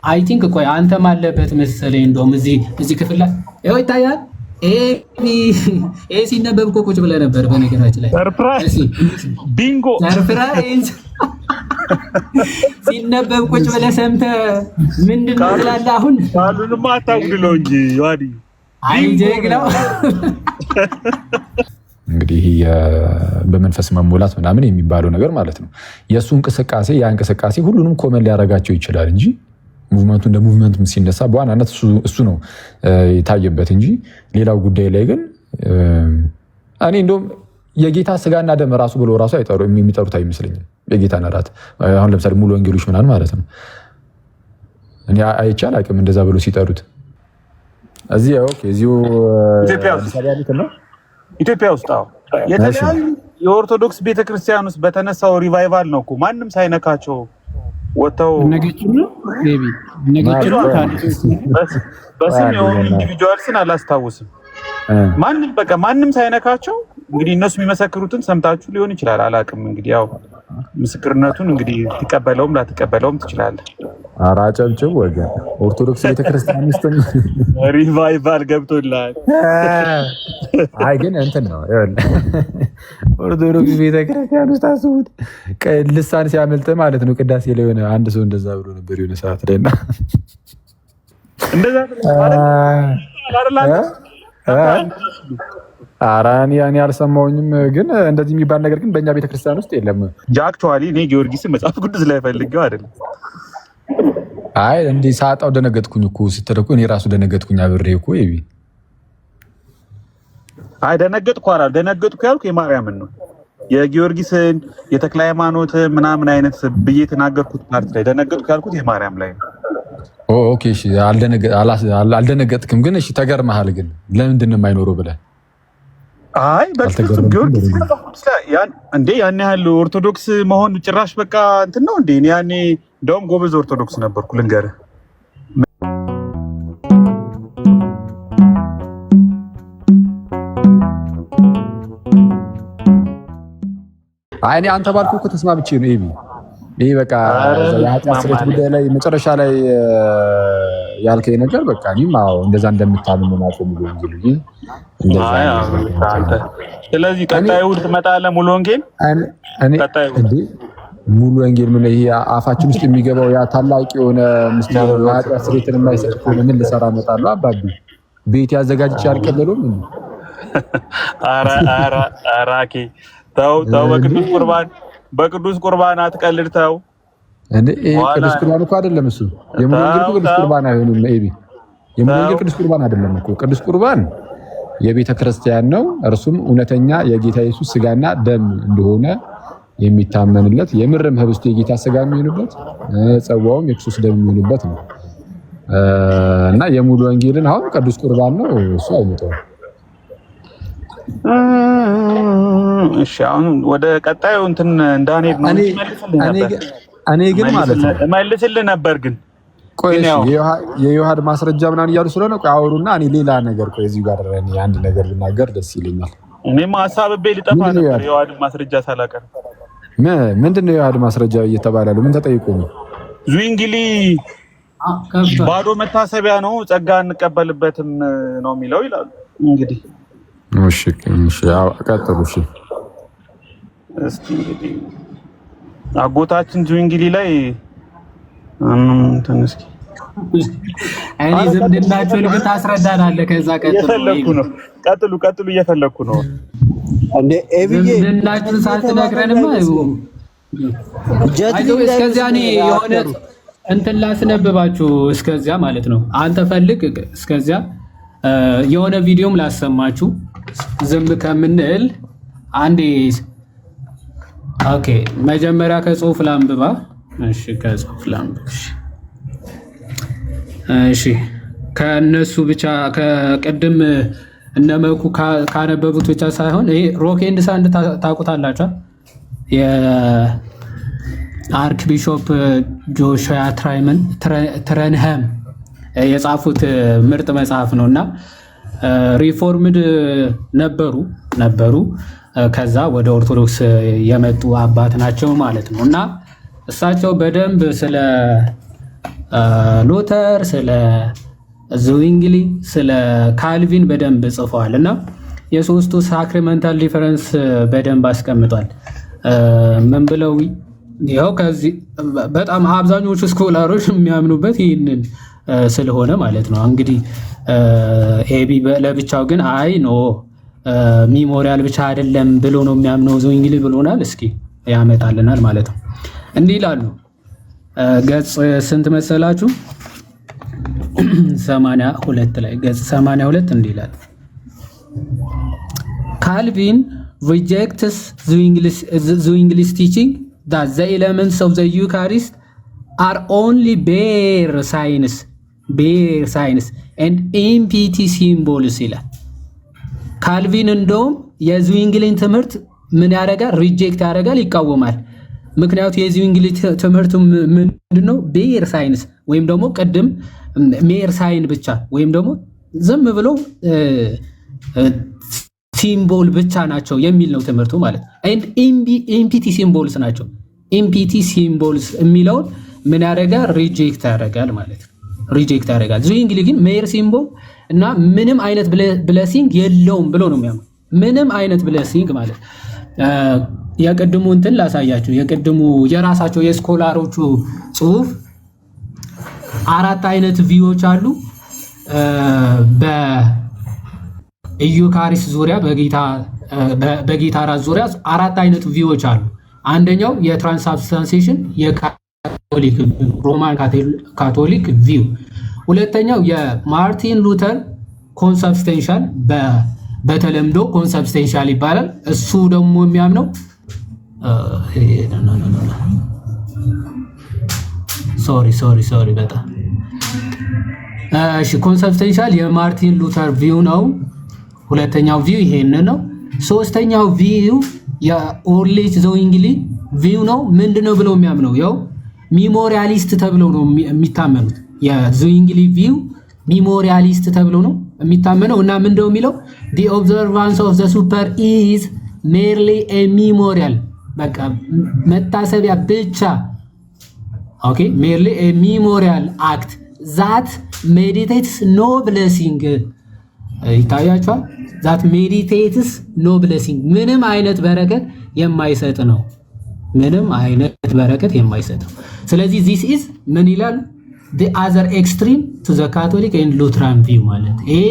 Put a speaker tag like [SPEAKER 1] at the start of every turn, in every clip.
[SPEAKER 1] አይ ቲንክ ቆይ አንተም አለበት መሰለኝ እንደውም እዚህ ክፍል ላይ ይኸው ይታያል። ሲነበብ እኮ ቁጭ ብለህ ነበር። በነገራችን ላይ
[SPEAKER 2] ሰርፕራይዝ ቢንጎ
[SPEAKER 1] ሰርፕራይዝ ሲነበብ ቁጭ ብለህ ሰምተህ ምንድን ነው ትላለህ? አሁን
[SPEAKER 2] አሉንማ አታጉድለው እንጂ ዋዲ
[SPEAKER 1] አይ ጀግናው
[SPEAKER 3] እንግዲህ በመንፈስ መሞላት ምናምን የሚባለው ነገር ማለት ነው። የእሱ እንቅስቃሴ ያ እንቅስቃሴ ሁሉንም ኮመን ሊያደርጋቸው ይችላል እንጂ ሙቭመንቱ እንደ ሙቭመንት ሲነሳ በዋናነት እሱ ነው የታየበት እንጂ ሌላው ጉዳይ ላይ ግን እኔ እንደውም የጌታ ስጋና ደም ራሱ ብሎ ራሱ የሚጠሩት አይመስለኝም። የጌታን እራት አሁን ለምሳሌ ሙሉ ወንጌሎች ምናምን ማለት ነው እኔ አይቻል አቅም እንደዛ ብሎ ሲጠሩት እዚህ ኦኬ እዚሁ
[SPEAKER 2] ኢትዮጵያ ውስጥ የተለያዩ የኦርቶዶክስ ቤተክርስቲያን ውስጥ በተነሳው ሪቫይቫል ነው እኮ ማንም ሳይነካቸው ወጣው በስም የሆኑ ኢንዲቪጁዋልስን አላስታውስም። ማንም ሳይነካቸው እንግዲህ እነሱ የሚመሰክሩትን ሰምታችሁ ሊሆን ይችላል። አላቅም እንግዲህ ያው ምስክርነቱን እንግዲህ ትቀበለውም ላትቀበለውም ትችላለህ።
[SPEAKER 3] አራጨብጭብ ወገን ኦርቶዶክስ ቤተክርስቲያን ውስጥ
[SPEAKER 2] ሪቫይቫል ገብቶላል።
[SPEAKER 3] አይ ግን እንትን ነው ኦርቶዶክስ ቤተክርስቲያን ውስጥ አስቡት ልሳን ሲያመልጥ ማለት ነው። ቅዳሴ ላይ ሆነ አንድ ሰው እንደዛ ብሎ ነበር የሆነ ሰዓት ላይና
[SPEAKER 2] እንደዛ
[SPEAKER 3] አራኒ ያኔ አልሰማሁኝም። ግን እንደዚህ የሚባል ነገር ግን በእኛ ቤተክርስቲያን ውስጥ የለም።
[SPEAKER 2] አክቹዋሊ እኔ ጊዮርጊስን መጽሐፍ ቅዱስ ላይ ፈልጌው አይደለም።
[SPEAKER 3] አይ እንዴ ሳጣው ደነገጥኩኝ እኮ ስትደረኩ እኔ ራሱ ደነገጥኩኝ አብሬ እኮ ይቢ
[SPEAKER 2] አይ ደነገጥኩ ያልኩ የማርያምን ነው። የጊዮርጊስን የተክለ ሃይማኖት ምናምን አይነት ብዬ ተናገርኩት ፓርት ላይ ደነገጥኩ ያልኩት የማርያም ላይ ነው።
[SPEAKER 3] ኦኬ እሺ አልደነገጥክም ግን እሺ ተገርመሃል። ግን ለምንድን ነው የማይኖረው ብለህ
[SPEAKER 2] አይ በፍጹም ጊዮርጊስ እንዴ ያን ያህል ኦርቶዶክስ መሆን ጭራሽ በቃ እንትን ነው እንዴ? እኔ ያኔ እንደውም ጎበዝ ኦርቶዶክስ ነበርኩ ልንገርህ።
[SPEAKER 3] አይ እኔ አንተ ባልኩህ እኮ ተስማምቼ ነው ይሄ በቃ የኃጢአት ስርየት ጉዳይ ላይ መጨረሻ ላይ ያልከኝ ነገር በቃ እኔም አዎ እንደዛ እንደምታምን ነው ማለት ነው እንጂ እንደዛ
[SPEAKER 2] ነው። ስለዚህ ቀጣይ እሑድ ትመጣለህ ሙሉ ወንጌል? ቀጣይ
[SPEAKER 3] ሙሉ ወንጌል ምን ይሄ አፋችን ውስጥ የሚገባው ያ ታላቅ የሆነ ምስጢር የኃጢአት ስርየትን የማይሰጥ ከሆነ ምን ልሰራ እመጣለሁ? አባቢ ቤት ያዘጋጅቼ አልቀበለውም።
[SPEAKER 2] አራኪ ተው በቅዱስ ቁርባን አትቀልድ ተው።
[SPEAKER 3] እንዴ ቅዱስ ቁርባን እኮ አይደለም እሱ የሙሉ ወንጌል ቅዱስ ቁርባን አይሆንም። የሙሉ ወንጌል ቅዱስ ቁርባን አይደለም እኮ ቅዱስ ቁርባን የቤተ ክርስቲያን ነው። እርሱም እውነተኛ የጌታ ኢየሱስ ስጋና ደም እንደሆነ የሚታመንለት የምርም ህብስቱ የጌታ ስጋ የሚሆንበት ጽዋውም የክርስቶስ ደም የሚሆንበት ነው እና የሙሉ ወንጌልን አሁን ቅዱስ ቁርባን ነው እሱ አይመጣም።
[SPEAKER 2] እሺ አሁን ወደ ቀጣዩ እንትን እንዳንሄድ ነው
[SPEAKER 3] እኔ ግን ማለት ነው
[SPEAKER 2] መልስልህ ነበር ግን
[SPEAKER 3] ቆይ የዮሐድ ማስረጃ ምናምን እያሉ ስለሆነ ቆይ አወሩና እኔ ሌላ ነገር ቆይ እዚህ ጋር አንድ ነገር ብናገር ደስ ይለኛል።
[SPEAKER 2] እኔማ ሐሳብቤ ልጠፋ ነበር የዮሐድ ማስረጃ ሳላቀር።
[SPEAKER 3] ምንድነው የዮሐድ ማስረጃ እየተባለ ያለው? ምን ተጠይቆ ነው?
[SPEAKER 2] ዙንግሊ ባዶ መታሰቢያ ነው ጸጋ እንቀበልበትም ነው የሚለው ይላሉ። እንግዲህ
[SPEAKER 3] እሺ ቀጥሉ።
[SPEAKER 2] እስኪ እንግዲህ አጎታችን ዙንግሊ ላይ ተነስኪ
[SPEAKER 1] እኔ ዝምድናችሁን ግን ታስረዳናለህ። ከዛ
[SPEAKER 2] ቀጥሉ እየፈለኩ ነው
[SPEAKER 4] እንዴ ኤቢዬ
[SPEAKER 1] ዝምድናችሁን ሳትነግረንማ እስከዚያ እኔ የሆነ እንትን ላስነብባችሁ እስከዚያ ማለት ነው። አንተ ፈልግ እስከዚያ የሆነ ቪዲዮም ላሰማችሁ ዝም ከምንል አንዴ። ኦኬ መጀመሪያ ከጽሁፍ ላንብባ። እሺ ከጽሁፍ ላንብብ። እሺ ከነሱ ብቻ ከቀድም እነመኩ ካነበቡት ብቻ ሳይሆን ይሄ ሮክ ኤንድ ሳንድ ታውቁታላችሁ። የአርክ ቢሾፕ ጆሹዋ ትረንሃም የጻፉት ምርጥ መጽሐፍ ነውና ሪፎርምድ ነበሩ ከዛ ወደ ኦርቶዶክስ የመጡ አባት ናቸው ማለት ነው። እና እሳቸው በደንብ ስለ ሉተር፣ ስለ ዝዊንግሊ፣ ስለ ካልቪን በደንብ ጽፈዋል እና የሶስቱ ሳክሪመንታል ዲፈረንስ በደንብ አስቀምጧል። ምን ብለው ይኸው ከዚህ በጣም አብዛኞቹ ስኮላሮች የሚያምኑበት ይህንን ስለሆነ ማለት ነው። እንግዲህ ኤቢ ለብቻው ግን አይ ኖ ሚሞሪያል ብቻ አይደለም ብሎ ነው የሚያምነው ዝዊንግሊ ብሎናል። እስኪ ያመጣልናል ማለት ነው። እንዲህ ይላሉ። ገጽ ስንት መሰላችሁ? 82 ላይ ገጽ 82 እንዲህ ይላል። Calvin rejects Zwingli's teaching that the elements of the Eucharist are only bare signs and empty symbols ይላል። ካልቪን እንደውም የዝዊንግሊን ትምህርት ምን ያደርጋል? ሪጀክት ያደርጋል፣ ይቃወማል። ምክንያቱ የዝዊንግሊ ትምህርቱ ምንድነው? ቤር ሳይንስ ወይም ደግሞ ቅድም ሜር ሳይን ብቻ ወይም ደግሞ ዝም ብሎ ሲምቦል ብቻ ናቸው የሚል ነው ትምህርቱ ማለት ነው። ኤንድ ኤምፒቲ ሲምቦልስ ናቸው። ኤምፒቲ ሲምቦልስ የሚለውን ምን ያደርጋል? ሪጀክት ያደርጋል ማለት ነው። ሪጀክት ያደርጋል። ዝዊንግሊ ግን ሜር ሲምቦል እና ምንም አይነት ብለሲንግ የለውም ብሎ ነው የሚያምነው። ምንም አይነት ብለሲንግ ማለት የቅድሙ እንትን ላሳያችሁ። የቅድሙ የራሳቸው የስኮላሮቹ ጽሁፍ 4 አይነት ቪዎች አሉ። በኢዩካሪስት ዙሪያ በጌታ ራት ዙሪያ 4 አይነት ቪዎች አሉ። አንደኛው የትራንስአብስታንሲዬሽን የካቶሊክ ሮማን ካቶሊክ ቪው፣ ሁለተኛው የማርቲን ሉተር ኮንሰብስቴንሻል በተለምዶ ኮንሰብስቴንሻል ይባላል። እሱ ደግሞ የሚያምነው ሶሪ በጣም እሺ፣ ኮንሰብስቴንሻል የማርቲን ሉተር ቪው ነው። ሁለተኛው ቪው ይሄን ነው። ሶስተኛው ቪው የኦርሊች ዝዊንግሊ ቪው ነው። ምንድነው ብለው የሚያምነው? ያው ሚሞሪያሊስት ተብለው ነው የሚታመኑት። የዝዊንግሊ ቪው ሚሞሪያሊስት ተብለው ነው የሚታመነው እና ምንድነው የሚለው? the observance of the super is merely a memorial፣ በቃ መታሰቢያ ብቻ። ኦኬ merely a memorial act that meditates no blessing። ይታያችኋል? that meditates no blessing፣ ምንም አይነት በረከት የማይሰጥ ነው። ምንም አይነት በረከት የማይሰጥ ነው። ስለዚህ this is ምን ይላል? the other extreme to the Catholic and Lutheran view ማለት ይሄ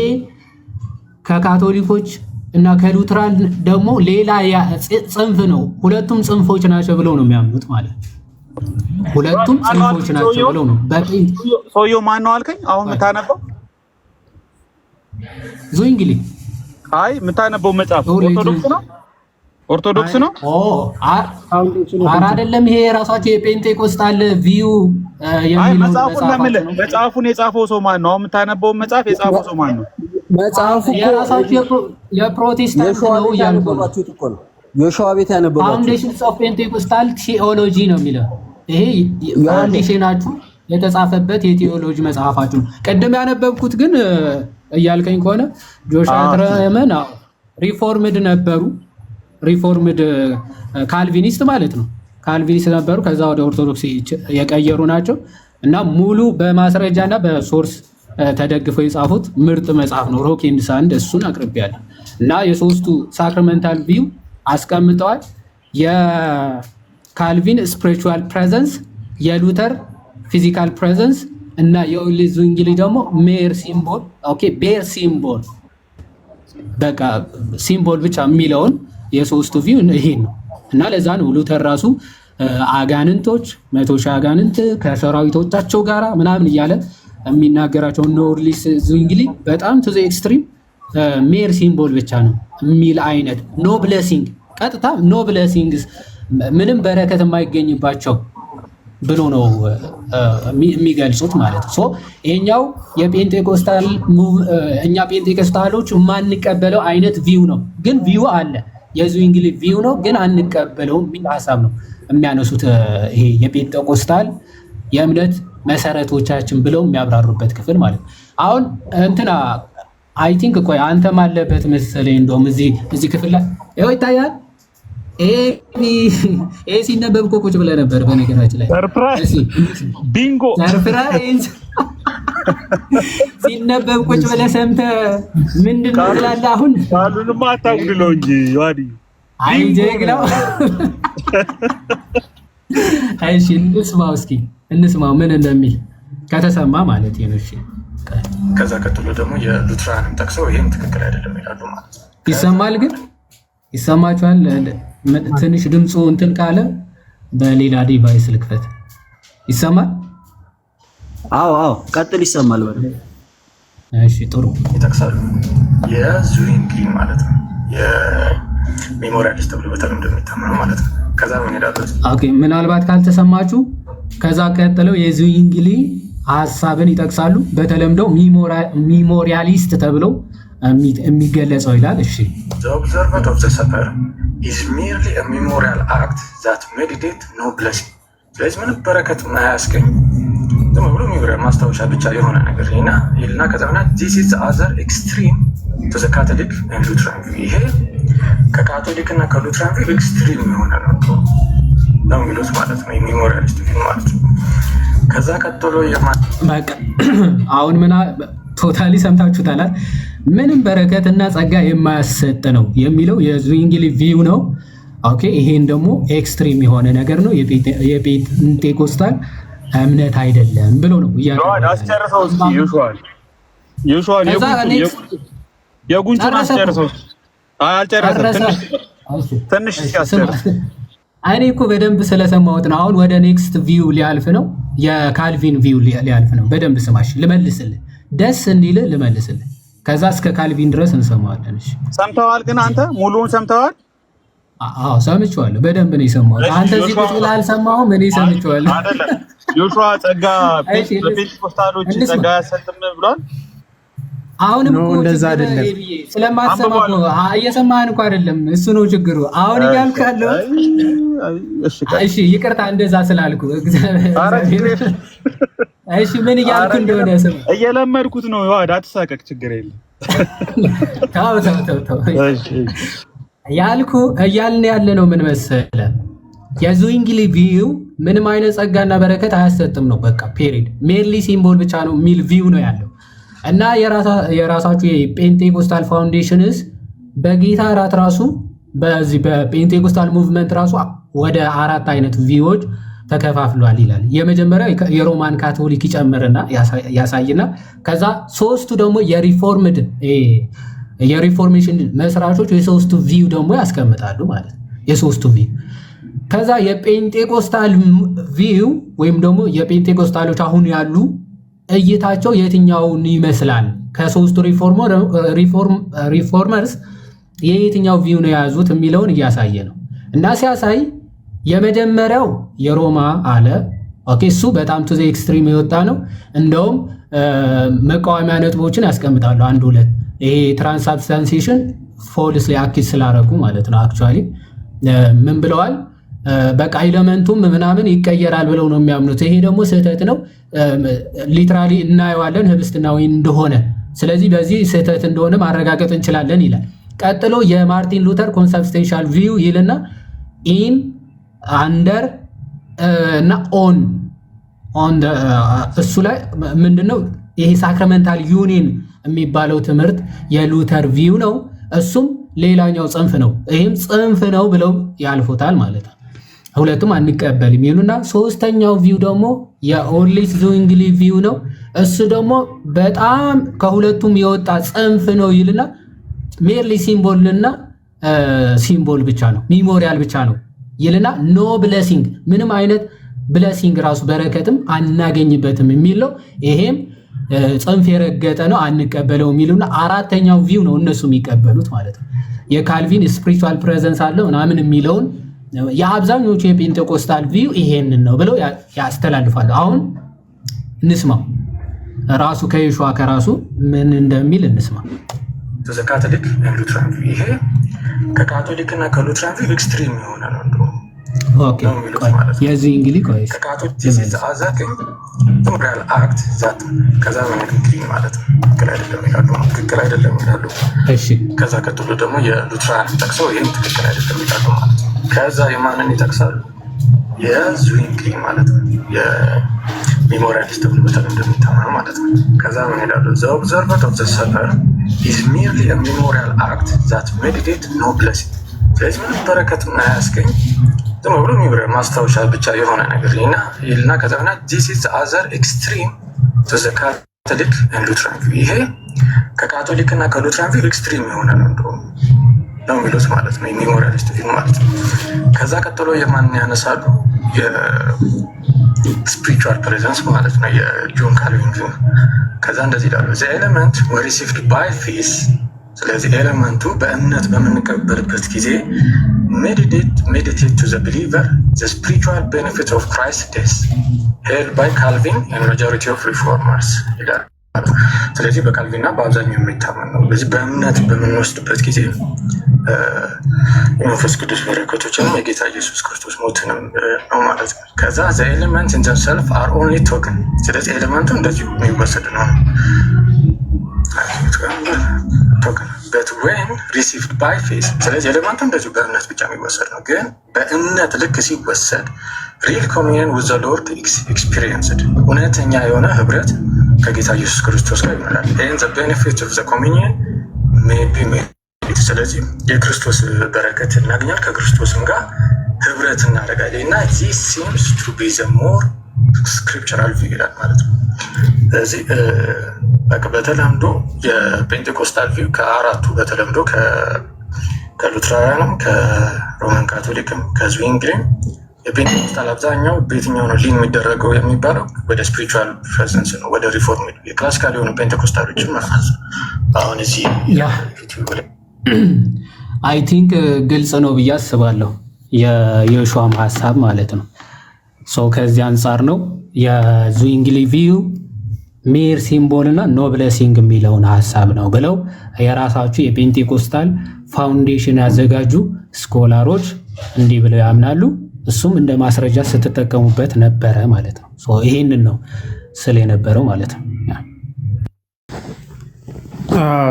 [SPEAKER 1] ከካቶሊኮች እና ከሉትራን ደግሞ ሌላ ጽንፍ ነው። ሁለቱም ጽንፎች ናቸው ብለው ነው የሚያምኑት ማለት ሁለቱም ጽንፎች ናቸው ብለው ነው።
[SPEAKER 2] ሰውየው ማን ነው አልከኝ? አሁን የምታነበው
[SPEAKER 1] ዝዊንግሊ?
[SPEAKER 2] አይ የምታነበው መጽሐፍ ኦርቶዶክስ ነው? ኦርቶዶክስ ነው?
[SPEAKER 1] ኧረ አይደለም። ይሄ የራሳቸው የጴንጤቆስጣል ቪው የሚለው
[SPEAKER 2] መጽሐፉን የጻፈው ሰው ማን ነው? አሁን የምታነበው መጽሐፍ የጻፈው ሰው ማን ነው?
[SPEAKER 4] መጽሐፉ
[SPEAKER 1] የራሳቸው የፕሮቴስታንት ነው ያልኩት
[SPEAKER 4] እኮ ነው። የሸዋ ቤት ያነበባችሁ
[SPEAKER 1] ፋውንዴሽንስ ኦፍ ፔንቴኮስታል ቲኦሎጂ ነው የሚለው። ይሄ ፋውንዴሽናችሁ የተጻፈበት የቲኦሎጂ መጽሐፋችሁ ነው። ቅድም ያነበብኩት ግን እያልከኝ ከሆነ ጆሽua ትረመን ሪፎርምድ ነበሩ። ሪፎርምድ ካልቪኒስት ማለት ነው። ካልቪኒስት ነበሩ። ከዛ ወደ ኦርቶዶክስ የቀየሩ ናቸው እና ሙሉ በማስረጃና በሶርስ ተደግፈው የጻፉት ምርጥ መጽሐፍ ነው። ሮክ ኤንድ ሳንድ እሱን አቅርቤያለሁ እና የሶስቱ ሳክራመንታል ቪው አስቀምጠዋል። የካልቪን ስፒሪቹዋል ፕሬዘንስ፣ የሉተር ፊዚካል ፕሬዘንስ እና የዝዊንግሊ ደግሞ ሜር ሲምቦል፣ ኦኬ ቤር ሲምቦል፣ በቃ ሲምቦል ብቻ የሚለውን የሶስቱ ቪው ይሄን ነው እና ለዛ ነው ሉተር ራሱ አጋንንቶች 100 ሺህ አጋንንት ከሰራዊቶቻቸው ጋራ ምናምን እያለ የሚናገራቸው ነው። ኦርሊስ ዝዊንግሊ በጣም ቱ ዘ ኤክስትሪም ሜር ሲምቦል ብቻ ነው የሚል አይነት ኖ ብሌሲንግ፣ ቀጥታ ኖ ብሌሲንግስ ምንም በረከት የማይገኝባቸው ብሎ ነው የሚገልጹት ማለት ነው። ሶ ይሄኛው የጴንጤኮስታል እኛ ጴንጤኮስታሎች የማንቀበለው አይነት ቪው ነው። ግን ቪው አለ፣ የዝዊንግሊ ቪው ነው ግን አንቀበለውም የሚል ሀሳብ ነው የሚያነሱት። ይሄ የጴንጤኮስታል የእምነት መሰረቶቻችን ብለው የሚያብራሩበት ክፍል ማለት ነው። አሁን እንትና አይ ቲንክ ቆይ አንተም አለበት መሰለኝ እንደውም እዚህ ክፍል ላይ ይኸው ይታያል። ሲነበብ እኮ ቁጭ ብለህ ነበር። በነገራችን ላይ
[SPEAKER 2] ሰርፕራይዝ ቢንጎ
[SPEAKER 1] ሰርፕራይዝ ሲነበብ ቁጭ ብለህ ሰምተህ ምንድን ነው ትላለህ? አሁን
[SPEAKER 2] ቃሉንማ አታጉድለው እንጂ ዋዲ
[SPEAKER 1] አይ ጀግናው። እሺ እንስማው፣ እስኪ እንስማው ምን እንደሚል ከተሰማ ማለት ነው። እሺ
[SPEAKER 5] ከዛ ቀጥሎ ደግሞ የሉትራንን ጠቅሰው ይህም ትክክል አይደለም ይላሉ ማለት ነው።
[SPEAKER 1] ይሰማል ግን ይሰማችኋል? ትንሽ ድምፁ እንትን ካለ በሌላ ዲቫይስ ልክፈት። ይሰማል?
[SPEAKER 4] አዎ ቀጥል፣ ይሰማል።
[SPEAKER 1] እሺ ጥሩ
[SPEAKER 5] ይጠቅሳሉ። የዙዊንግሊ ማለት ነው የሜሞሪያሊስት ተብሎ በተለምዶ የሚታመነው ማለት ነው። ከዛ ምን ይላሉ? ኦኬ
[SPEAKER 1] ምናልባት ካልተሰማችሁ ከዛ ቀጥለው የዙዊንግሊ ሀሳብን ይጠቅሳሉ። በተለምዶ ሚሞሪያሊስት ተብለው የሚገለጸው ይላል። እሺ
[SPEAKER 5] the observance of the supper is merely a memorial act that meditate no blessing። ስለዚህ ምንም በረከት ማያስገኝ ዝም ብሎ ማስታወሻ ብቻ የሆነ ነገር ይልና ከዛ በኋላ this is the other extreme to the Catholic and Lutheran view። ይሄ ከካቶሊክ እና ከሉትራን ቪው ኤክስትሪም የሆነ ነው የሚሉት ማለት ነው፣ የሚሞሪያሊስት ቪው ማለት ነው። ከዛ ቀጥሎ
[SPEAKER 1] በቃ አሁን ቶታሊ ሰምታችሁታል። ምንም በረከት እና ጸጋ የማያሰጥ ነው የሚለው የዙዊንግሊ ቪው ነው። ኦኬ ይሄን ደግሞ ኤክስትሪም የሆነ ነገር ነው፣ የፔንቴኮስታል እምነት አይደለም ብሎ ነው
[SPEAKER 2] አስጨርሰው። እስኪ ዩሹዋል የጉንጩን አስጨርሰው። አልጨረሰም፣ ትንሽ ሲያስጨርስ
[SPEAKER 1] እኔ እኮ በደንብ ስለሰማሁት ነው። አሁን ወደ ኔክስት ቪው ሊያልፍ ነው፣ የካልቪን ቪው ሊያልፍ ነው። በደንብ ስማሽ፣ ልመልስልህ፣ ደስ እንዲልህ ልመልስልህ። ከዛ እስከ ካልቪን ድረስ እንሰማዋለን። እሺ
[SPEAKER 2] ሰምተዋል? ግን አንተ ሙሉውን ሰምተዋል?
[SPEAKER 1] አዎ ሰምቼዋለሁ፣ በደንብ ነው የሰማሁት። አንተ እዚህ ቁጭ ብለህ አልሰማሁም፣ እኔ ሰምቼዋለሁ።
[SPEAKER 2] አይደለም ዮሹዋ ጸጋ በፔንቴኮስታሎች ጸጋ ያሰጥም ብሏል።
[SPEAKER 1] አሁንም እኮ እንደዛ አይደለም ስለማትሰማ እኮ እየሰማህን እኮ አይደለም፣ እሱ ነው ችግሩ። አሁን እያልኩ ያለው እሺ ይቅርታ እንደዛ ስላልኩ እሺ ምን እያልኩ እንደሆነ ስማ፣
[SPEAKER 2] እየለመድኩት ነው። ዋዳ አትሳቀቅ፣ ችግር የለም።
[SPEAKER 1] ተው ያልኩ እያልን ያለ ነው። ምን መሰለህ የዙዊንግሊ ቪው ምንም አይነት ጸጋና በረከት አያሰጥም ነው በቃ ፔሪድ። ሜርሊ ሲምቦል ብቻ ነው የሚል ቪው ነው ያለው። እና የራሳችሁ የፔንቴኮስታል ፋውንዴሽንስ በጌታ እራት ራሱ በዚህ በፔንቴኮስታል ሙቭመንት ራሱ ወደ 4 አይነት ቪዎች ተከፋፍሏል ይላል። የመጀመሪያው የሮማን ካቶሊክ ይጨምርና ያሳይና ከዛ ሶስቱ ደግሞ የሪፎርሜሽን መስራቾች የሶስቱ ቪው ደግሞ ያስቀምጣሉ ማለት የሶስቱ ቪው። ከዛ የፔንቴኮስታል ቪው ወይም ደግሞ የፔንቴኮስታሎች አሁን ያሉ እይታቸው የትኛውን ይመስላል? ከሶስቱ ሪፎርመርስ የየትኛው ቪው ነው የያዙት የሚለውን እያሳየ ነው። እና ሲያሳይ የመጀመሪያው የሮማ አለ። ኦኬ እሱ በጣም ቱ ዘ ኤክስትሪም የወጣ ነው። እንደውም መቃወሚያ ነጥቦችን ያስቀምጣሉ 1-2 ይሄ ትራንስአብስታንሲዬሽን ፎልስ ላይ አኪድ ስላደረጉ ማለት ነው። አክቹአሊ ምን ብለዋል? በቃ ኤሌመንቱም ምናምን ይቀየራል ብለው ነው የሚያምኑት። ይሄ ደግሞ ስህተት ነው። ሊትራሊ እናየዋለን ህብስትና ወይን እንደሆነ፣ ስለዚህ በዚህ ስህተት እንደሆነ ማረጋገጥ እንችላለን ይላል። ቀጥሎ የማርቲን ሉተር ኮንሰብስቴንሻል ቪው ይልና ኢን አንደር እና ኦን እሱ ላይ ምንድነው ይሄ ሳክራመንታል ዩኒየን የሚባለው ትምህርት የሉተር ቪው ነው። እሱም ሌላኛው ጽንፍ ነው። ይህም ጽንፍ ነው ብለው ያልፉታል ማለት ነው። ሁለቱም አንቀበል የሚሉና ሶስተኛው ቪው ደግሞ የኦርሊስ ዙዊንግሊ ቪው ነው። እሱ ደግሞ በጣም ከሁለቱም የወጣ ጽንፍ ነው ይልና ሜርሊ ሲምቦልና ሲምቦል ብቻ ነው ሚሞሪያል ብቻ ነው ይልና ኖ ብለሲንግ ምንም አይነት ብለሲንግ ራሱ በረከትም አናገኝበትም የሚል ነው። ይሄም ጽንፍ የረገጠ ነው አንቀበለው የሚሉና አራተኛው ቪው ነው እነሱ የሚቀበሉት ማለት ነው። የካልቪን ስፒሪቹዋል ፕሬዘንስ አለው ምናምን የሚለውን የአብዛኞቹ የፔንቴኮስታል ቪው ይሄንን ነው ብለው ያስተላልፋሉ። አሁን እንስማው ራሱ ከይሹዋ ከራሱ ምን እንደሚል እንስማ።
[SPEAKER 5] ካቶሊክ ሉትራን ቪው ይሄ ከካቶሊክ እና ከሉትራን ቪው ኤክስትሪም የሆነ ነው እንደው
[SPEAKER 1] ኦኬ የዚህ እንግሊዝ ቆይ
[SPEAKER 5] ከካቶሊክ አዛክ ሞራል አክት ዛት ከዛ በመግቢት ማለት ነው ትክክል አይደለም ይላሉ።
[SPEAKER 1] እሺ
[SPEAKER 5] ከዛ ቀጥሎ ደግሞ የሉትራን ጠቅሰው ይሄን ትክክል አይደለም ይላሉ ማለት ነው። ከዛ የማንን ይጠቅሳሉ? የዙዊንግሊ ማለት ነው፣ የሜሞሪያሊስት ተብሎ በተለምዶ እንደሚታመኑ ማለት ነው። ከዛ ምን ሄዳሉ? ዘ ኦብዘርቨንት ኦፍ ዘ ሰፐር ኢዝ ሚርሊ ሜሞሪያል አክት ዛት ሜዲቴት ኖ ብለሲንግ። ስለዚህ ምንም በረከት አያስገኝ ዝም ብሎ ማስታወሻ ብቻ የሆነ ነገር ይልና ከዛ ሆና ዲስ ኢዝ አዘር ኤክስትሪም ቱ ዘ ካቶሊክ ኤንድ ሉትራን ቪው። ይሄ ከካቶሊክ እና ከሉትራን ቪው ኤክስትሪም የሆነ ነው ነው የሚሉት ማለት ነው፣ የሜሞሪያሊስት ቪው ማለት ነው። ከዛ ቀጥሎ የማንን ያነሳሉ? የስፒሪቹዋል ፕሬዘንስ ማለት ነው፣ የጆን ካልቪን ቪው። ከዛ እንደዚህ ይላሉ ዘ ኤሌመንት ወር ሪሲቭድ ባይ ፌዝ። ስለዚህ ኤሌመንቱ በእምነት በምንቀበልበት ጊዜ ሜዲቴት ቱ ዘ ቢሊቨር ዘ ስፒሪቹዋል ቤኔፊት ኦፍ ክራይስት ዴስ ሄልድ ባይ ካልቪን ኤንድ ማጆሪቲ ኦፍ ሪፎርመርስ ይላል። ስለዚህ በካልቪን እና በአብዛኛው የሚታመን ነው። ስለዚህ በእምነት በምንወስድበት ጊዜ የመንፈስ ቅዱስ በረከቶችንም የጌታ ኢየሱስ ክርስቶስ ሞትንም ነው ማለት ነው። ከዛ ዘ ኤሌመንት ኢን ዘምሰልፍ አር ኦንሊ ቶክን። ስለዚህ ኤሌመንቱ እንደዚሁ የሚወሰድ ነው ቶክን በት ዌን ሪሲቭድ ባይ ፌዝ። ስለዚህ ኤሌመንቱ እንደዚሁ በእምነት ብቻ የሚወሰድ ነው። ግን በእምነት ልክ ሲወሰድ ሪል ኮሚኒየን ዊዝ ዘ ሎርድ ኤክስፒሪየንስድ፣ እውነተኛ የሆነ ህብረት ከጌታ ኢየሱስ ክርስቶስ ጋር ይኖራል። ይህን ዘ ቤኔፊት ኦፍ ዘ ኮሚኒየን ሜይ ቢ ሜድ። ስለዚህ የክርስቶስ በረከት እናገኛል፣ ከክርስቶስም ጋር ህብረት እናደርጋለን እና ዚስ ሲምስ ቱ ቢ ዘ ሞር ስክሪፕቸራል ቪው ይላል ማለት ነው። ስለዚህ በተለምዶ የፔንቴኮስታል ቪው ከአራቱ በተለምዶ ከሉትራውያንም ከሮማን ካቶሊክም ከዝዊንግሊም የፔንቴኮስታል አብዛኛው በየትኛው ነው ሊን የሚደረገው የሚባለው ወደ ስፒሪቹዋል ፕሬዘንስ ነው፣ ወደ ሪፎርም የክላሲካል የሆኑ ፔንቴኮስታሎችን ማለት ነው። አሁን እዚህ
[SPEAKER 1] አይ ቲንክ ግልጽ ነው ብዬ አስባለሁ የዮሹዋም ሀሳብ ማለት ነው። ከዚህ አንጻር ነው የዙዊንግሊ ቪው ሜር ሲምቦል እና ኖ ብለሲንግ የሚለውን ሀሳብ ነው ብለው የራሳችሁ የፔንቴኮስታል ፋውንዴሽን ያዘጋጁ ስኮላሮች እንዲህ ብለው ያምናሉ። እሱም እንደ ማስረጃ ስትጠቀሙበት ነበረ ማለት ነው። ይሄንን ነው ስለ የነበረው ማለት ነው።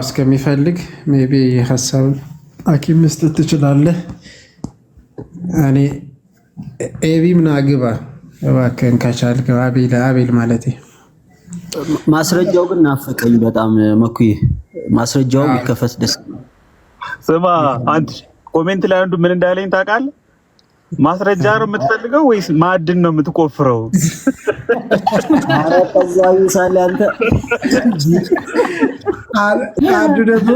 [SPEAKER 6] እስከሚፈልግ ሜይ ቢ ሀሳብን ሐኪም መስጠት ትችላለህ። እኔ ኤቢም ና ግባ እባክህን ከቻልክ አቤል ማለቴ።
[SPEAKER 4] ማስረጃው ግን ናፈቀኝ በጣም መኩዬ፣ ማስረጃው ቢከፈት ደስ።
[SPEAKER 2] ስማ አንድ ኮሜንት ላይ አንዱ ምን እንዳለኝ ታውቃለህ? ማስረጃ ነው የምትፈልገው ወይስ ማዕድን ነው የምትቆፍረው?
[SPEAKER 4] ኧረ ከዛ ይሳል አንተ
[SPEAKER 6] አንዱ ደግሞ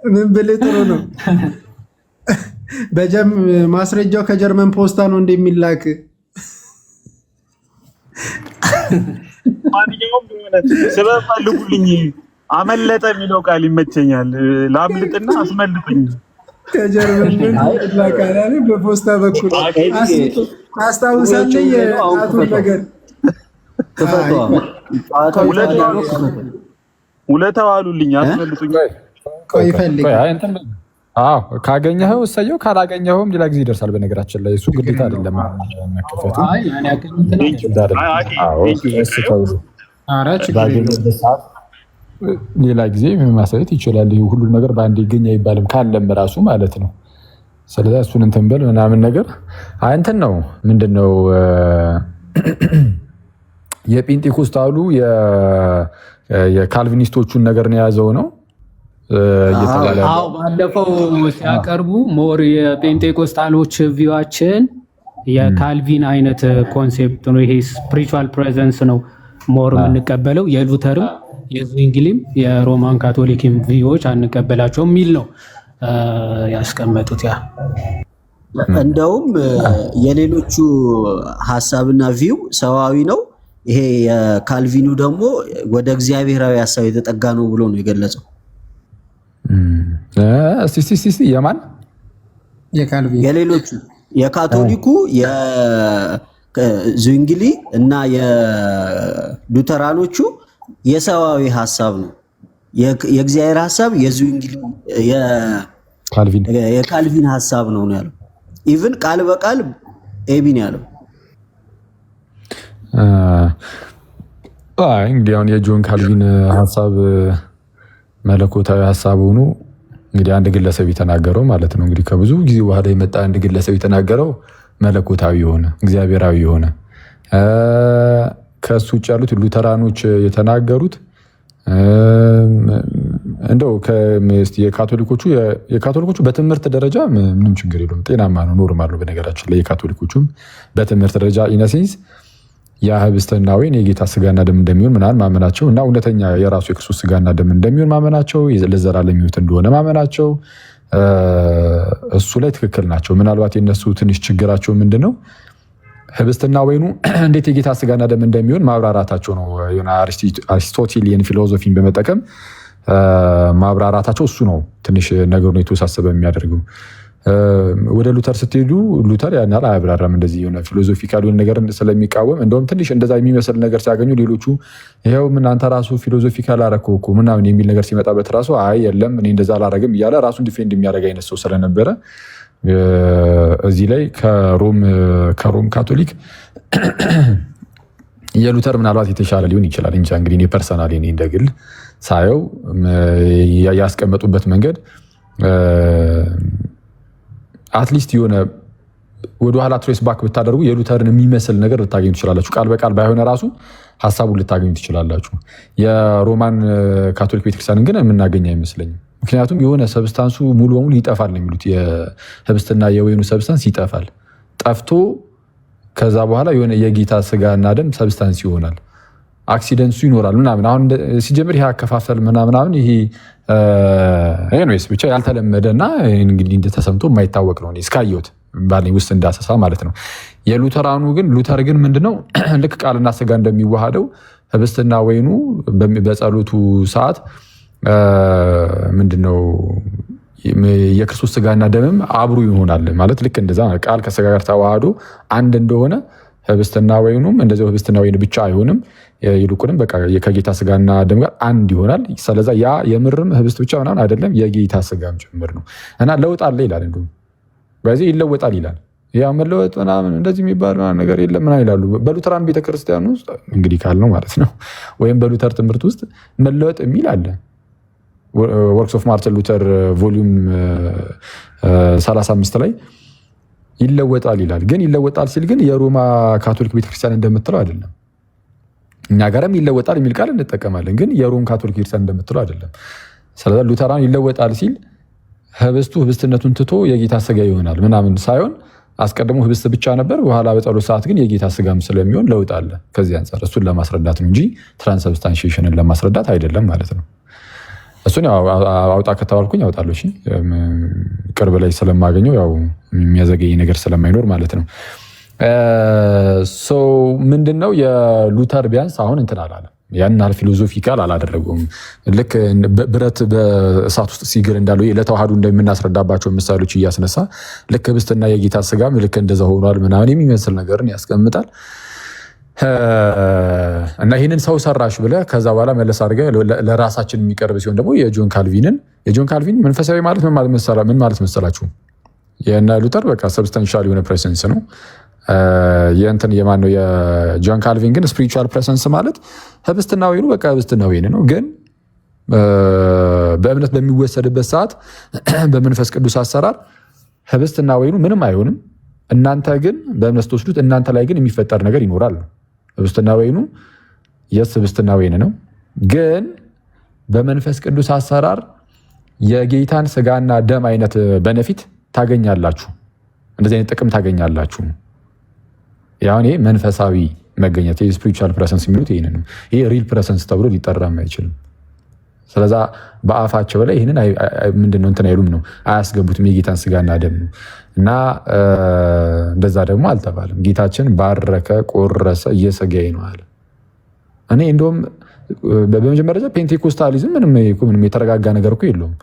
[SPEAKER 6] ምን ብልህ ጥሩ ነው። ማስረጃው ከጀርመን ፖስታ ነው እንደሚላክ
[SPEAKER 2] ማንኛውም ቢሆን ስለፈልጉልኝ አመለጠ የሚለው ቃል ይመቸኛል። ላምልጥና አስመልጥኝ።
[SPEAKER 6] ከጀርመን ይላካል በፖስታ በኩል አስታውሳለህ። የጣቱን ነገር
[SPEAKER 2] ውለታው አሉልኝ አስመልጡኝ።
[SPEAKER 6] ቆይ ፈልግ።
[SPEAKER 3] አዎ ካገኘኸው እሰየው፣ ካላገኘኸውም ሌላ ጊዜ ይደርሳል። በነገራችን ላይ እሱ ግዴታ አይደለም መከፈቱ። ሌላ ጊዜ ማሳየት ይችላል። ሁሉም ነገር በአንድ ይገኝ አይባልም፣ ካለም ራሱ ማለት ነው። ስለዚህ እሱን እንትን በል ምናምን ነገር እንትን ነው ምንድን ነው የጴንጤኮስታሉ የካልቪኒስቶቹን ነገር ነው የያዘው ነው እየተባለ
[SPEAKER 1] ነው። ባለፈው ሲያቀርቡ ሞር የጴንጤኮስታሎች ቪዋችን የካልቪን አይነት ኮንሴፕት ነው። ይሄ ስፒሪቹዋል ፕሬዘንስ ነው ሞር የምንቀበለው። የሉተርም የዝዊንግሊም የሮማን ካቶሊክም ቪዎች አንቀበላቸውም የሚል ነው ያስቀመጡት። ያ
[SPEAKER 4] እንደውም የሌሎቹ ሀሳብና ቪው ሰዋዊ ነው፣ ይሄ የካልቪኑ ደግሞ ወደ እግዚአብሔራዊ ሀሳብ የተጠጋ ነው ብሎ ነው የገለጸው።
[SPEAKER 3] የማን
[SPEAKER 6] የካልቪን
[SPEAKER 4] የሌሎቹ የካቶሊኩ የዝዊንግሊ እና የሉተራኖቹ የሰዋዊ ሀሳብ ነው። የእግዚአብሔር ሀሳብ የዝዊንግሊ የካልቪን ሀሳብ ነው ያለው። ኢቭን ቃል በቃል ኤቢን ያለው።
[SPEAKER 3] እንግዲህ አሁን የጆን ካልቪን ሀሳብ መለኮታዊ ሀሳብ ሆኖ እንግዲህ አንድ ግለሰብ የተናገረው ማለት ነው። እንግዲህ ከብዙ ጊዜ በኋላ የመጣ አንድ ግለሰብ የተናገረው መለኮታዊ የሆነ እግዚአብሔራዊ የሆነ ከሱ ውጭ ያሉት ሉተራኖች የተናገሩት እንደው የካቶሊኮቹ በትምህርት ደረጃ ምንም ችግር የለውም፣ ጤናማ ነው፣ ኖርማል ነው። በነገራችን ላይ የካቶሊኮቹም በትምህርት ደረጃ ኢነሴንስ ያ ህብስትና ወይን የጌታ ስጋና ደም እንደሚሆን ምናምን ማመናቸው እና እውነተኛ የራሱ የክርስቶስ ስጋና ደም እንደሚሆን ማመናቸው፣ ለዘላለም ሕይወት እንደሆነ ማመናቸው እሱ ላይ ትክክል ናቸው። ምናልባት የነሱ ትንሽ ችግራቸው ምንድን ነው? ህብስትና ወይኑ እንዴት የጌታ ስጋና ደም እንደሚሆን ማብራራታቸው ነው። አሪስቶቴሊየን ፊሎዞፊን በመጠቀም ማብራራታቸው እሱ ነው ትንሽ ነገሩን የተወሳሰበ የሚያደርገው። ወደ ሉተር ስትሄዱ ሉተር ያን ያህል አያብራራም። እንደዚህ የሆነ ፊሎዞፊካል የሆነ ነገር ስለሚቃወም እንደውም ትንሽ እንደዛ የሚመስል ነገር ሲያገኙ ሌሎቹ ይኸው እናንተ ራሱ ፊሎዞፊካል አደረከው እኮ ምናምን የሚል ነገር ሲመጣበት ራሱ አይ የለም እኔ እንደዛ አላረግም እያለ ራሱን ዲፌንድ የሚያደርግ አይነት ሰው ስለነበረ እዚህ ላይ ከሮም ካቶሊክ የሉተር ምናልባት የተሻለ ሊሆን ይችላል እንጂ እንግዲህ እኔ ፐርሰናሊ እኔ እንደግል ሳየው ያስቀመጡበት መንገድ አትሊስት የሆነ ወደኋላ ትሬስ ባክ ብታደርጉ የሉተርን የሚመስል ነገር ልታገኙ ትችላላችሁ። ቃል በቃል ባይሆነ ራሱ ሀሳቡን ልታገኙ ትችላላችሁ። የሮማን ካቶሊክ ቤተክርስቲያንን ግን የምናገኝ አይመስለኝም። ምክንያቱም የሆነ ሰብስታንሱ ሙሉ በሙሉ ይጠፋል ነው የሚሉት። የህብስትና የወይኑ ሰብስታንስ ይጠፋል። ጠፍቶ ከዛ በኋላ የሆነ የጌታ ስጋና ደም ሰብስታንስ ይሆናል። አክሲደንሱ ይኖራል ምናምን። አሁን ሲጀምር ይሄ አከፋፈል ምናምን ይሄ ኤኒዌይስ ብቻ ያልተለመደ እና እንግዲህ እንደተሰምቶ የማይታወቅ ነው እስካየሁት ባለኝ ውስጥ እንዳሰሳ ማለት ነው። የሉተራኑ ግን ሉተር ግን ምንድነው ልክ ቃልና ስጋ እንደሚዋሃደው ህብስትና ወይኑ በጸሎቱ ሰዓት ምንድነው የክርስቶስ ስጋና ደምም አብሩ ይሆናል ማለት ልክ እንደዛ ቃል ከስጋ ጋር ተዋህዶ አንድ እንደሆነ ህብስትና ወይኑም እንደዚያው ህብስትና ወይን ብቻ አይሆንም፣ ይልቁንም በቃ ከጌታ ስጋና ደም ጋር አንድ ይሆናል። ስለዛ ያ የምርም ህብስት ብቻ ምናምን አይደለም የጌታ ስጋም ጭምር ነው እና ለውጥ አለ ይላል። እንደውም በዚህ ይለወጣል ይላል። ያ መለወጥ ምናምን እንደዚህ የሚባል ነገር የለም ምናምን ይላሉ። በሉተራን ቤተክርስቲያን ውስጥ እንግዲህ ካልነው ማለት ነው ወይም በሉተር ትምህርት ውስጥ መለወጥ የሚል አለ። ወርክስ ኦፍ ማርቲን ሉተር ቮሊዩም 35 ላይ ይለወጣል ይላል። ግን ይለወጣል ሲል ግን የሮማ ካቶሊክ ቤተክርስቲያን እንደምትለው አይደለም። እኛ ጋርም ይለወጣል የሚል ቃል እንጠቀማለን፣ ግን የሮም ካቶሊክ ቤተክርስቲያን እንደምትለው አይደለም። ስለዚህ ሉተራን ይለወጣል ሲል ህብስቱ ህብስትነቱን ትቶ የጌታ ስጋ ይሆናል ምናምን ሳይሆን አስቀድሞ ህብስት ብቻ ነበር፣ በኋላ በጸሎት ሰዓት ግን የጌታ ስጋም ስለሚሆን ለውጥ አለ። ከዚህ አንጻር እሱን ለማስረዳት ነው እንጂ ትራንስብስታንሺዬሽንን ለማስረዳት አይደለም ማለት ነው። እሱን አውጣ ከተባልኩኝ አውጣለሁ። ቅርብ ላይ ስለማገኘው ያው የሚያዘገኝ ነገር ስለማይኖር ማለት ነው። ምንድነው የሉተር ቢያንስ አሁን እንትን አላለም፣ ያን ያህል ፊሎዞፊካል አላደረጉም። ልክ ብረት በእሳት ውስጥ ሲግል እንዳለው ለተዋህዶ እንደምናስረዳባቸው ምሳሌዎች እያስነሳ ልክ ህብስትና የጌታ ስጋም ልክ እንደዛ ሆኗል ምናምን የሚመስል ነገርን ያስቀምጣል። እና ይህንን ሰው ሰራሽ ብለህ ከዛ በኋላ መለስ አድርገህ ለራሳችን የሚቀርብ ሲሆን ደግሞ የጆን ካልቪን መንፈሳዊ ማለት ምን ማለት መሰላችሁ? የእነ ሉተር በቃ ሰብስታንሻል የሆነ ፕሬሰንስ ነው። የእንትን የማን ነው? የጆን ካልቪን ግን ስፒሪቹዋል ፕሬሰንስ ማለት ህብስትና ወይኑ በቃ ህብስትና ወይን ነው። ግን በእምነት በሚወሰድበት ሰዓት በመንፈስ ቅዱስ አሰራር ህብስትና ወይኑ ምንም አይሆንም። እናንተ ግን በእምነት ስትወስዱት እናንተ ላይ ግን የሚፈጠር ነገር ይኖራል። ህብስትና ወይኑ ህብስትና ወይን ነው። ግን በመንፈስ ቅዱስ አሰራር የጌታን ስጋና ደም አይነት በነፊት ታገኛላችሁ። እንደዚህ አይነት ጥቅም ታገኛላችሁ። ያኔ መንፈሳዊ መገኘት ስፒሪቹዋል ፕሬሰንስ የሚሉት ይሄንን ነው። ይሄ ሪል ፕሬሰንስ ተብሎ ሊጠራም አይችልም። ስለዛ በአፋቸው ላይ ይሄንን ምንድነው እንትን አይሉም ነው አያስገቡትም። የጌታን ስጋና ደም ነው እና እንደዛ ደግሞ አልተባለም። ጌታችን ባረከ፣ ቆረሰ፣ የሥጋዬ ነው አለ። እኔ እንደውም በመጀመሪያ ደረጃ ፔንቴኮስታሊዝም ምንም የተረጋጋ ነገር እኮ የለውም።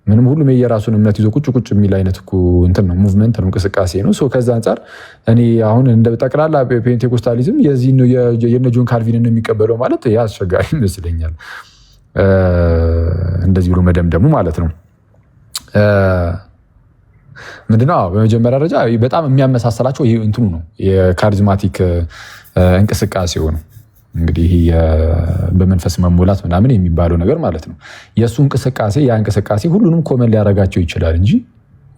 [SPEAKER 3] ምንም ሁሉም የራሱን እምነት ይዞ ቁጭ የሚል አይነት እኮ እንትን ነው፣ ሙቭመንት ነው፣ እንቅስቃሴ ነው። ከዛ አንጻር እኔ አሁን እንደ ጠቅላላ ፔንቴኮስታሊዝም የነ ጆን ካልቪንን የሚቀበለው ማለት ያ አስቸጋሪ ይመስለኛል። እንደዚህ ብሎ መደምደሙ ማለት ነው። ምንድነው በመጀመሪያ ደረጃ በጣም የሚያመሳሰላቸው ይሄ እንትኑ ነው፣ የካሪዝማቲክ እንቅስቃሴው ነው። እንግዲህ በመንፈስ መሞላት ምናምን የሚባለው ነገር ማለት ነው። የእሱ እንቅስቃሴ ያ እንቅስቃሴ ሁሉንም ኮመን ሊያደርጋቸው ይችላል እንጂ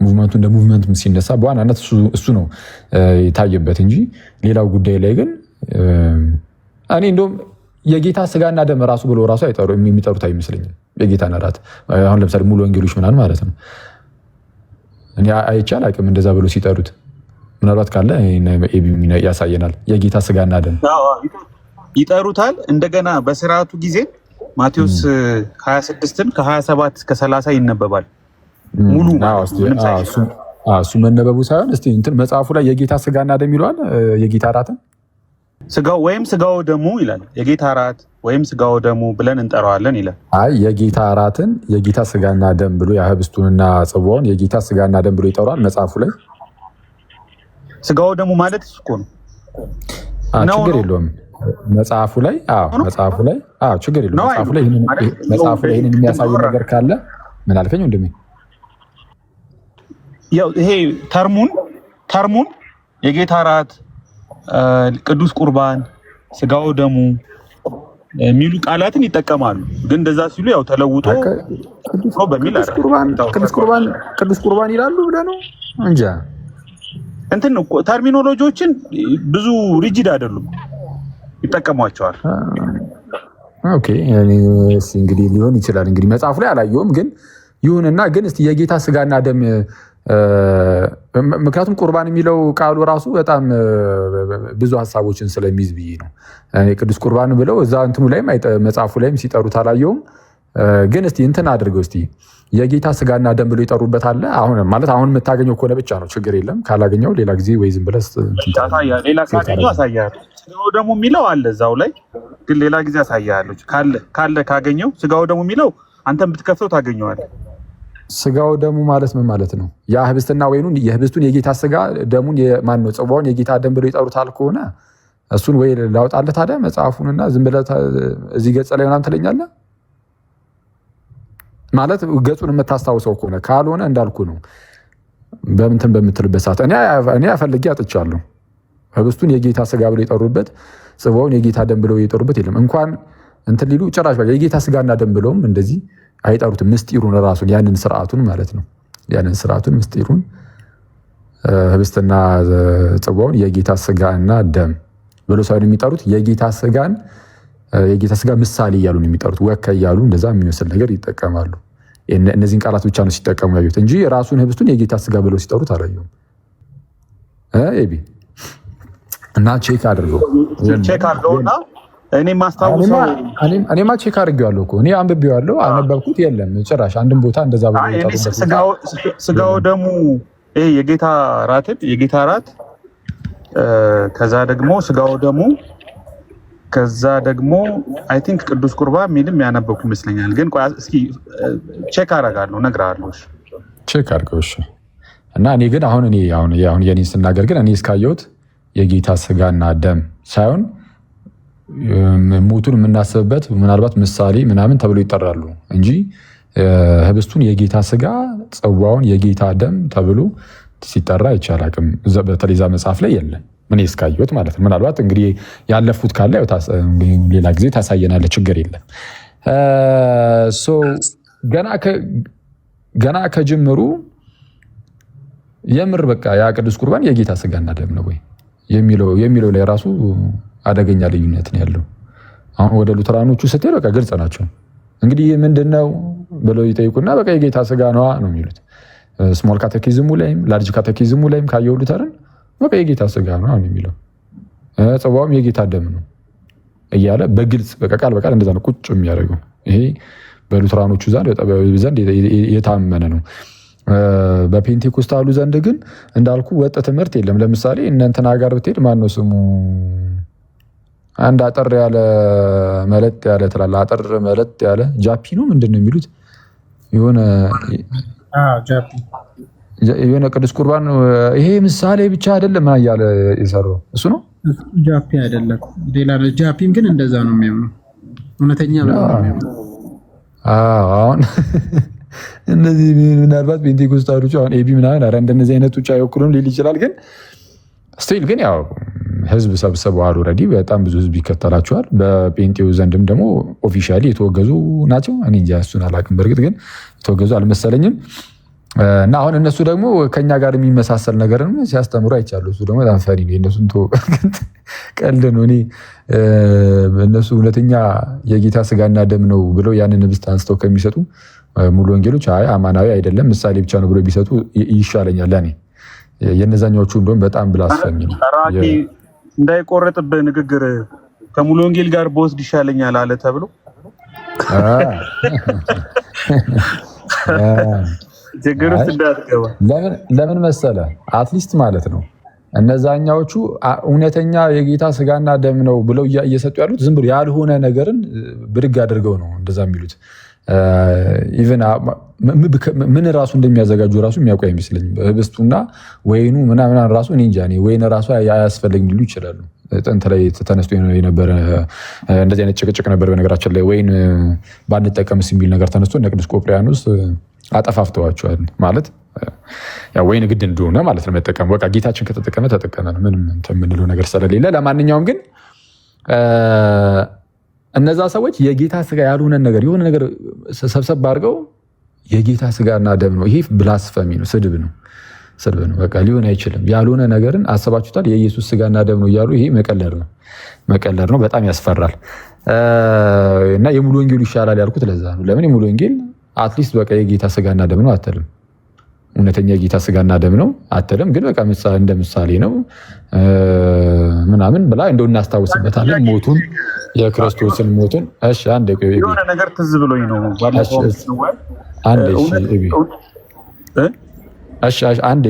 [SPEAKER 3] ሙቭመንቱ እንደ ሙቭመንት ሲነሳ በዋናነት እሱ ነው የታየበት እንጂ ሌላው ጉዳይ ላይ ግን እኔ እንደውም የጌታ ስጋና ደም ራሱ ብሎ ራሱ የሚጠሩት አይመስለኝም። የጌታን እራት አሁን ለምሳሌ ሙሉ ወንጌሎች ምናምን ማለት ነው እኔ አይቻል አቅም እንደዛ ብሎ ሲጠሩት ምናልባት ካለ ያሳየናል። የጌታ ስጋና ደም
[SPEAKER 2] ይጠሩታል። እንደገና በስርዓቱ ጊዜ ማቴዎስ 26ን ከ27 እስከ 30 ይነበባል ሙሉ
[SPEAKER 3] እሱ መነበቡ ሳይሆን እስቲ እንትን መጽሐፉ ላይ የጌታ ስጋና ደም ይለዋል። የጌታ እራትን
[SPEAKER 2] ስጋው ወይም ስጋው ደሙ ይላል። የጌታ እራት ወይም ስጋው ደሙ ብለን እንጠራዋለን ይላል።
[SPEAKER 3] አይ የጌታ እራትን የጌታ ስጋና ደም ብሎ የህብስቱንና ጽዋውን የጌታ ስጋና ደም ብሎ ይጠራዋል መጽሐፉ ላይ።
[SPEAKER 2] ስጋው ደሙ ማለት እሱ እኮ ነው።
[SPEAKER 3] ችግር የለውም መጽሐፉ ላይ ችግር የለውም መጽሐፉ ላይ ይህንን የሚያሳይ ነገር ካለ ምን አልከኝ ወንድሜ?
[SPEAKER 2] ያው ይሄ ተርሙን የጌታ እራት ቅዱስ ቁርባን ስጋው ደሙ የሚሉ ቃላትን ይጠቀማሉ። ግን እንደዛ ሲሉ ያው ተለውጦ በሚል
[SPEAKER 3] ቅዱስ ቁርባን ይላሉ ብለህ ነው እንጃ።
[SPEAKER 2] እንትን ተርሚኖሎጂዎችን ብዙ ሪጂድ አይደሉም ይጠቀሟቸዋል።
[SPEAKER 3] ኦኬ እንግዲህ ሊሆን ይችላል። እንግዲህ መጽሐፉ ላይ አላየሁም፣ ግን ይሁንና ግን እስቲ የጌታ ስጋና ደም ምክንያቱም ቁርባን የሚለው ቃሉ ራሱ በጣም ብዙ ሀሳቦችን ስለሚይዝ ብዬ ነው። ቅዱስ ቁርባን ብለው እዛ እንትኑ ላይም መጽሐፉ ላይም ሲጠሩት አላየውም። ግን እስቲ እንትን አድርገው እስቲ የጌታ ስጋና ደም ብሎ ይጠሩበት አለ። አሁን ማለት አሁን የምታገኘው ከሆነ ብቻ ነው ችግር የለም። ካላገኘው ሌላ ጊዜ ወይ ዝም ብለህ
[SPEAKER 2] ሌላ ካገኘው አሳያለሁ። ስጋው ደሙ የሚለው አለ እዛው ላይ፣ ግን ሌላ ጊዜ አሳያለሁ። ካለ ካገኘው ስጋው ደሙ የሚለው አንተም ብትከፍተው ታገኘዋለህ።
[SPEAKER 3] ስጋው ደሙ ማለት ምን ማለት ነው? ያ ህብስትና ወይኑን የህብስቱን የጌታ ስጋ ደሙን ማን ነው ጽዋውን የጌታ ደም ብሎ ይጠሩታል ከሆነ እሱን ወይ ላውጣለህ ታዲያ መጽሐፉንና ዝም ብለህ እዚህ ገጽ ላይ ምናምን ትለኛለህ ማለት ገጹን የምታስታውሰው ከሆነ ካልሆነ እንዳልኩ ነው በምንትን በምትልበት ሰዓት እኔ አፈልጌ አጥቻለሁ። ህብስቱን የጌታ ስጋ ብሎ የጠሩበት ጽዋውን የጌታ ደም ብሎ የጠሩበት የለም። እንኳን እንትን ሊሉ ጭራሽ የጌታ ስጋና ደም ብለውም እንደዚህ አይጠሩትም። ምስጢሩን ራሱን ያንን ስርዓቱን ማለት ነው ያንን ስርዓቱን ምስጢሩን ህብስትና ጽዋውን የጌታ ስጋና ደም ብሎ ሳይሆን የሚጠሩት የጌታ ስጋ ምሳሌ እያሉ ነው የሚጠሩት። ወከ እያሉ እንደዛ የሚመስል ነገር ይጠቀማሉ። እነዚህን ቃላት ብቻ ነው ሲጠቀሙ ያዩት እንጂ ራሱን ህብስቱን የጌታ ስጋ ብለው ሲጠሩት አላየሁም። ኤቢ እና ቼክ አድርገውና እኔ ማስታውሰው እኔማ ቼክ አድርጌዋለሁ እኮ እኔ አንብቤዋለሁ። አነበብኩት የለም ጭራሽ አንድም ቦታ እንደዛ ብሎ ይጠሩበት።
[SPEAKER 2] ስጋው ደሙ ይሄ የጌታ እራት ከዛ ደግሞ ስጋው ደሙ ከዛ ደግሞ አይ ቲንክ ቅዱስ ቁርባን የሚልም ያነበብኩ ይመስለኛል። ግን ቆይ እስኪ ቼክ አደርጋለሁ እነግርሃለሁ። እሺ
[SPEAKER 3] ቼክ አድርገው። እሺ እና እኔ ግን አሁን የኔን ስናገር ግን እኔ እስካየሁት የጌታ ስጋና ደም ሳይሆን ሞቱን የምናስብበት ምናልባት ምሳሌ ምናምን ተብሎ ይጠራሉ እንጂ ህብስቱን የጌታ ስጋ ጽዋውን የጌታ ደም ተብሎ ሲጠራ አይቻል አቅም በተለይ ዛ መጽሐፍ ላይ የለም። ምን እስካየሁት ማለት ነው። ምናልባት እንግዲህ ያለፉት ካለ ሌላ ጊዜ ታሳየናለህ፣ ችግር የለም። ገና ከጅምሩ የምር በቃ ያ ቅዱስ ቁርባን የጌታ ስጋና ደም ነው ወይ የሚለው ላይ ራሱ አደገኛ ልዩነት ነው ያለው። አሁን ወደ ሉተራኖቹ ስትሄድ በቃ ግልጽ ናቸው። እንግዲህ ምንድነው ብለው ይጠይቁና በቃ የጌታ ስጋ ነዋ ነው የሚሉት። ስሞል ካቴኪዝሙ ላይም ላርጅ ካቴኪዝሙ ላይም ካየው ሉተርን በቃ የጌታ ስጋ ነው የሚለው፣ ጽዋውም የጌታ ደም ነው እያለ በግልጽ በቃ ቃል በቃል እንደዛ ነው ቁጭ የሚያደርገው። ይሄ በሉተራኖቹ ዘንድ የታመነ ነው። በፔንቴኮስታሉ ዘንድ ግን እንዳልኩ ወጥ ትምህርት የለም። ለምሳሌ እነ እንትና ጋር ብትሄድ ማነው ስሙ አንድ አጠር ያለ መለጥ ያለ ትላለህ። አጠር መለጥ ያለ ጃፒ ነው ምንድን ነው የሚሉት የሆነ ቅዱስ ቁርባን ይሄ ምሳሌ ብቻ አይደለም እያለ የሰራው እሱ ነው።
[SPEAKER 7] ጃፒ አይደለም ሌላ ነው። ጃፒም ግን እንደዛ ነው የሚያምነው እውነተኛ ነው የሚያምነው።
[SPEAKER 3] አሁን እነዚህ ምናልባት ፔንቴኮስታሎች አሁን ኤቢ ምናምን እንደነዚህ አይነት ውጭ አይወክሉም ሊል ይችላል። ግን ስቲል ግን ያው ህዝብ ሰብስበዋል። ኦልሬዲ በጣም ብዙ ህዝብ ይከተላቸዋል። በጴንጤው ዘንድም ደግሞ ኦፊሻሊ የተወገዙ ናቸው። እኔ እንጃ እሱን አላውቅም። በእርግጥ ግን የተወገዙ አልመሰለኝም። እና አሁን እነሱ ደግሞ ከኛ ጋር የሚመሳሰል ነገርን ሲያስተምሩ አይቻሉ። እሱ ደግሞ በጣም ፈሪ ነው። የእነሱን ቀልድ ነው። እኔ እነሱ እውነተኛ የጌታ ስጋና ደም ነው ብለው ያንን ህብስት አንስተው ከሚሰጡ ሙሉ ወንጌሎች አይ አማናዊ አይደለም ምሳሌ ብቻ ነው ብሎ ቢሰጡ ይሻለኛል ለእኔ። የነዛኛዎቹ እንደውም በጣም ብላስፈሚ ነው።
[SPEAKER 2] እንዳይቆረጥብህ ንግግር ከሙሉ ወንጌል ጋር በወስድ ይሻለኛል አለ ተብሎ ችግር ውስጥ እንዳትገባ።
[SPEAKER 3] ለምን መሰለ አትሊስት ማለት ነው እነዛኛዎቹ እውነተኛ የጌታ ስጋና ደም ነው ብለው እየሰጡ ያሉት ዝም ብሎ ያልሆነ ነገርን ብድግ አድርገው ነው እንደዛ የሚሉት። ኢቨን ምን ራሱ እንደሚያዘጋጁ ራሱ የሚያውቁ አይመስለኝም። ህብስቱና ወይኑ ምናምን ራሱ እኔ እንጃ። ወይን ራሱ አያስፈልግም ሊሉ ይችላሉ። ጥንት ላይ ተነስቶ የነበረ እንደዚህ አይነት ጭቅጭቅ ነበር። በነገራችን ላይ ወይን ባንጠቀምስ የሚል ነገር ተነስቶ እነ ቅዱስ ቆጵርያኖስ አጠፋፍተዋቸዋል። ማለት ወይን ግድ እንደሆነ ማለት ነው መጠቀም። በቃ ጌታችን ከተጠቀመ ተጠቀመ ነው፣ ምንም የምንለው ነገር ስለሌለ። ለማንኛውም ግን እነዛ ሰዎች የጌታ ስጋ ያልሆነ ነገር የሆነ ነገር ሰብሰብ አድርገው የጌታ ስጋና ደም ነው። ይሄ ብላስፈሚ ነው፣ ስድብ ነው። በቃ ሊሆን አይችልም። ያልሆነ ነገርን አስባችሁታል? የኢየሱስ ስጋና ደም ነው እያሉ ይሄ መቀለድ ነው። በጣም ያስፈራል። እና የሙሉ ወንጌሉ ይሻላል ያልኩት ለዛ ነው። ለምን የሙሉ ወንጌል አትሊስት በቃ የጌታ ስጋና ደም ነው አትልም። እውነተኛ የጌታ ስጋና ደም ነው አትልም። ግን በቃ እንደ ምሳሌ ነው ምናምን ብላ እንደው እናስታውስበታለን ሞቱን፣ የክርስቶስን ሞቱን። እሺ አንዴ ቆይ፣
[SPEAKER 2] የሆነ ነገር ትዝ ብሎኝ ነው ባለፈው
[SPEAKER 3] አንዴ ቆይ፣ እሺ አንዴ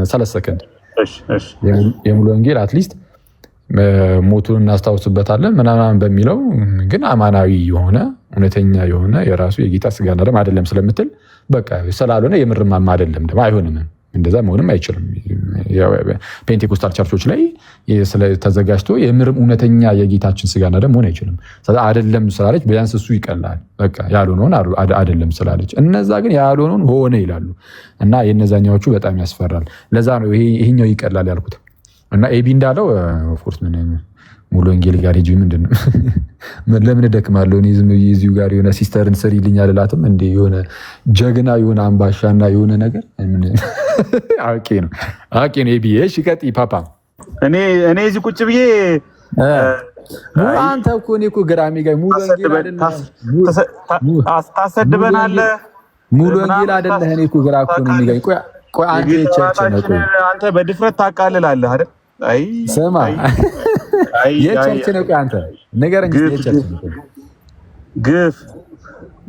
[SPEAKER 3] 30 ሰከንድ። የሙሉ ወንጌል አትሊስት ሞቱን እናስታውስበታለን ምናምን በሚለው ግን አማናዊ የሆነ እውነተኛ የሆነ የራሱ የጌታ ስጋና ደም አይደለም ስለምትል በቃ ስላልሆነ የምርማማ አይደለም ደግሞ አይሆንም። እንደዛ መሆንም አይችልም። ፔንቴኮስታል ቸርቾች ላይ ተዘጋጅቶ የምርም እውነተኛ የጌታችን ስጋና ደም መሆን አይችልም። አይደለም ስላለች ቢያንስ እሱ ይቀላል። በቃ ያልሆነውን አይደለም ስላለች፣ እነዛ ግን ያልሆነውን ሆነ ይላሉ። እና የነዛኛዎቹ በጣም ያስፈራል። ለዛ ነው ይሄኛው ይቀላል ያልኩት። እና ኤቢ እንዳለው ኦፍኮርስ ምን ሙሉ ወንጌል ጋር ሂጂ ምንድን ነው ለምን እደክማለሁ እኔ ዝም ብዬ እዚሁ ጋር የሆነ ሲስተርን ስሪልኝ አልላትም እንዴ? የሆነ ጀግና የሆነ አምባሻና የሆነ ነገር አውቄ ነው ኤቢ። እሺ ቀጥይ ፓፓ። እኔ
[SPEAKER 2] እዚህ ቁጭ ብዬ
[SPEAKER 3] አንተ እኮ እኔ እኮ ግራሚ ጋር ሙሉ ወንጌል አይደለም
[SPEAKER 2] ታሰድበናለህ።
[SPEAKER 3] ሙሉ ወንጌል አይደለም። እኔ እኮ ግራ እኮ ነው የሚገኝ። ቆይ አንተ የቸርች ነው
[SPEAKER 2] አንተ በድፍረት ታቃልላለህ አይደል? አይ
[SPEAKER 3] ስማ የቸርች ነው። ቆይ አንተ ንገረኝ፣ የቸርች ነው ግፍ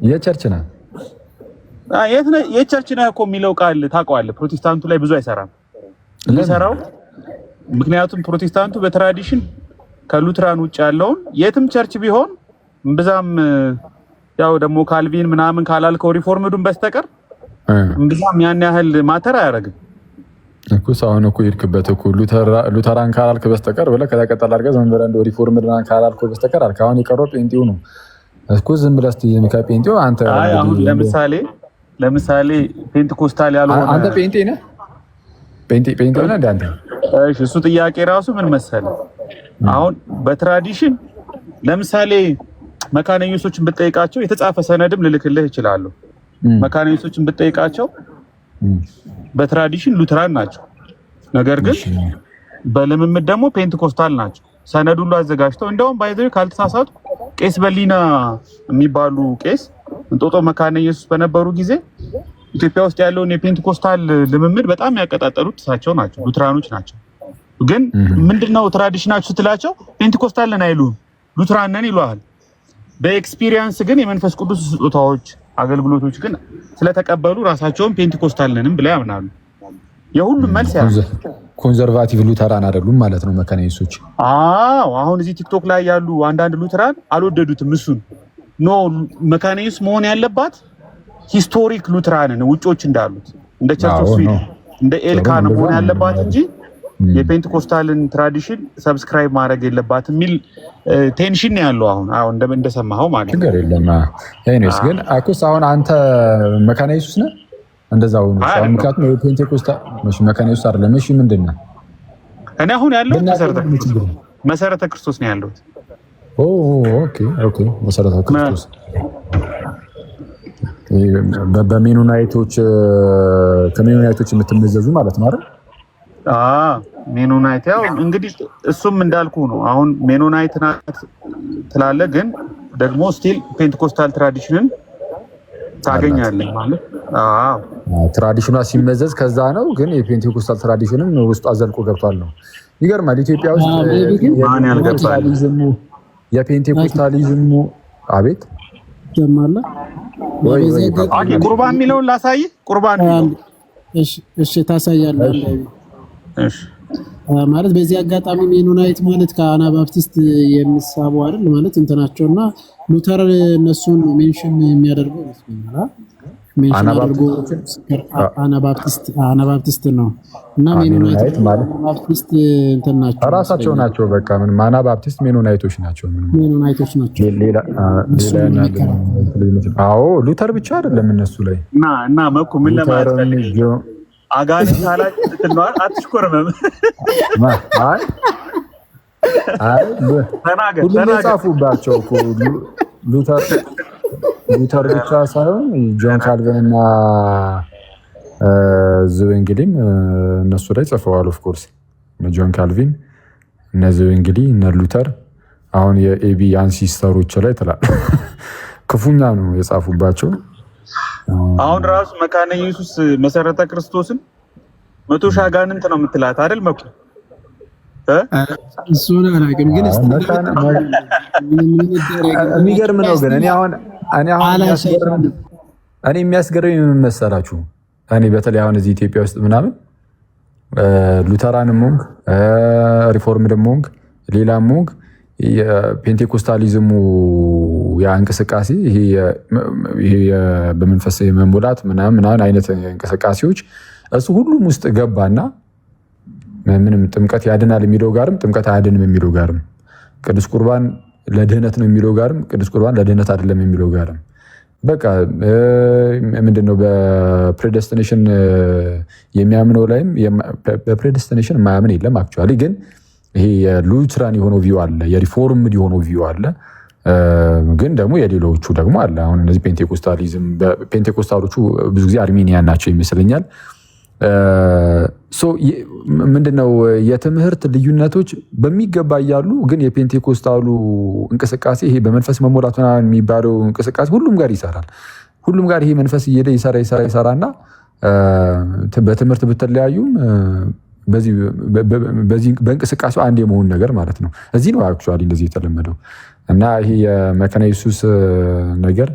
[SPEAKER 3] የቸርች ነው።
[SPEAKER 2] የት ነው የቸርች ነው እኮ የሚለው ቃል ታውቀዋለህ? ፕሮቴስታንቱ ላይ ብዙ አይሰራም የሚሰራው። ምክንያቱም ፕሮቴስታንቱ በትራዲሽን ከሉትራን ውጭ ያለውን የትም ቸርች ቢሆን እምብዛም ያው ደግሞ ካልቪን ምናምን ካላልከው ሪፎርምዱን በስተቀር እምብዛም ያን ያህል ማተር አያደርግም
[SPEAKER 3] እኮ። ሳውን እኮ ይርክበት እኮ ሉተራን ካላልክ በስተቀር ብለህ ከተቀጠል አድርገህ ዝም ብለህ እንደ ሪፎርምድ ካላልከው በስተቀር አልክ። አሁን የቀረው ጴንጤው ነው እኮ። ዝም ብለህ እስኪ ከጴንጤው አንተ
[SPEAKER 2] አሁን ለምሳሌ ፔንቴኮስታል ያልሆነ
[SPEAKER 3] አንተ ጴንጤ ነህ? ጴንጤ ነህ እንደ አንተ?
[SPEAKER 2] እሺ እሱ ጥያቄ ራሱ ምን መሰለህ፣ አሁን በትራዲሽን ለምሳሌ መካነ ኢየሱስን ብትጠይቃቸው የተጻፈ ሰነድም ልልክልህ እችላለሁ። መካነ ኢየሱስን ብትጠይቃቸው በትራዲሽን ሉትራን ናቸው፣ ነገር ግን በልምምድ ደግሞ ፔንቴኮስታል ናቸው። ሰነድ ሁሉ አዘጋጅተው እንደውም ባይዘው ካልተሳሳቱ ቄስ በሊና የሚባሉ ቄስ እንጦጦ መካነ ኢየሱስ በነበሩ ጊዜ ኢትዮጵያ ውስጥ ያለውን የፔንቴኮስታል ልምምድ በጣም ያቀጣጠሉት እሳቸው ናቸው፣ ሉትራኖች ናቸው። ግን ምንድነው ትራዲሽናችሁ ስትላቸው ፔንቴኮስታል ነን አይሉም፣ ሉትራን ነን ይሉሃል። በኤክስፒሪየንስ ግን የመንፈስ ቅዱስ ስጦታዎች አገልግሎቶች ግን ስለተቀበሉ ራሳቸውን ፔንቴኮስታል ነንም ብለው ያምናሉ። የሁሉም መልስ
[SPEAKER 3] ኮንዘርቫቲቭ ሉተራን አይደሉም ማለት ነው መካነ ኢየሱሶች።
[SPEAKER 2] አሁን እዚህ ቲክቶክ ላይ ያሉ አንዳንድ ሉተራን አልወደዱትም እሱን። ኖ መካነ ኢየሱስ መሆን ያለባት ሂስቶሪክ ሉተራንን ውጮች እንዳሉት እንደ ቸርች ኦፍ ስዊድን እንደ ኤልካን መሆን ያለባት እንጂ የፔንቴኮስታልን ትራዲሽን ሰብስክራይብ ማድረግ የለባት የሚል ቴንሽን ያለው አሁን እንደሰማኸው ማለት ነው።
[SPEAKER 3] ችግር የለም። ኤኒዌይስ ግን አኩስ አሁን አንተ መካነ ኢየሱስ ነህ እንደዛው ነው። ምክንያቱም የፔንቴኮስታል መካነ ኢየሱስ አይደለም። እሺ ምንድን ነው?
[SPEAKER 2] እኔ አሁን ያለው መሰረተ ክርስቶስ ነው ያለሁት።
[SPEAKER 3] ኦኬ መሰረተ ክርስቶስ በሜኖናይቶች ከሜኖናይቶች የምትመዘዙ ማለት ነው አይደል?
[SPEAKER 2] ሜኖናይት ያው እንግዲህ እሱም እንዳልኩ ነው። አሁን ሜኖናይት ናት ትላለ፣ ግን ደግሞ ስቲል ፔንቴኮስታል ትራዲሽንን ታገኛለህ ማለት።
[SPEAKER 3] ትራዲሽኗ ሲመዘዝ ከዛ ነው፣ ግን የፔንቴኮስታል ትራዲሽንም ውስጡ አዘልቆ ገብቷል ነው። ይገርማል። ኢትዮጵያ ውስጥ የፔንቴኮስታሊዝሙ አቤት
[SPEAKER 7] ጀማላ
[SPEAKER 2] ቁርባን የሚለውን ላሳይ። ቁርባን
[SPEAKER 7] እሺ ታሳያለህ።
[SPEAKER 2] እሺ
[SPEAKER 7] ማለት በዚህ አጋጣሚ ሜኖናይት ማለት ከአናባፕቲስት የሚሳቡ አይደል ማለት እንትናቸውና ሉተር እነሱን ሜንሽን የሚያደርገው ይመስለኛል። ሜንሽን አድርጎ አናባፕቲስት ነው እና ሜኖናይት ማለት አናባፕቲስት እንትን ናቸው፣
[SPEAKER 3] ራሳቸው ናቸው። በቃ ምንም አናባፕቲስት ሜኖናይቶች ናቸው። ሌላ አዎ ሉተር ብቻ አይደለም እነሱ ላይ
[SPEAKER 2] እና መኩ ምን ለማለት አጋንንት ታላቅ ትትነዋል። አትሽኮርመም።
[SPEAKER 3] ሁሉም የጻፉባቸው እኮ ሉተር ብቻ ሳይሆን ጆን ካልቪን እና ዝዊንግሊም እነሱ ላይ ጽፈዋል። ኦፍኮርስ ጆን ካልቪን እነ ዝዊንግሊ እነ ሉተር አሁን የኤቢ አንሲስተሮች ላይ ትላል ክፉኛ ነው የጻፉባቸው።
[SPEAKER 2] አሁን ራሱ መካነ ኢየሱስ መሰረተ ክርስቶስን 100 ሺህ አጋንንት ነው የምትላት አይደል? መኩ
[SPEAKER 7] እሱን አላውቅም፣ ግን
[SPEAKER 3] የሚገርም ነው። ግን እኔ የሚያስገርም የምመሰላችሁ እኔ በተለይ አሁን እዚህ ኢትዮጵያ ውስጥ ምናምን ሉተራንም ሆንክ ሪፎርምድም ሆንክ ሌላም ሆንክ የፔንቴኮስታሊዝሙ ያ እንቅስቃሴ ይሄ በመንፈስ መሙላት ምናምን አይነት እንቅስቃሴዎች እሱ ሁሉም ውስጥ ገባና ምንም ጥምቀት ያድናል የሚለው ጋርም ጥምቀት አያድንም የሚለው ጋርም ቅዱስ ቁርባን ለድህነት ነው የሚለው ጋርም ቅዱስ ቁርባን ለድህነት አይደለም የሚለው ጋርም በቃ ምንድነው በፕሬዲስቲኔሽን የሚያምነው ላይም በፕሬዲስቲኔሽን የማያምን የለም። አክቹአሊ ግን ይሄ የሉትራን የሆነው ቪው አለ፣ የሪፎርምድ የሆነው ቪው አለ፣ ግን ደግሞ የሌሎቹ ደግሞ አለ። አሁን እነዚህ ፔንቴኮስታሎቹ ብዙ ጊዜ አርሜኒያን ናቸው ይመስለኛል። ምንድነው የትምህርት ልዩነቶች በሚገባ እያሉ ግን የፔንቴኮስታሉ እንቅስቃሴ ይሄ በመንፈስ መሞላት የሚባለው እንቅስቃሴ ሁሉም ጋር ይሰራል። ሁሉም ጋር ይሄ መንፈስ እየሄደ ይሰራና በትምህርት ብትለያዩም በእንቅስቃሴው አንድ የመሆን ነገር ማለት ነው። እዚህ ነው አክቹዋሊ እንደዚህ የተለመደው እና ይሄ የመካነ ኢየሱስ ነገር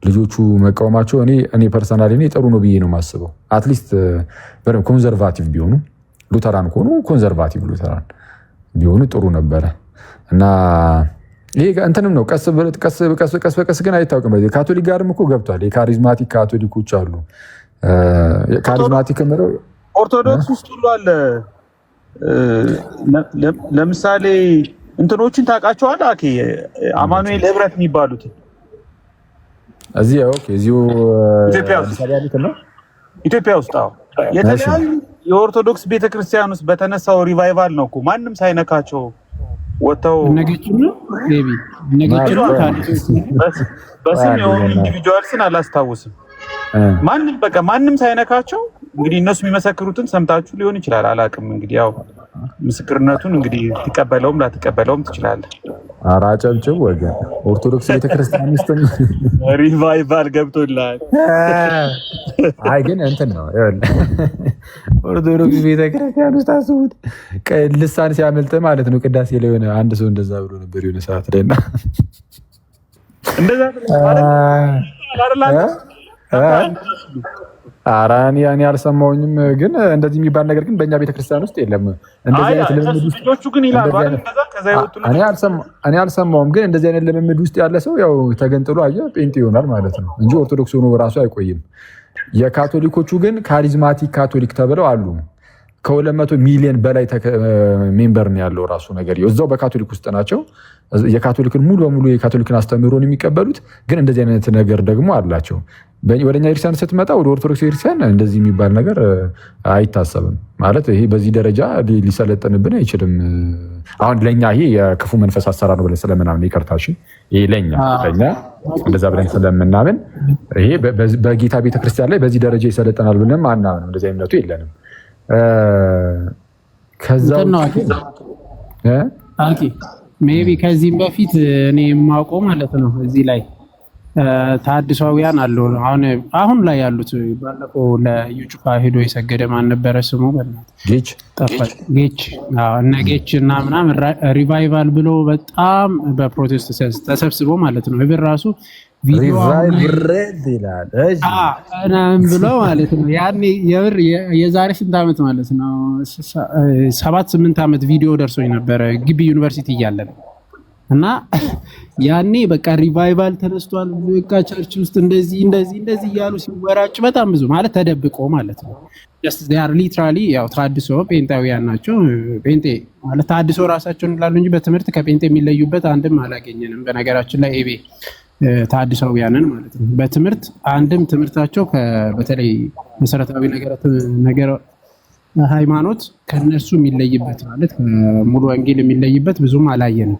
[SPEAKER 3] ልጆቹ መቃወማቸው እኔ ፐርሰናሊ ጥሩ ነው ብዬ ነው የማስበው። አትሊስት በደምብ ኮንዘርቫቲቭ ቢሆኑ ሉተራን ከሆኑ ኮንዘርቫቲቭ ሉተራን ቢሆኑ ጥሩ ነበረ እና ይሄ እንትንም ነው ቀስ በቀስ ግን አይታወቅም። ካቶሊክ ጋርም እኮ ገብቷል። የካሪዝማቲክ ካቶሊኮች አሉ። ካሪዝማቲክ ምለው
[SPEAKER 2] ኦርቶዶክስ ውስጥ ሁሉ አለ። ለምሳሌ እንትኖችን ታውቃቸዋለህ? አኬ አማኑኤል ህብረት የሚባሉት
[SPEAKER 3] እዚሁ ኢትዮጵያ
[SPEAKER 2] ውስጥ የተለያዩ የኦርቶዶክስ ቤተክርስቲያን ውስጥ በተነሳው ሪቫይቫል ነው እኮ ማንም ሳይነካቸው ወጥተው በስም የሆኑ ኢንዲቪጁዋልስን አላስታውስም። ማንም ሳይነካቸው እንግዲህ እነሱ የሚመሰክሩትን ሰምታችሁ ሊሆን ይችላል፣ አላውቅም። እንግዲህ ያው ምስክርነቱን እንግዲህ ትቀበለውም ላትቀበለውም ትችላለህ።
[SPEAKER 3] ኧረ አጨብጭብ ወገን። ኦርቶዶክስ ቤተክርስቲያን ውስጥ
[SPEAKER 2] ሪቫይቫል ገብቶላል።
[SPEAKER 3] አይ ግን እንትን ነው ኦርቶዶክስ ቤተክርስቲያን ውስጥ አስቡት፣ ልሳን ሲያመልጥ ማለት ነው ቅዳሴ ላይ የሆነ አንድ ሰው እንደዛ ብሎ ነበር የሆነ ሰዓት ላይ እና
[SPEAKER 2] እንደዛ
[SPEAKER 3] ኧረ እኔ አልሰማሁኝም፣ ግን እንደዚህ የሚባል ነገር ግን በእኛ ቤተክርስቲያን ውስጥ የለም። እንደዚህ አይነት ልምምድ ውስጥ እኔ አልሰማሁም፣ ግን እንደዚህ አይነት ልምምድ ውስጥ ያለ ሰው ያው ተገንጥሎ ጴንጤ ይሆናል ማለት ነው እንጂ ኦርቶዶክስ ሆኖ በራሱ አይቆይም። የካቶሊኮቹ ግን ካሪዝማቲክ ካቶሊክ ተብለው አሉ። ከ200 ሚሊዮን በላይ ሜምበር ነው ያለው ራሱ ነገር እዛው በካቶሊክ ውስጥ ናቸው። የካቶሊክን ሙሉ በሙሉ የካቶሊክን አስተምህሮን የሚቀበሉት ግን እንደዚህ አይነት ነገር ደግሞ አላቸው። ወደኛ ክርስቲያን ስትመጣ ወደ ኦርቶዶክስ ክርስቲያን እንደዚህ የሚባል ነገር አይታሰብም። ማለት ይሄ በዚህ ደረጃ ሊሰለጥንብን አይችልም። አሁን ለኛ ይሄ የክፉ መንፈስ አሰራር ነው ብለን ስለምናምን ይቅርታሽ፣ ይሄ ለኛ እንደዛ ብለን ስለምናምን ይሄ በጌታ ቤተክርስቲያን ላይ በዚህ ደረጃ ይሰለጥናል ብለን አናምንም። እንደዚህ እምነቱ የለንም። ከዛው
[SPEAKER 7] ሜቢ ከዚህም በፊት እኔ የማውቀው ማለት ነው እዚህ ላይ ተሐድሶውያን አሉ። አሁን ላይ ያሉት ባለፈው ለዩጩፋ ሄዶ የሰገደ ማን ነበረ ስሙ?
[SPEAKER 3] ጌች
[SPEAKER 7] እነ ጌች እና ምናምን ሪቫይቫል ብሎ በጣም በፕሮቴስት ተሰብስቦ ማለት ነው እብር ራሱ ቪዲዮ ብሎ ማለት ነው። ያኔ የብር የዛሬ ስንት ዓመት ማለት ነው 7-8 ዓመት ቪዲዮ ደርሶኝ ነበረ ግቢ ዩኒቨርሲቲ እያለ ነው። እና ያኔ በቃ ሪቫይቫል ተነስቷል፣ በቃ ቸርች ውስጥ እንደዚህ እያሉ ሲወራጭ በጣም ብዙ ማለት ተደብቆ ማለት ነው። ጀስት they are literally ያው ተሐድሶ ጴንጤያውያን ናቸው። ጴንጤ ማለት ተሐድሶ ራሳቸውን ይላሉ እንጂ በትምህርት ከጴንጤ የሚለዩበት አንድም አላገኘንም። በነገራችን ላይ ኤቤ ተሐድሶውያንን ማለት ነው በትምህርት አንድም ትምህርታቸው በተለይ መሰረታዊ ነገር ሃይማኖት ከነሱ የሚለይበት ማለት ሙሉ ወንጌል የሚለይበት ብዙም አላየንም።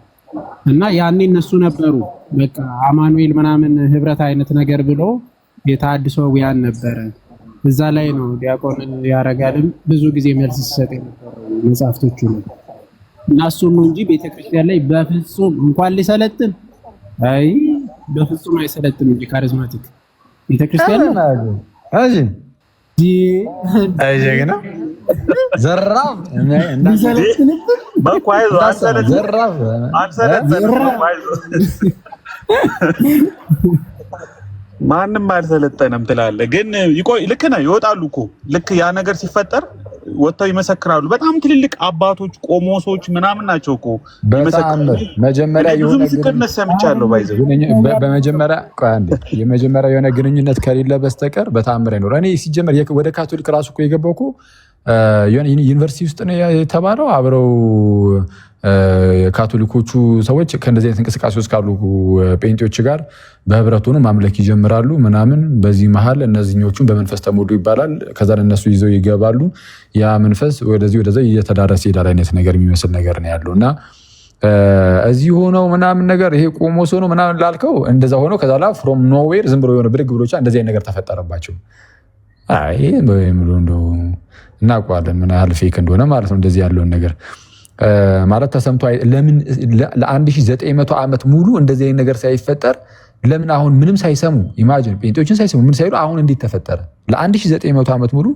[SPEAKER 7] እና ያኔ እነሱ ነበሩ በቃ አማኑኤል ምናምን ህብረት አይነት ነገር ብሎ የተሐድሶውያን ነበረ። እዛ ላይ ነው ዲያቆን ያረጋልም ብዙ ጊዜ መልስ ሲሰጥ የነበረው መጽሐፍቶቹ ነው። እና እሱ ነው እንጂ ቤተክርስቲያን ላይ በፍጹም እንኳን ሊሰለጥን በፍጹም አይሰለጥም እንጂ ካሪዝማቲክ ቤተክርስቲያን
[SPEAKER 3] ጀግና ዘራፍ
[SPEAKER 2] ማንም አልሰለጠነም ትላለህ። ግን ልክ ነህ፣ ይወጣሉ እኮ ልክ ያ ነገር ሲፈጠር ወጥተው ይመሰክራሉ። በጣም ትልልቅ አባቶች ቆሞሶች ምናምን ናቸው እኮ
[SPEAKER 3] መጀመሪያ
[SPEAKER 2] ብዙ ምስክርነት ሰምቻለሁ። ባይዘው
[SPEAKER 3] የመጀመሪያ የሆነ ግንኙነት ከሌለ በስተቀር በተአምር አይኖር። እኔ ሲጀመር ወደ ካቶሊክ ራሱ እኮ የገባው እኮ ዩኒቨርሲቲ ውስጥ ነው የተባለው። አብረው ካቶሊኮቹ ሰዎች ከእንደዚህ አይነት እንቅስቃሴ ውስጥ ካሉ ጴንጤዎች ጋር በህብረት ሆኖ ማምለክ ይጀምራሉ ምናምን። በዚህ መሀል እነዚህኞቹን በመንፈስ ተሞሉ ይባላል። ከዛ እነሱ ይዘው ይገባሉ። ያ መንፈስ ወደዛ እየተዳረሰ ይሄዳል አይነት ነገር የሚመስል ነገር ነው ያለው። እና እዚህ ሆነው ምናምን ነገር ይሄ ቆሞስ ሆኖ ምናምን ላልከው እንደዛ ሆነው ከዛ ላ ፍሮም ኖዌር ዝም ብሎ የሆነ ብድግ ብሎቻ እንደዚህ አይነት ነገር ተፈጠረባቸው። እንደው እናውቀዋለን ምን ያህል ፌክ እንደሆነ ማለት ነው። እንደዚህ ያለውን ነገር ማለት ተሰምቶ ለምን ለ1900 ዓመት ሙሉ እንደዚህ አይነት ነገር ሳይፈጠር ለምን አሁን ምንም ሳይሰሙ ኢማጂን ጴንጤዎችን ሳይሰሙ ምን ሳይሉ አሁን እንዴት ተፈጠረ? ለ1900 ዓመት ሙሉ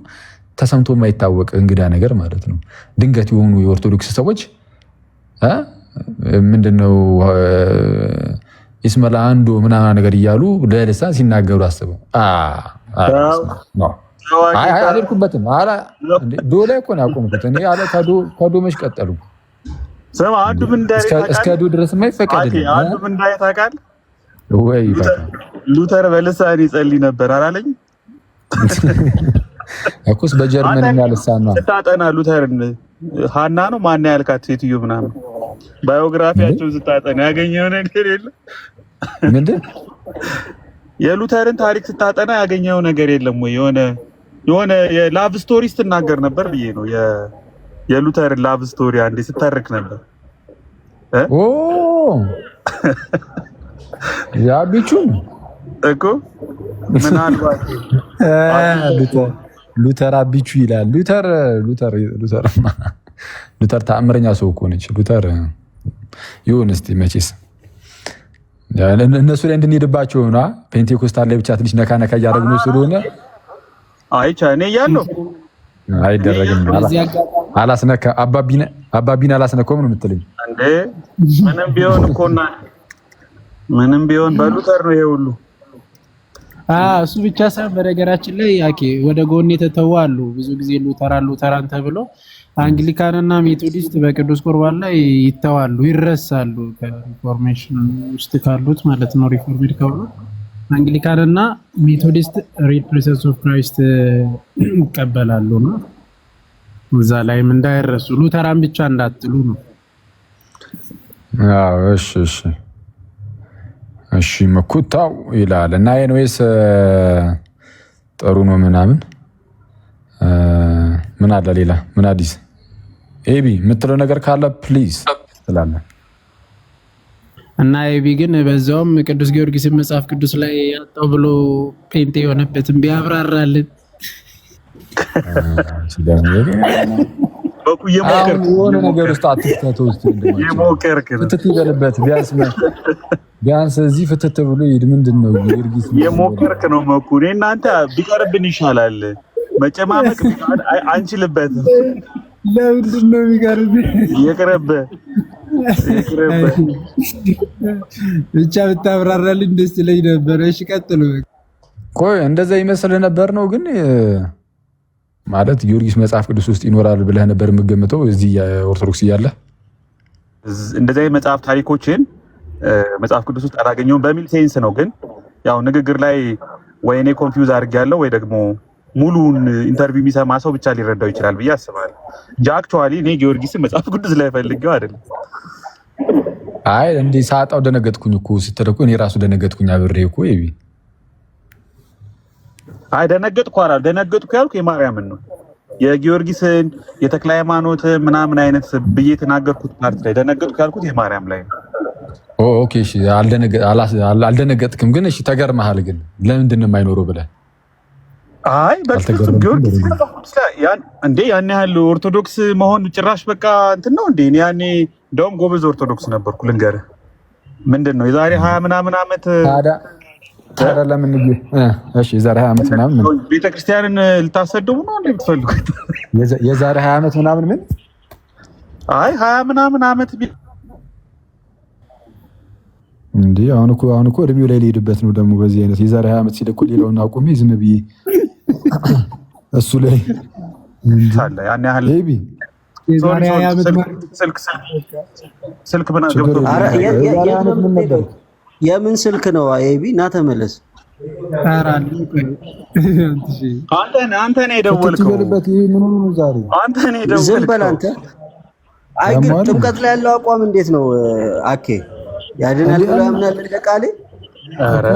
[SPEAKER 3] ተሰምቶ የማይታወቅ እንግዳ ነገር ማለት ነው። ድንገት የሆኑ የኦርቶዶክስ ሰዎች ምንድነው ኢስመላ አንዱ ምናምን ነገር እያሉ ለልሳን ሲናገሩ አስበው አልሄድኩበትም። ዶላ እኮ ነው ያቆምኩት እኔ አለ ከዶ መች ቀጠሉ። እስከ ዶ ድረስ አይፈቀድልም።
[SPEAKER 2] አንዱ ምን እንዳየ ታውቃለህ
[SPEAKER 3] ወይ?
[SPEAKER 2] ሉተር በልሳን ይጸልይ ነበር አላለኝ
[SPEAKER 3] እኮስ በጀርመን ያልሳን ነው
[SPEAKER 2] ስታጠና ሉተርን ሃና ነው ማን ያልካት ሴትዮ ምናምን ባዮግራፊያቸውን ስታጠና ያገኘው ነገር የለም።
[SPEAKER 3] ምንድን
[SPEAKER 2] የሉተርን ታሪክ ስታጠና ያገኘው ነገር የለም ወይ? የሆነ የላቭ ስቶሪ ስትናገር ነበር ብዬ ነው። የሉተርን ላቭ ስቶሪ አንዴ ስተርክ ነበር።
[SPEAKER 3] ያ ቢቹ
[SPEAKER 2] እኮ ምናልባት
[SPEAKER 3] ሉተር አቢቹ ይላል። ሉተር ተአምረኛ ሰው እኮ ነች። ሉተር ይሁን እስቲ መቼስ እነሱ ላይ እንድንሄድባቸው ሆና ፔንቴኮስታል ላይ ብቻ ትንሽ ነካ ነካ እያደረግነው ስለሆነ
[SPEAKER 2] እኔ እያለሁ
[SPEAKER 3] አይደረግም። አላስነካ አባቢን አላስነካውም ነው የምትለኝ
[SPEAKER 2] እንዴ? ምንም ቢሆን በሉተር ነው ይሄ ሁሉ።
[SPEAKER 7] እሱ ብቻ ሳይሆን በነገራችን ላይ ወደ ጎን የተተው አሉ። ብዙ ጊዜ ሉተራን ተብሎ አንግሊካንና ሜቶዲስት በቅዱስ ቁርባን ላይ ይተዋሉ፣ ይረሳሉ። ከሪፎርሜሽን ውስጥ ካሉት ማለት ነው ሪፎርሜድ ከሆኑ አንግሊካንና ሜቶዲስት ሪል ፕሬዘንስ ኦፍ ክራይስት ይቀበላሉ ነው። እዛ ላይም እንዳይረሱ ሉተራን ብቻ እንዳትሉ ነው።
[SPEAKER 3] እሺ እሺ መኩታው ይላል እና ኤንዌስ ጥሩ ነው ምናምን ምን አለ ሌላ ምን አዲስ ኤቢ የምትለው ነገር ካለ ፕሊዝ ትላለህ።
[SPEAKER 7] እና ኤቢ ግን በዛውም ቅዱስ ጊዮርጊስን መጽሐፍ ቅዱስ ላይ ያጣው ብሎ ፔንቴ የሆነበትን ቢያብራራልን።
[SPEAKER 3] የሆነ ነገር ውስጥ አትፍተት ውስጥ ፍትት ይበልበት ቢያንስ እዚህ ፍትት ብሎ ሂድ። ምንድን ነው ጊዮርጊስ
[SPEAKER 2] የሞከርክ ነው መኩ። እኔ እናንተ ቢቀርብን ይሻላል። መጨማመቅ አንችልበትም።
[SPEAKER 6] ለምንድን ነው የሚቀርብህ?
[SPEAKER 2] ይቅርብህ
[SPEAKER 7] ብቻ ብታብራራልኝ ደስ ይለኝ ነበር። እሺ ቀጥሉ።
[SPEAKER 3] ቆይ እንደዛ ይመስል ነበር ነው ግን ማለት ጊዮርጊስ መጽሐፍ ቅዱስ ውስጥ ይኖራል ብለህ ነበር የምገምተው እዚህ ኦርቶዶክስ እያለ?
[SPEAKER 2] እንደዛ የመጽሐፍ ታሪኮችን መጽሐፍ ቅዱስ ውስጥ አላገኘውም በሚል ሴንስ ነው። ግን ያው ንግግር ላይ ወይ እኔ ኮንፊውዝ አድርጌያለሁ ወይ ደግሞ ሙሉን ኢንተርቪው የሚሰማ ሰው ብቻ ሊረዳው ይችላል ብዬ አስባለሁ እንጂ አክቹዋሊ እኔ ጊዮርጊስን መጽሐፍ ቅዱስ ላይ ፈልጌው አይደለም።
[SPEAKER 3] አይ እንዴ ሳጣው ደነገጥኩኝ እኮ ስትደቁ እኔ ራሱ ደነገጥኩኝ አብሬ እኮ ይቢ
[SPEAKER 2] አይ ደነገጥኩ አላል ደነገጥኩ ያልኩ የማርያምን ነው የጊዮርጊስን የተክለ ሃይማኖት ምናምን አይነት ብዬ ተናገርኩት ፓርት ላይ ደነገጥኩ ያልኩት የማርያም ላይ ነው።
[SPEAKER 3] ኦኬ እሺ አልደነገጥክም ግን እሺ ተገርመሃል ግን ለምንድን ነው የማይኖረው ብለህ?
[SPEAKER 2] አይ በፍጹም ጊዮርጊስ እንዴ ያን ያህል ኦርቶዶክስ መሆን ጭራሽ በቃ እንትን ነው እንዴ? እኔ ያኔ እንደውም ጎበዝ ኦርቶዶክስ ነበርኩ ልንገርህ። ምንድን ነው የዛሬ 20 ምናምን ዓመት
[SPEAKER 3] ታዲያ ለምን እሺ የዛሬ 20 ዓመት ምናምን
[SPEAKER 2] ቤተክርስቲያንን ልታሰደቡ ነው እንዴ የምትፈልጉት?
[SPEAKER 3] የዛሬ 20 ዓመት ምናምን ምን?
[SPEAKER 2] አይ 20 ምናምን ዓመት
[SPEAKER 3] እንዴ አሁን እኮ እድሜው ላይ ሊሄድበት ነው ደግሞ በዚህ አይነት የዛሬ 20 ዓመት ሲል እኮ ሌላውን አቁሜ ዝም ብዬ እሱ ላይ
[SPEAKER 2] ታላ ያን ያህል
[SPEAKER 3] ኤቢ
[SPEAKER 7] የዛሬ 20 ዓመት
[SPEAKER 2] ስልክ ብና ገብቶ
[SPEAKER 4] የምን ስልክ ነው ኤቢ? ና ተመለስ።
[SPEAKER 2] አንተ ነህ የደወልከው። አንተ ነህ የደወልከው።
[SPEAKER 4] ዝም በል አንተ። አይ ግን ጥምቀት ላይ ያለው አቋም እንዴት ነው አኬ? ያድናል ብሎ ያምናል እንደ ቃሌ?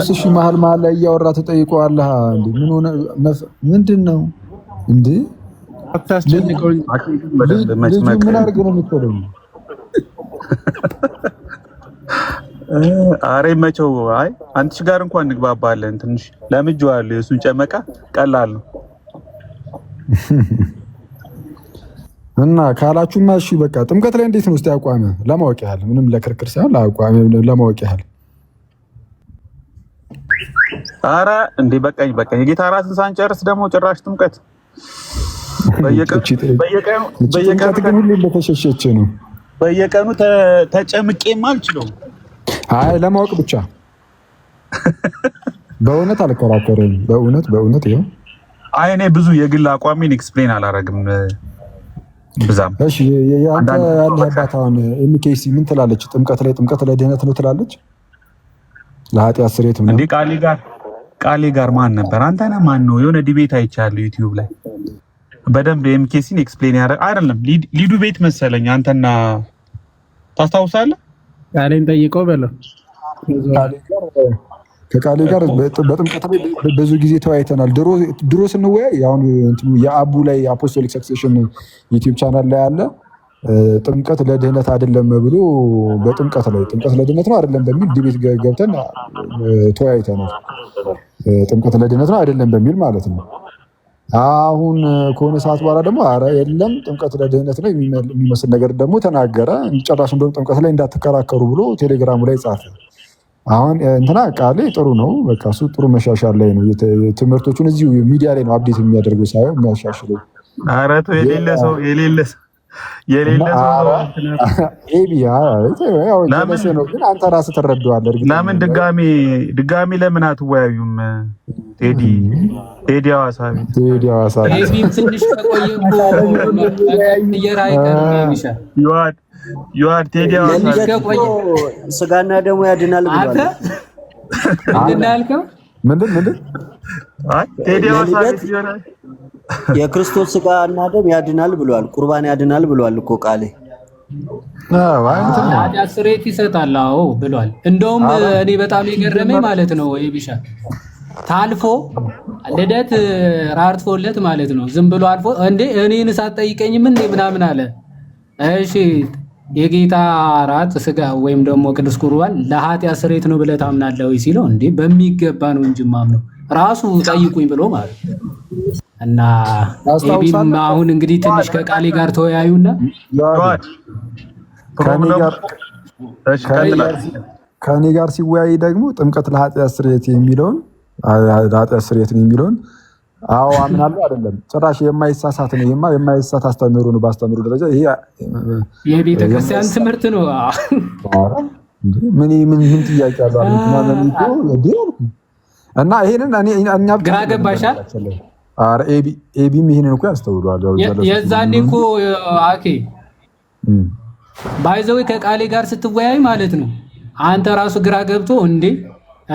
[SPEAKER 3] እሺ መሀል ላይ እያወራ ተጠይቀዋለህ እንዴ? ምን ሆነ? ምንድን ነው እንዴ?
[SPEAKER 7] አታስጨንቀው።
[SPEAKER 3] ምን አድርገህ ነው የምትለው?
[SPEAKER 2] አሬ መቸው። አይ አንቺ ጋር እንኳን እንግባባለን። ትንሽ ለምጄዋለሁ። የእሱን ጨመቃ ቀላል ነው
[SPEAKER 3] እና ካላችሁማ እሺ በቃ ጥምቀት ላይ እንዴት ነው እስቲ አቋም ለማወቅ ያህል ምንም ለክርክር ሳይሆን ለአቋም ለማወቅ ያህል።
[SPEAKER 2] አረ እንዴ በቃኝ። የጌታ ራስን ሳንጨርስ ደግሞ ጭራሽ ጥምቀት በየቀኑ
[SPEAKER 3] ሁሉ እንደተሸሸች ነው።
[SPEAKER 2] በየቀኑ ተጨምቄም አልችለውም።
[SPEAKER 3] አይ ለማወቅ ብቻ በእውነት አልከራከርም። በእውነት ይሄው
[SPEAKER 2] አይ እኔ ብዙ የግል አቋሜን ኤክስፕሌን አላረግም ብዛም።
[SPEAKER 3] እሺ ያንተ ያለህባት አሁን ኤምኬሲ ምን ትላለች? ጥምቀት ላይ ድህነት ነው ትላለች። ለኃጢአት ስርየት ምን
[SPEAKER 2] እንዴ? ቃሌ ጋር ማን ነበር? አንተ ነህ ማን ነው? የሆነ ዲቤት አይቻለሁ ዩቲዩብ ላይ በደንብ ኤምኬሲን ኤክስፕሌን ያደርግ አይደለም ሊዱ ቤት መሰለኝ። አንተና ታስታውሳለህ?
[SPEAKER 7] ቃሌን ጠይቀው በለው።
[SPEAKER 3] ከቃሌ ጋር በጥምቀት ላይ ብዙ ጊዜ ተወያይተናል። ድሮ ስንወያይ አሁን የአቡ ላይ አፖስቶሊክ ሰክሴሽን ዩቲዩብ ቻናል ላይ አለ ጥምቀት ለድህነት አይደለም ብሎ በጥምቀት ለድህነት ነው አይደለም በሚል ዲቤት ገብተን ተወያይተናል። ጥምቀት ለድህነት ነው አይደለም በሚል ማለት ነው። አሁን ከሆነ ሰዓት በኋላ ደግሞ አረ የለም ጥምቀት ለድህነት ነው የሚመስል ነገር ደግሞ ተናገረ። ጨራሽ እንደውም ጥምቀት ላይ እንዳትከራከሩ ብሎ ቴሌግራሙ ላይ ጻፈ። አሁን እንትና ቃሌ ጥሩ ነው። በቃ እሱ ጥሩ መሻሻል ላይ ነው። ትምህርቶቹን እዚሁ ሚዲያ ላይ ነው አፕዴት የሚያደርገው ሳይሆን የሚያሻሽለው።
[SPEAKER 2] ኧረ ተው የሌለ ሰው
[SPEAKER 3] ኤቢ ያው ነው። ግን አንተ ራስህ ትረዳዋለህ።
[SPEAKER 2] ለምን ድጋሚ ለምን አትወያዩም? ቴዲ ሐዋሳ
[SPEAKER 1] ኤቢም ትንሽ ከቆየ
[SPEAKER 2] ዩአር ቴዲ ሐዋሳ
[SPEAKER 4] ስጋና ደሙ ያድናል ብሏል።
[SPEAKER 3] ምንድን
[SPEAKER 2] አይ ቴዲ ሐዋሳ
[SPEAKER 4] የክርስቶስ ስጋና ደም ያድናል ብሏል። ቁርባን ያድናል ብሏል እኮ ቃሌ።
[SPEAKER 1] ኃጢአት ስርየት ይሰጣል። አዎ ብሏል። እንደውም እኔ በጣም የገረመኝ ማለት ነው ቢሻ ታልፎ ልደት ራርቶለት ማለት ነው ዝም ብሎ አልፎ እንዴ እኔን ሳትጠይቀኝም እንዴ ምናምን አለ። እሺ የጌታ ራት ስጋ ወይም ደግሞ ቅዱስ ቁርባን ለኃጢአት ስርየት ነው ብለህ ታምናለህ ወይ ሲለው እንዴ በሚገባ ነው እንጂ ማምነው ራሱ ጠይቁኝ ብሎ ማለት እና ኤቢም አሁን እንግዲህ ትንሽ ከቃሌ ጋር ተወያዩና
[SPEAKER 3] ከኔ ጋር ሲወያይ ደግሞ ጥምቀት ለኃጢአት ስርየት የሚለውን ለኃጢአት ስርየት ነው የሚለውን አዎ አምናለሁ አይደለም ጭራሽ የማይሳሳት ነው። የማይሳሳት አስተምህሮ ነው። በአስተምህሮ ደረጃ ይሄ
[SPEAKER 1] የቤተ ክርስቲያን ትምህርት ነው።
[SPEAKER 3] ምን ጥያቄ አለው? እና ይሄንን እኛ
[SPEAKER 1] ግራ ገባሻ?
[SPEAKER 3] አረ ኤቢም ይሄንን እኮ ያስተውሏል።
[SPEAKER 1] የዛኔ እኮ አኬ ባይዘው ከቃሌ ጋር ስትወያይ ማለት ነው አንተ ራሱ ግራ ገብቶ እንዴ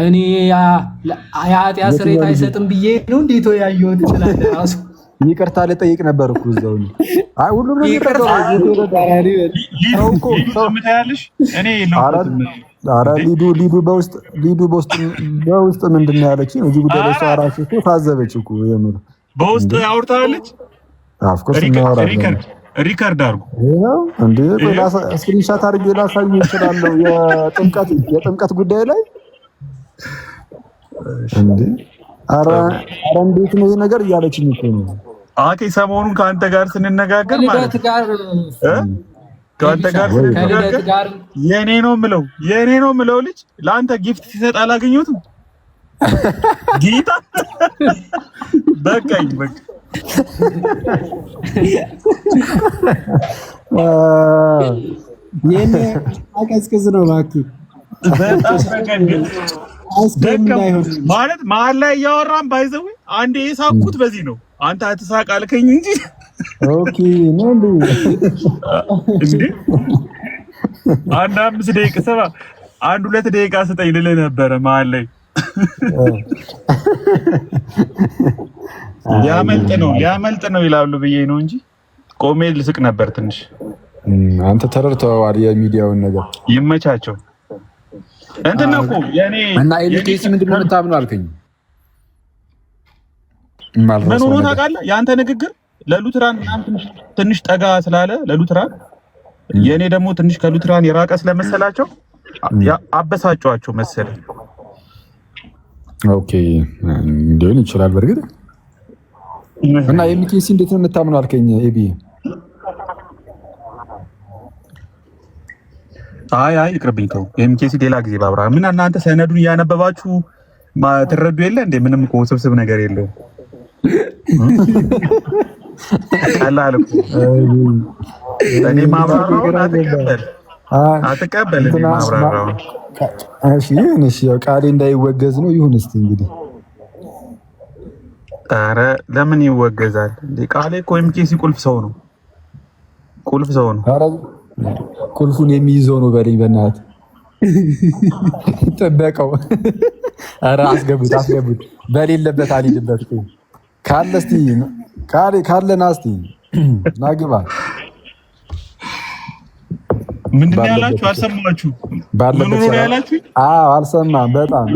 [SPEAKER 1] እኔ የኃጢአት ስርየት አይሰጥም ብዬ ነው እንዴ ተወያየሁት ይችላል። ራሱ
[SPEAKER 3] ይቅርታ ልጠይቅ ነበር እኮ እዛው ነው። አይ ሁሉም ነው ይቅርታ አረ ሊዱ በውስጥ ምንድን ነው ያለችኝ? እዚህ ጉዳይ ላይ ሰው ራሱ እኮ ታዘበች እኮ የምር
[SPEAKER 2] በውስጥ አውርታለች።
[SPEAKER 3] አፍኮርስ እናወራለን።
[SPEAKER 2] ሪከርድ አድርጉ
[SPEAKER 3] እንዴ ስክሪንሻት አድርጌ ላሳይ እችላለሁ። የጥምቀት ጉዳይ ላይ እንዴ አረ እንዴት ነው ይሄ ነገር እያለችኝ እኮ ነው።
[SPEAKER 2] አኬ ሰሞኑን ከአንተ ጋር ስንነጋገር ማለት ከአንተ ጋር ስንነጋገር የኔ ነው የምለው ልጅ ለአንተ ጊፍት ሲሰጥ አላገኘሁትም። ጌታ በቃኝ በቃ
[SPEAKER 7] የኔ አቀዝቅዝ ነው እባክህ።
[SPEAKER 2] በጣም ማለት መሀል ላይ እያወራን ባይዘው አንዴ የሳቅኩት በዚህ ነው። አንተ አትሳቅ አልከኝ እንጂ
[SPEAKER 3] ኦኬ ነው እንዴ
[SPEAKER 2] አንድ 5 ደቂቃ ሰባ 1-2 ደቂቃ ስጠኝ ልልህ ነበረ መሀል ላይ ሊያመልጥ ነው ይላሉ ብዬ ነው እንጂ ቆሜ ልስቅ ነበር ትንሽ።
[SPEAKER 3] አንተ ተረድተዋል የሚዲያውን ነገር።
[SPEAKER 2] ይመቻቸው። እንትን ነው እኮ የኔ
[SPEAKER 3] እና ኤልኬሲ ምንድን ነው የምታምነው አልከኝ?
[SPEAKER 2] ምን ሆኖ ታውቃለህ? የአንተ ንግግር ለሉትራን ትንሽ ጠጋ ስላለ ለሉትራን የኔ ደግሞ ትንሽ ከሉትራን የራቀ ስለመሰላቸው አበሳጫቸው መሰለኝ።
[SPEAKER 3] ኦኬ ሊሆን ይችላል በርግጥ። እና ኤልኬሲ እንዴት ነው የምታምነው አልከኝ ኤቢ?
[SPEAKER 2] አይ ይቅርብኝ ተው። ኤምኬሲ ሌላ ጊዜ ባብራ። ምን እናንተ ሰነዱን እያነበባችሁ ትረዱ የለ እንዴ? ምንም እኮ ስብስብ ነገር የለውም። ቀላል እኮ እኔ ማብራራውን አትቀበል እኔ ማብራራውን።
[SPEAKER 3] እሺ ቃሌ እንዳይወገዝ ነው ይሁን እስቲ እንግዲህ።
[SPEAKER 2] ኧረ ለምን ይወገዛል እንዴ? ቃሌ እኮ ኤምኬሲ ቁልፍ ሰው ነው።
[SPEAKER 3] ቁልፉን የሚይዘው ነው በለኝ በእናትህ ጠበቀው። ኧረ አስገቡት በሌለበት አልሄድበት ካለ እስቲ ካለና እስቲ ናግባ።
[SPEAKER 2] ምንድን ነው ያላችሁ? አልሰማችሁ?
[SPEAKER 3] ባለበት ያላችሁ? አዎ አልሰማም። በጣም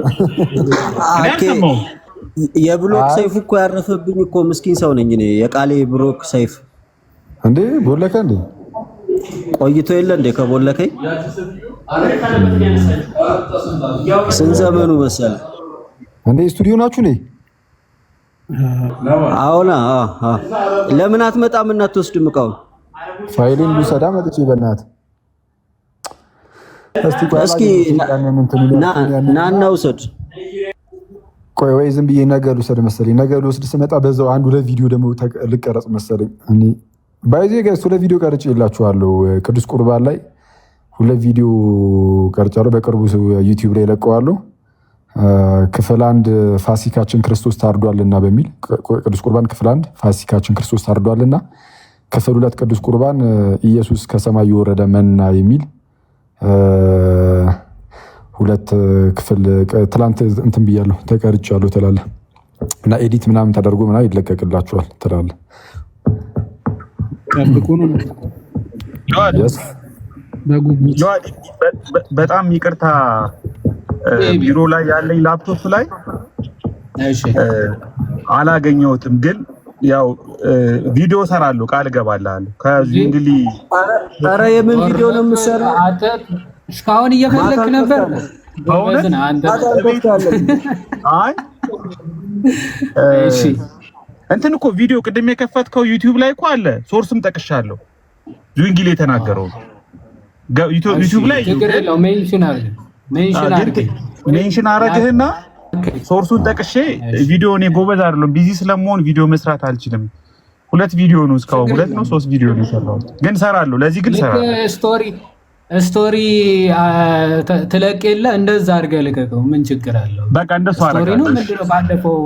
[SPEAKER 4] የብሎክ ሰይፍ እኮ ያረፈብኝ እኮ ምስኪን ሰው ነኝ እኔ። የቃሌ ብሎክ ሰይፍ
[SPEAKER 3] እንዴ ቦለከ እንዴ
[SPEAKER 4] ቆይቶ የለ እንዴ ከቦለከኝ ስንት ዘመኑ መሰለ
[SPEAKER 3] እንዴ? ስቱዲዮ ናችሁ ነኝ?
[SPEAKER 4] አዎና ለምን አትመጣም እና አትወስድም እቃውን?
[SPEAKER 3] ፋይሉን ልውሰዳ መጥቼ በእናትህ
[SPEAKER 4] እስኪ ና ውሰድ።
[SPEAKER 3] ቆይ ወይ ዝም ብዬ ነገ ልውሰድ መሰለኝ። ነገ ልውሰድ ስመጣ በዛው 1-2 ቪዲዮ ደግሞ ልቀረጽ መሰለኝ። እኔ ባይዜ ጋር ስለ ቪዲዮ ቀርጬ የላችኋለሁ። ቅዱስ ቁርባን ላይ 2 ቪዲዮ ቀርጫለሁ። በቅርቡ ዩቲዩብ ላይ ለቀዋለሁ። ክፍል 1 ፋሲካችን ክርስቶስ ታርዷልና በሚል ቅዱስ ቁርባን ክፍል 1 ፋሲካችን ክርስቶስ ታርዷልና፣ ክፍል 2 ቅዱስ ቁርባን ኢየሱስ ከሰማይ የወረደ መና የሚል 2 ክፍል ትላንት እንትን ብያለሁ ተቀርጫለሁ ትላለህ እና ኤዲት ምናምን ተደርጎ ምናምን ይለቀቅላችኋል ትላለህ።
[SPEAKER 7] በጉጉት
[SPEAKER 2] በጣም ይቅርታ ቢሮ ላይ ያለኝ ላፕቶፕ ላይ አላገኘሁትም፣ ግን ያው ቪዲዮ ሰራለሁ፣ ቃል እገባልሃለሁ። ከዚህ እንግዲህ
[SPEAKER 4] ኧረ የምን ቪዲዮ ነው የምትሰራው?
[SPEAKER 1] እስካሁን እየፈለክ ነበር።
[SPEAKER 2] አይ እሺ፣ እንትን እኮ ቪዲዮ ቅድም የከፈትከው ዩቲዩብ ላይ እኮ አለ፣ ሶርስም ጠቅሻለሁ። ዙንጊል የተናገረው ዩቲዩብ ላይ ሜንሽን አረግህና ሶርሱን ጠቅሼ ቪዲዮ እኔ ጎበዝ አይደለም፣ ቢዚ ስለመሆን ቪዲዮ መስራት አልችልም። 2 ቪዲዮ ነው እስካሁን 2 ነው 3 ቪዲዮ ነው የሰራሁት፣ ግን ሰራለሁ። ለዚህ ግን ሰራለሁ።
[SPEAKER 1] ስቶሪ ትለቅ የለ እንደዛ አድርገህ ልቀቀው። ምን ችግር አለው?
[SPEAKER 2] በቃ እንደሱ አደረጋለሁ።
[SPEAKER 1] ስቶሪ ነው ምንድነው? ባለፈው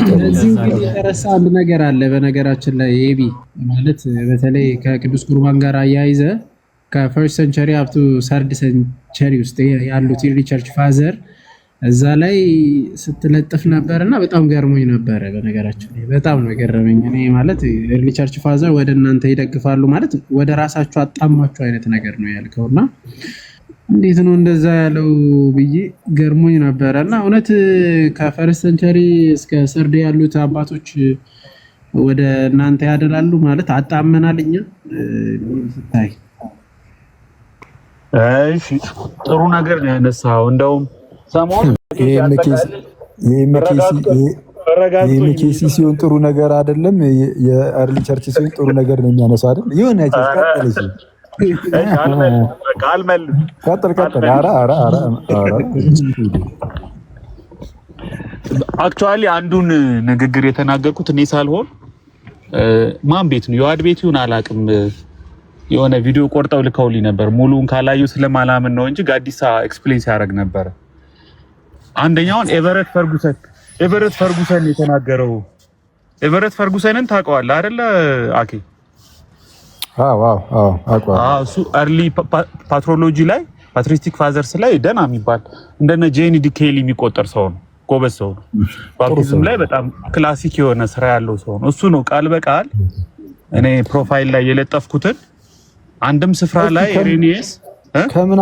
[SPEAKER 7] ስለዚህ እንግዲህ የተረሳ አንድ ነገር አለ። በነገራችን ላይ ኤቢ ማለት በተለይ ከቅዱስ ቁርባን ጋር አያይዘ ከፈርስት ሴንቸሪ አፕ ቱ ሰርድ ሴንቸሪ ውስጥ ያሉት ኢርሊ ቸርች ፋዘር እዛ ላይ ስትለጥፍ ነበርና በጣም ገርሞኝ ነበረ። በነገራችን ላይ በጣም ነው ገረመኝ። እኔ ማለት ኢርሊ ቸርች ፋዘር ወደ እናንተ ይደግፋሉ ማለት ወደ ራሳችሁ አጣማችሁ አይነት ነገር ነው ያልከውና እንዴት ነው እንደዛ ያለው ብዬ ገርሞኝ ነበረና እውነት ከፈርስት ሴንቸሪ እስከ ሰርድ ያሉት አባቶች ወደ እናንተ ያደላሉ ማለት አጣመናልኛ ስታይ።
[SPEAKER 2] እሺ ጥሩ ነገር ነው ያነሳው። እንደውም ሰሞኑን
[SPEAKER 3] የኤምኬሲ ሲሆን ጥሩ ነገር አይደለም፣ የአርሊ ቸርች ሲሆን ጥሩ ነገር ነው የሚያነሳው አይደል? ይሁን
[SPEAKER 2] አክቹአሊ አንዱን ንግግር የተናገርኩት እኔ ሳልሆን ማን ቤት ነው የዋድ ቤት ይሁን አላውቅም፣ የሆነ ቪዲዮ ቆርጠው ልከውልኝ ነበር። ሙሉን ካላዩ ስለማላምን ነው እንጂ ጋዲሳ ኤክስፕሌን ሲያደርግ ነበር። አንደኛውን ኤቨረት ፈርጉሰን የተናገረው። ኤቨረት ፈርጉሰንን ታውቀዋለህ አይደለ አኬ? እሱ አርሊ ፓትሮሎጂ ላይ ፓትሪስቲክ ፋዘርስ ላይ ደና የሚባል እንደነ ጄኒ ዲኬሊ የሚቆጠር ሰው ነው። ጎበዝ ሰው ነው። ባፕቲዝም ላይ በጣም ክላሲክ የሆነ ስራ ያለው ሰው ነው። እሱ ነው ቃል በቃል እኔ ፕሮፋይል ላይ የለጠፍኩትን አንድም ስፍራ ላይ ኢሬኒየስ
[SPEAKER 3] ከምን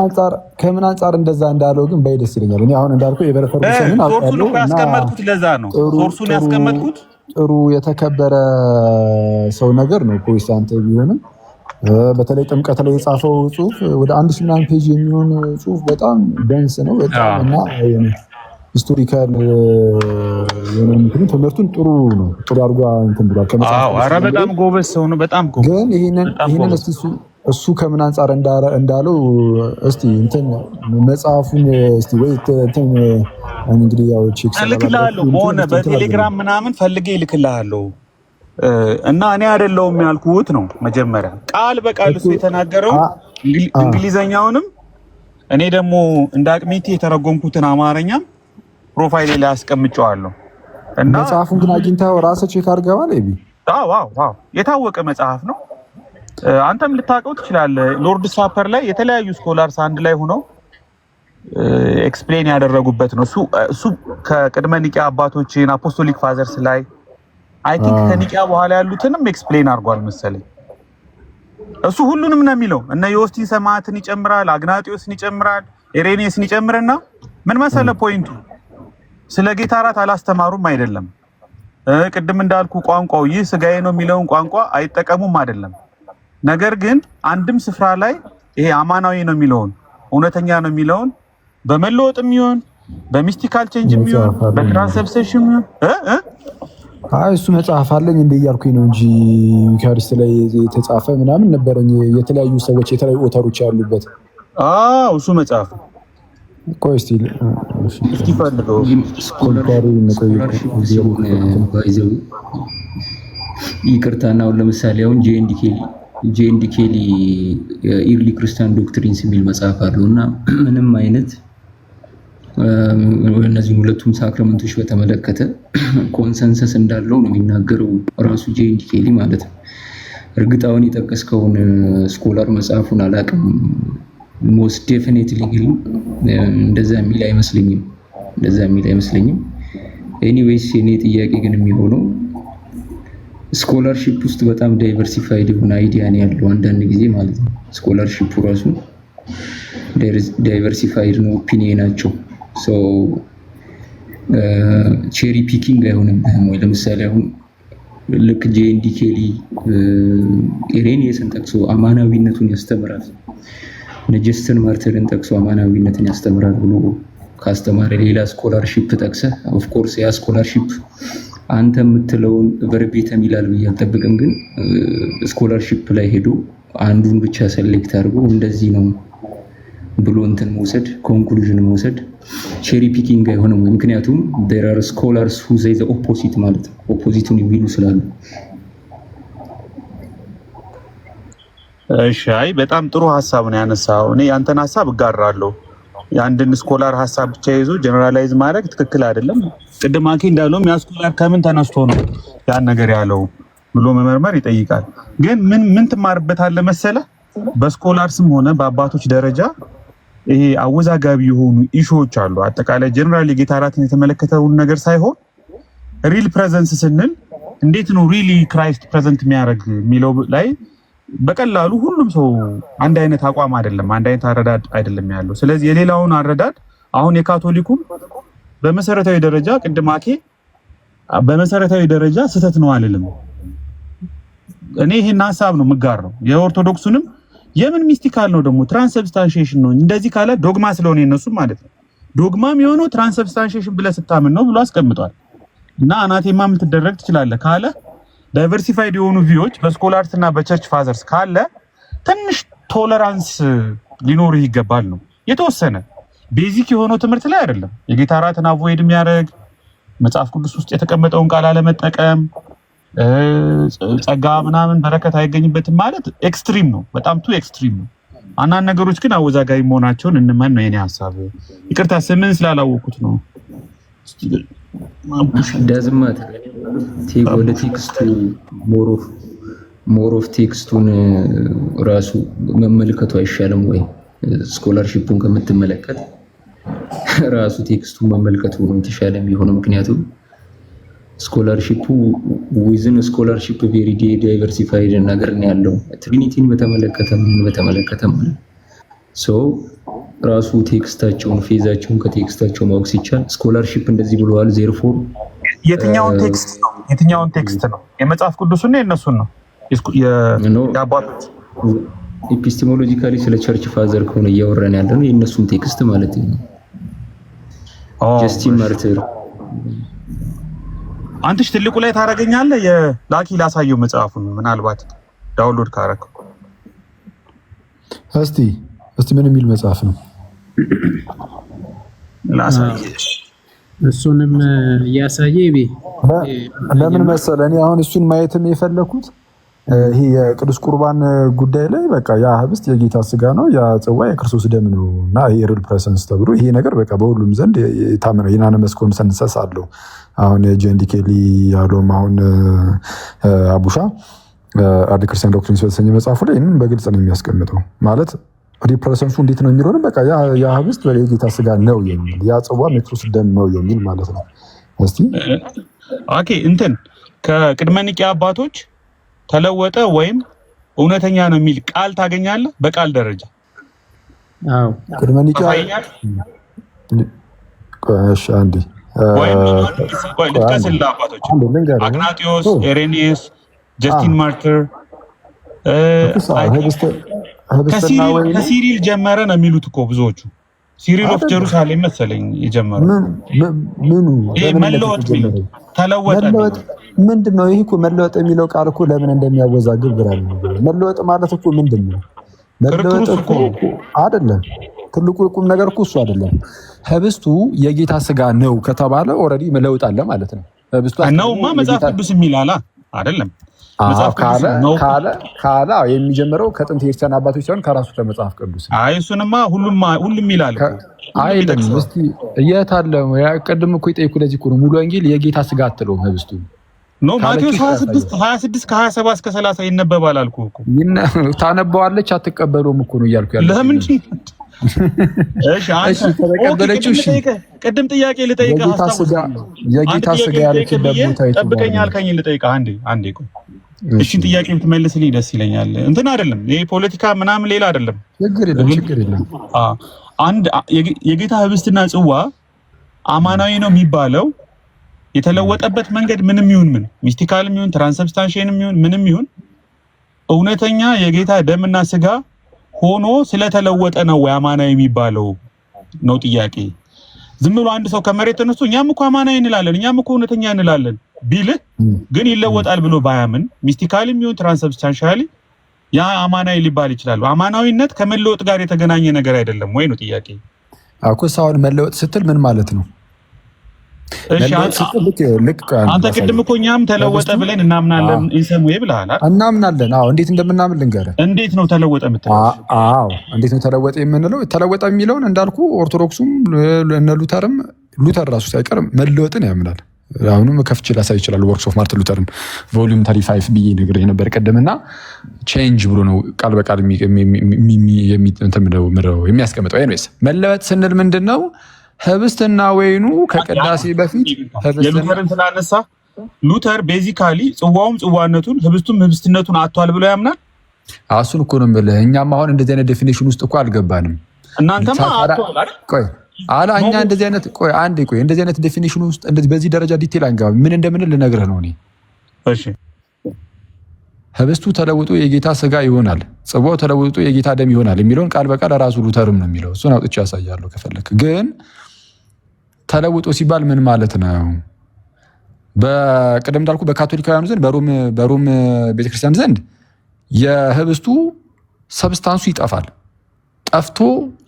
[SPEAKER 3] አንጻር እንደዛ እንዳለው ግን ባይደስ ይለኛል። እኔ አሁን እንዳልኩት የበረፈርኩትን
[SPEAKER 2] ሶርሱን እኮ ያስቀመጥኩት ለዛ ነው። ሶርሱን ያስቀመጥኩት
[SPEAKER 3] ጥሩ የተከበረ ሰው ነገር ነው። ፕሮቴስታንት ቢሆንም በተለይ ጥምቀት ላይ የጻፈው ጽሁፍ ወደ 1000 ምናምን ፔጅ የሚሆን ጽሁፍ በጣም ደንስ ነው በጣም እና ሂስቶሪካል የሆነ ትምህርቱን ጥሩ ነው። ጥሩ አድርጎ እንትን ብሏል።
[SPEAKER 2] ኧረ በጣም ጎበዝ ሰው ነው። በጣም ጎበዝ
[SPEAKER 3] ግን ይሄንን እስቲ እሱ ከምን አንጻር እንዳለው እስቲ እንትን መጽሐፉን እስቲ ወይ እንትን እንግዲህ ያው ቼክ
[SPEAKER 2] እልክልሃለሁ ሆነ በቴሌግራም ምናምን ፈልጌ እልክልሃለሁ። እና እኔ አይደለሁም ያልኩት ነው መጀመሪያ ቃል በቃል እሱ የተናገረው እንግሊዘኛውንም እኔ ደግሞ እንደ አቅሜቴ የተረጎምኩትን አማርኛም ፕሮፋይሌ ላይ አስቀምጨዋለሁ። እና
[SPEAKER 3] መጽሐፉን ግን አግኝተኸው ራስህ ቼክ አድርገዋል? ኤቢ
[SPEAKER 2] አዎ የታወቀ መጽሐፍ ነው። አንተም ልታውቀው ትችላለህ። ሎርድ ሳፐር ላይ የተለያዩ ስኮላርስ አንድ ላይ ሆነው ኤክስፕሌን ያደረጉበት ነው። እሱ ከቅድመ ኒቂያ አባቶችን አፖስቶሊክ ፋዘርስ ላይ አይ ቲንክ ከኒቂያ በኋላ ያሉትንም ኤክስፕሌን አድርጓል መሰለኝ። እሱ ሁሉንም ነው የሚለው። እነ ዮስቲን ሰማዕትን ይጨምራል፣ አግናጢዮስን ይጨምራል፣ ኢሬኒየስን ይጨምርና ምን መሰለህ ፖይንቱ ስለ ጌታ እራት አላስተማሩም አይደለም። ቅድም እንዳልኩ ቋንቋው ይህ ስጋዬ ነው የሚለውን ቋንቋ አይጠቀሙም አይደለም። ነገር ግን አንድም ስፍራ ላይ ይሄ አማናዊ ነው የሚለውን እውነተኛ ነው የሚለውን በመለወጥም ይሁን በሚስቲካል ቼንጅም ይሁን በትራንስብሴሽን
[SPEAKER 3] እሱ መጽሐፍ አለኝ እንደ እያልኩኝ ነው እንጂ ዩካሪስት ላይ የተጻፈ ምናምን ነበረኝ። የተለያዩ ሰዎች የተለያዩ ኦተሮች ያሉበት
[SPEAKER 2] እሱ መጽሐፍ
[SPEAKER 3] ቆይ እስቲ
[SPEAKER 2] ፈልገው
[SPEAKER 8] ይቅርታና አሁን ለምሳሌ አሁን ጄኤንዲ ኬሊ ኢርሊ ክርስቲያን ዶክትሪንስ የሚል መጽሐፍ አለው እና ምንም አይነት እነዚህ ሁለቱም ሳክራመንቶች በተመለከተ ኮንሰንሰስ እንዳለው ነው የሚናገረው ራሱ ጄኤንዲ ኬሊ ማለት ነው። እርግጥ አሁን የጠቀስከውን ስኮላር መጽሐፉን አላውቅም። ሞስት ዴፊኒትሊ ግን እንደዛ የሚል አይመስለኝም። ኤኒዌይስ የኔ ጥያቄ ግን የሚሆነው ስኮላርሺፕ ውስጥ በጣም ዳይቨርሲፋይድ የሆነ አይዲያ ነው ያለው አንዳንድ ጊዜ ማለት ነው። ስኮላርሺፑ ራሱ ዳይቨርሲፋይድ ነው ኦፒኒየናቸው። ቼሪ ፒኪንግ አይሆንብህም ወይ? ለምሳሌ አሁን ልክ ጄኤንዲ ኬሊ ኢሬኒየስን ጠቅሶ አማናዊነቱን ያስተምራል፣ ጀስትን ማርተርን ጠቅሶ አማናዊነትን ያስተምራል ብሎ ካስተማረ ሌላ ስኮላርሺፕ ጠቅሰህ ኦፍኮርስ ያ ስኮላርሺፕ አንተ የምትለውን ቨርቤተም ይላል ብዬ አልጠብቅም። ግን ስኮላርሺፕ ላይ ሄዶ አንዱን ብቻ ሰሌክት አድርጎ እንደዚህ ነው ብሎ እንትን መውሰድ ኮንክሉዥን መውሰድ ቼሪ ፒኪንግ አይሆንም ወይ? ምክንያቱም there are scholars who say the opposite ማለት ነው፣ ኦፖዚቱን የሚሉ ስላሉ።
[SPEAKER 2] እሺ፣ አይ በጣም ጥሩ ሀሳብ ነው ያነሳው። እኔ ያንተን ሀሳብ እጋራለሁ። የአንድን ስኮላር ሀሳብ ብቻ ይዞ ጀነራላይዝ ማድረግ ትክክል አይደለም። ቅድም አኬ እንዳለውም ያ ስኮላር ከምን ተነስቶ ነው ያን ነገር ያለው ብሎ መመርመር ይጠይቃል። ግን ምን ትማርበታለህ መሰለህ? በስኮላርስም ሆነ በአባቶች ደረጃ ይሄ አወዛጋቢ የሆኑ ኢሹዎች አሉ። አጠቃላይ ጀነራሊ ጌታ እራትን የተመለከተውን ነገር ሳይሆን ሪል ፕሬዘንስ ስንል እንዴት ነው ሪሊ ክራይስት ፕሬዘንት የሚያደርግ የሚለው ላይ በቀላሉ ሁሉም ሰው አንድ አይነት አቋም አይደለም፣ አንድ አይነት አረዳድ አይደለም ያለው። ስለዚህ የሌላውን አረዳድ አሁን የካቶሊኩም በመሰረታዊ ደረጃ ቅድም አኬ በመሰረታዊ ደረጃ ስህተት ነው አልልም። እኔ ይሄን ሐሳብ ነው የምጋራው። የኦርቶዶክሱንም የምን ሚስቲካል ነው ደግሞ ትራንስብስታንሺዬሽን ነው እንደዚህ ካለ ዶግማ ስለሆነ የነሱ ማለት ነው። ዶግማም የሆነው ትራንስብስታንሺዬሽን ብለህ ስታምን ነው ብሎ አስቀምጧል። እና አናቴማ የምትደረግ ትችላለህ ካለ ዳይቨርሲፋይድ የሆኑ ቪዎች በስኮላርስ እና በቸርች ፋዘርስ ካለ ትንሽ ቶለራንስ ሊኖርህ ይገባል ነው። የተወሰነ ቤዚክ የሆነው ትምህርት ላይ አይደለም የጌታ እራትን አቮይድ የሚያደርግ መጽሐፍ ቅዱስ ውስጥ የተቀመጠውን ቃል አለመጠቀም ጸጋ ምናምን በረከት አይገኝበትም ማለት ኤክስትሪም ነው፣ በጣም ቱ ኤክስትሪም ነው። አንዳንድ ነገሮች ግን አወዛጋቢ መሆናቸውን እንመን ነው የኔ ሀሳብ። ይቅርታ ስምን ስላላወቁት ነው።
[SPEAKER 8] ዳዝማት ወደ ቴክስቱ ሞሮፍ ቴክስቱን ራሱ መመልከቱ አይሻልም ወይ? ስኮላርሺፑን ከምትመለከት ራሱ ቴክስቱን መመልከቱ ነው የተሻለ የሚሆነው። ምክንያቱም ስኮላርሺፑ ዊዝን ስኮላርሺፕ ቬሪ ዳይቨርሲፋይድ ነገር ነው ያለው። ትሪኒቲን በተመለከተ ማለት ሶ ራሱ ቴክስታቸውን ፌዛቸውን ከቴክስታቸው ማወቅ ሲቻል ስኮላርሺፕ እንደዚህ ብለዋል። ዜርፎር
[SPEAKER 2] የትኛውን ቴክስት ነው? የመጽሐፍ ቅዱስን ነው የነሱን ነው የአባቶች?
[SPEAKER 8] ኤፒስቴሞሎጂካሊ ስለ ቸርች ፋዘር ከሆነ እያወራን ያለ ነው የእነሱን ቴክስት ማለት ነው። ጀስቲን ማርተር
[SPEAKER 2] አንተሽ ትልቁ ላይ ታረጋኛለህ። የላኪ ላሳየው መጽሐፉን ምናልባት ዳውንሎድ ካረከው
[SPEAKER 3] እስቲ ምን የሚል መጽሐፍ ነው
[SPEAKER 2] ላሳየሽ?
[SPEAKER 7] እሱንም እያሳየ
[SPEAKER 3] ለምን መሰለህ እኔ አሁን እሱን ማየትም የፈለኩት ይሄ የቅዱስ ቁርባን ጉዳይ ላይ በቃ ያ ህብስት የጌታ ስጋ ነው፣ ያ ጽዋ የክርስቶስ ደም ነው እና ይሄ ሪል ፕሬዘንስ ተብሎ ይሄ ነገር በቃ በሁሉም ዘንድ የታመነ ዩናኒመስ ኮንሰንሰስ አለው። አሁን ጄኤንዲ ኬሊ ያለውም አሁን አቡሻ አርዲ ክርስቲያን ዶክትሪንስ በተሰኘ መጽሐፉ ላይ ይህንን በግልጽ ነው የሚያስቀምጠው። ማለት ሪል ፕሬዘንሱ እንዴት ነው የሚሆነው? በቃ ያ ህብስት የጌታ ስጋ ነው የሚል ያ ጽዋ የክርስቶስ ደም ነው የሚል ማለት ነው። እስቲ
[SPEAKER 2] ኦኬ እንትን ከቅድመ ኒቂያ አባቶች ተለወጠ ወይም እውነተኛ ነው የሚል ቃል ታገኛለህ በቃል ደረጃ?
[SPEAKER 7] አዎ
[SPEAKER 3] ቅድመ ኒቂያ እሺ አንዴ
[SPEAKER 2] ወይም ልትከስልህ አባቶች አግናጢዮስ፣ ኢሬኒየስ፣ ጀስቲን ማርተር ከሲሪል ጀመረ ነው የሚሉት እኮ ብዙዎቹ። ሲሪል ኦፍ ጀሩሳሌም መሰለኝ የጀመረው።
[SPEAKER 3] ምኑ
[SPEAKER 2] ይሄ መለወጥ የሚሉት ተለወጠ
[SPEAKER 3] ምንድን ነው? ይሄ እኮ መለወጥ የሚለው ቃል እኮ ለምን እንደሚያወዛግብ ግራ ነው። መለወጥ ማለት እኮ ምንድን ነው? መለወጥ እኮ አይደለም። ትልቁ ቁም ነገር እኮ እሱ አይደለም። ህብስቱ የጌታ ስጋ ነው ከተባለ ኦልሬዲ መለወጥ አለ ማለት ነው። ህብስቱ
[SPEAKER 2] ነውማ መጽሐፍ ቅዱስ የሚላላ አይደለም።
[SPEAKER 3] ካለ የሚጀምረው ከጥንት የክርስቲያን አባቶች ሳይሆን ከራሱ ከመጽሐፍ ቅዱስ።
[SPEAKER 2] አይ እሱንማ ሁሉም ይላል
[SPEAKER 3] አይደለም። እስቲ የት አለ? ቅድም እኮ የጠየኩህ ለዚህ እኮ ነው። ሙሉ ወንጌል የጌታ ስጋ አትለውም ህብስቱ
[SPEAKER 2] ነው። ማቴዎስ 26 ከ27 እስከ 30 ይነበባል አልኩህ እኮ።
[SPEAKER 3] ታነበዋለች አትቀበለውም እኮ ነው እያልኩ ያለው።
[SPEAKER 2] ለምን? እሺ
[SPEAKER 3] ተቀበለችው። እሺ
[SPEAKER 2] ቅድም ጥያቄ ልጠይቅህ።
[SPEAKER 3] የጌታ ስጋ ያለችበት ቦታ
[SPEAKER 2] ጠብቀኝ አልከኝ ልጠይቅህ። አንዴ ቆይ እሺን ጥያቄ ብትመልስልኝ ደስ ይለኛል። እንትን አይደለም ይሄ ፖለቲካ ምናምን ሌላ አይደለም።
[SPEAKER 3] ችግር የለም።
[SPEAKER 2] አንድ የጌታ ህብስትና ጽዋ አማናዊ ነው የሚባለው የተለወጠበት መንገድ ምንም ይሁን ምን ሚስቲካልም ይሁን ትራንስብስታንሺየንም ይሁን ምንም ይሁን እውነተኛ የጌታ ደምና ስጋ ሆኖ ስለተለወጠ ነው ወይ አማናዊ የሚባለው ነው ጥያቄ። ዝም ብሎ አንድ ሰው ከመሬት ተነስቶ እኛም እኮ አማናዊ እንላለን እኛም እኮ እውነተኛ እንላለን ቢልህ ግን ይለወጣል ብሎ ባያምን ሚስቲካልም ይሁን ትራንስብስታንሺያሊ ያ አማናዊ ሊባል ይችላል። አማናዊነት ከመለወጥ ጋር የተገናኘ ነገር አይደለም ወይ ነው ጥያቄ።
[SPEAKER 3] እኮ ሳውን መለወጥ ስትል ምን ማለት ነው?
[SPEAKER 2] እሺ አንተ ቅድም እኮ እኛም ተለወጠ ብለን እናምናለን ኢንሰም ወይ ብለሃል አይደል?
[SPEAKER 3] እናምናለን። አዎ እንዴት እንደምናምን ልንገርህ።
[SPEAKER 2] እንዴት ነው ተለወጠ የምትለው?
[SPEAKER 3] አዎ እንዴት ነው ተለወጠ የምንለው? ተለወጠ የሚለውን እንዳልኩ ኦርቶዶክሱም እነ ሉተር ራሱ ሳይቀር መለወጥን ያምናል። አሁንም ከፍቼ ላሳይ ይችላል። ወርክስ ኦፍ ማርቲን ሉተርን ቮሊዩም 35 ብዬ ነገር የነበር ቀደምና ቼንጅ ብሎ ነው ቃል በቃል የሚያስቀምጠው። ኤኒዌይስ መለወጥ ስንል ምንድነው? ህብስትና ወይኑ ከቅዳሴ በፊት
[SPEAKER 2] የሉተርን ስላነሳ ሉተር ቤዚካሊ ጽዋውም ጽዋነቱን ህብስቱም ህብስትነቱን አጥቷል ብሎ ያምናል።
[SPEAKER 3] እሱን እኮ ነው የምልህ። እኛም አሁን እንደዚህ አይነት ዴፊኒሽን ውስጥ እኮ አልገባንም።
[SPEAKER 2] እናንተማ አጥቷል አይደል?
[SPEAKER 3] ቆይ እኛ እንደዚህ አይነት እንደዚህ አይነት ዴፊኒሽን ውስጥ እንደዚህ በዚህ ደረጃ ዲቴል አንገባም። ምን እንደምንል ልነግርህ ነው እኔ።
[SPEAKER 2] እሺ
[SPEAKER 3] ህብስቱ ተለውጦ የጌታ ስጋ ይሆናል፣ ጽዋው ተለውጦ የጌታ ደም ይሆናል የሚለውን ቃል በቃል ራሱ ሉተርም ነው የሚለው። እሱን አውጥቼ ያሳያለሁ ከፈለክ። ግን ተለውጦ ሲባል ምን ማለት ነው? በቅደም እንዳልኩ በካቶሊካውያኑ ዘንድ በሮም ቤተክርስቲያን ዘንድ የህብስቱ ሰብስታንሱ ይጠፋል። ጠፍቶ